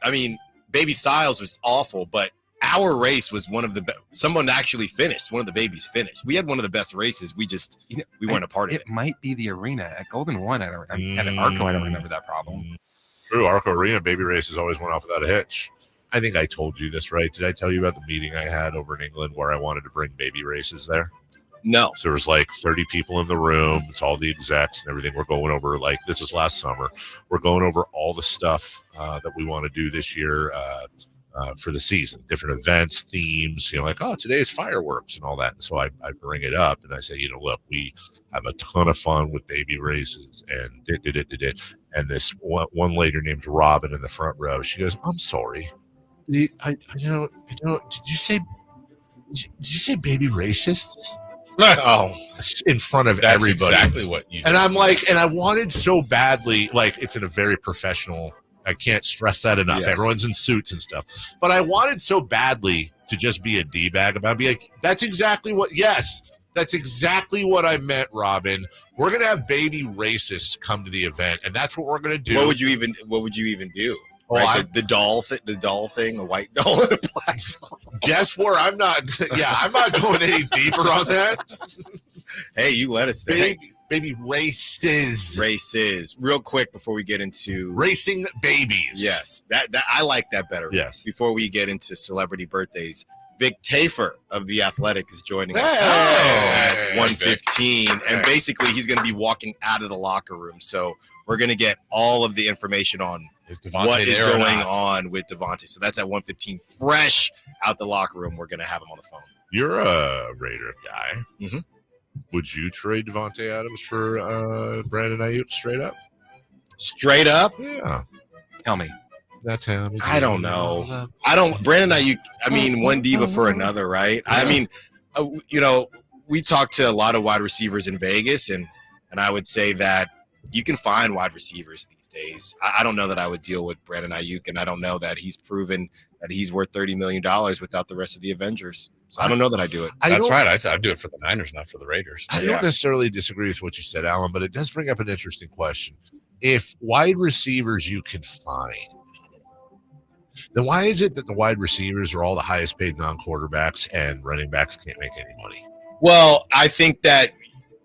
I mean, Baby Styles was awful, but our race was one of the best. Someone actually finished. One of the babies finished. We had one of the best races. We just, we weren't a part of it. It might be the arena at Golden One. At Arco, I don't remember that problem. True. Arco Arena baby races always went off without a hitch. I think I told you this, right? Did I tell you about the meeting I had over in England where I wanted to bring baby races there? No. So there was like 30 people in the room. It's all the execs and everything. We're going over, like, this was last summer. We're going over all the stuff that we want to do this year for the season, different events, themes, like, oh, today's fireworks and all that. And so I bring it up and I say, look, we have a ton of fun with baby races and and this one lady named Robin in the front row, she goes, I'm sorry. I don't. Did you say baby racists? Oh, in front of That's everybody. Exactly what you. And I'm like, and I wanted so badly, like, it's in a very professional. I can't stress that enough. Yes. Everyone's in suits and stuff, but I wanted so badly to just be a d-bag about. Be like, that's exactly what. Yes, that's exactly what I meant, Robin. We're gonna have baby racists come to the event, and that's what we're gonna do. What would you even do? Well, right? The doll thing, a white doll and a black doll. Guess where I'm not. Yeah, I'm not going any deeper on that. Hey, you let us stay. Baby races. Real quick before we get into racing babies. Yes, that I like that better. Yes. Before we get into celebrity birthdays, Vic Tafer of The Athletic is joining us Hey. at 1:15, and basically he's going to be walking out of the locker room. So we're going to get all of the information on what is going on with Davantae. So that's at 1:15, fresh out the locker room. We're going to have him on the phone. You're a Raider guy. Mm-hmm. Would you trade Davantae Adams for Brandon Ayuk straight up? Straight up? Yeah. Tell me. Tell me. I don't know. Brandon Ayuk, I mean, one diva for another, right? Yeah. I mean, we talked to a lot of wide receivers in Vegas, and I would say that you can find wide receivers these days. I don't know that I would deal with Brandon Ayuk, and I don't know that he's proven that he's worth $30 million without the rest of the Avengers. So I don't know that I do it. That's right. I said I'd do it for the Niners, not for the Raiders. I don't necessarily disagree with what you said, Alan, but it does bring up an interesting question. If wide receivers you can find, then why is it that the wide receivers are all the highest paid non-quarterbacks and running backs can't make any money? Well, I think that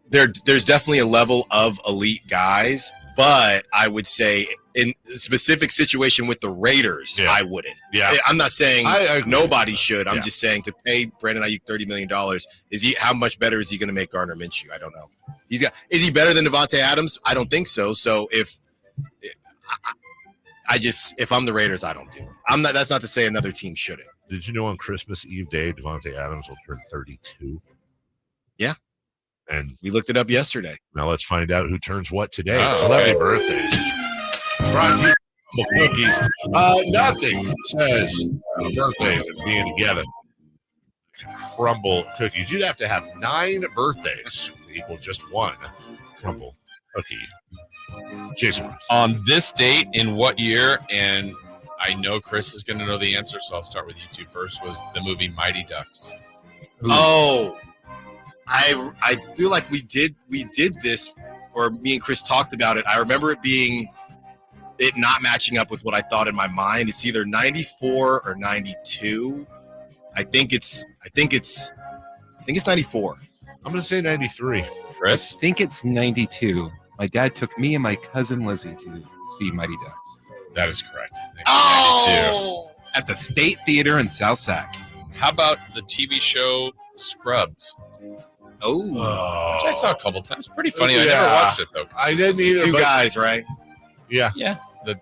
there's definitely a level of elite guys, but I would say in a specific situation with the Raiders, I wouldn't. Yeah. I'm not saying nobody should. I'm Yeah. just saying to pay Brandon Ayuk $30 million, how much better is he going to make Gardner Minshew? I don't know. Is he better than Davantae Adams? I don't think so. So if I'm the Raiders, I don't do it. That's not to say another team shouldn't. Did you know on Christmas Eve Day, Davantae Adams will turn 32? Yeah. And we looked it up yesterday. Now let's find out who turns what today. Oh, Celebrity okay. birthdays. Brought to you by Cookies. Nothing says birthdays and being together. Crumble cookies. You'd have to have 9 birthdays to equal just one crumble cookie. Jason Ross. On this date, in what year? And I know Chris is going to know the answer, so I'll start with you two first. Was the movie Mighty Ducks? Ooh. Oh, I feel like we did this, or me and Chris talked about it. I remember it not matching up with what I thought in my mind. It's either 94 or 92. I think it's 94. I'm going to say 93. Chris? I think it's 92. My dad took me and my cousin Lizzie to see Mighty Ducks. That is correct. Oh! At the State Theater in South Sac. How about the TV show Scrubs? Oh. Which I saw a couple times. Pretty funny. I never watched it, though. I didn't either. Two guys, right? Yeah. Yeah. The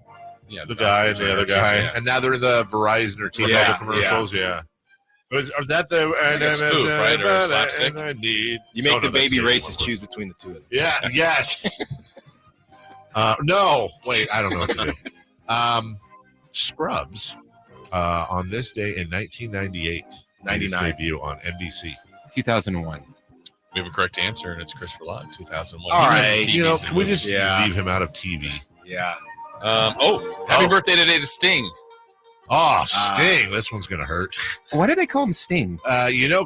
guy and the other guy. Yeah. And now they're in the Verizon or T-Mobile commercials. Yeah. Was that the like a spoof, right? Or a slapstick? You make the baby racists choose between the two of them. Yeah. Yes. No. Wait. I don't know what to do. Scrubs. On this day in 1998. 99. Debut on NBC. 2001. We have a correct answer, and it's Christopher Law, 2001. All right. Can we just leave him out of TV? Yeah. Happy birthday today to Sting. Oh, Sting. This one's going to hurt. Why do they call him Sting?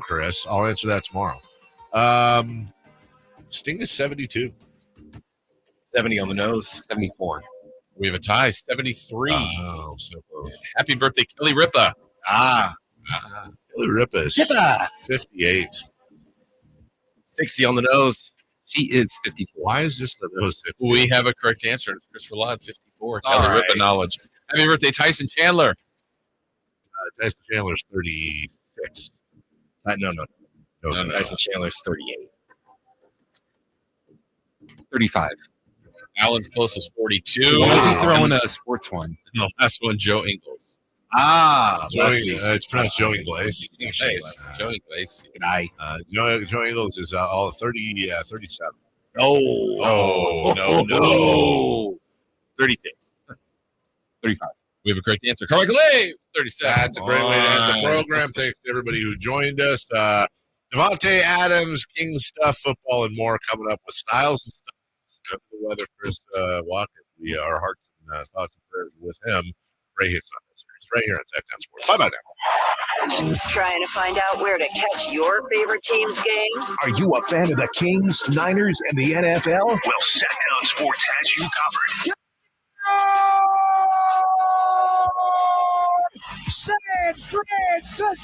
Chris. I'll answer that tomorrow. Sting is 72. 70 on the nose. 74. We have a tie, 73. Oh, so close. Happy birthday, Kelly Ripa. Kelly Ripa is 58. 60 on the nose. She is 54. Why is just the nose 50? We have a correct answer. It's Christopher Law, 54. All Kelly Ripa right. knowledge. Happy birthday, Tyson Chandler. Tyson Chandler's 36. No. Tyson Chandler's 38. 35. Alan's closest, 42. Why did you throw in a sports one? And the last one, Joe Ingles. It's pronounced Joe Ingles. Joe Ingles. Good eye. Joe Ingles is all 37. No. 36. 35. We have a correct answer. Carmichael Dave, 37. That's a great way to end the program. Thanks to everybody who joined us. Davantae Adams, Kings stuff, football, and more coming up with Styles and stuff. The weather, Chris Watkins. Our hearts and thoughts and prayers with him right here on this series, right here on Sacktown Sports. Bye now. Trying to find out where to catch your favorite team's games? Are you a fan of the Kings, Niners, and the NFL? Well, Sacktown Sports has you covered. San Francisco!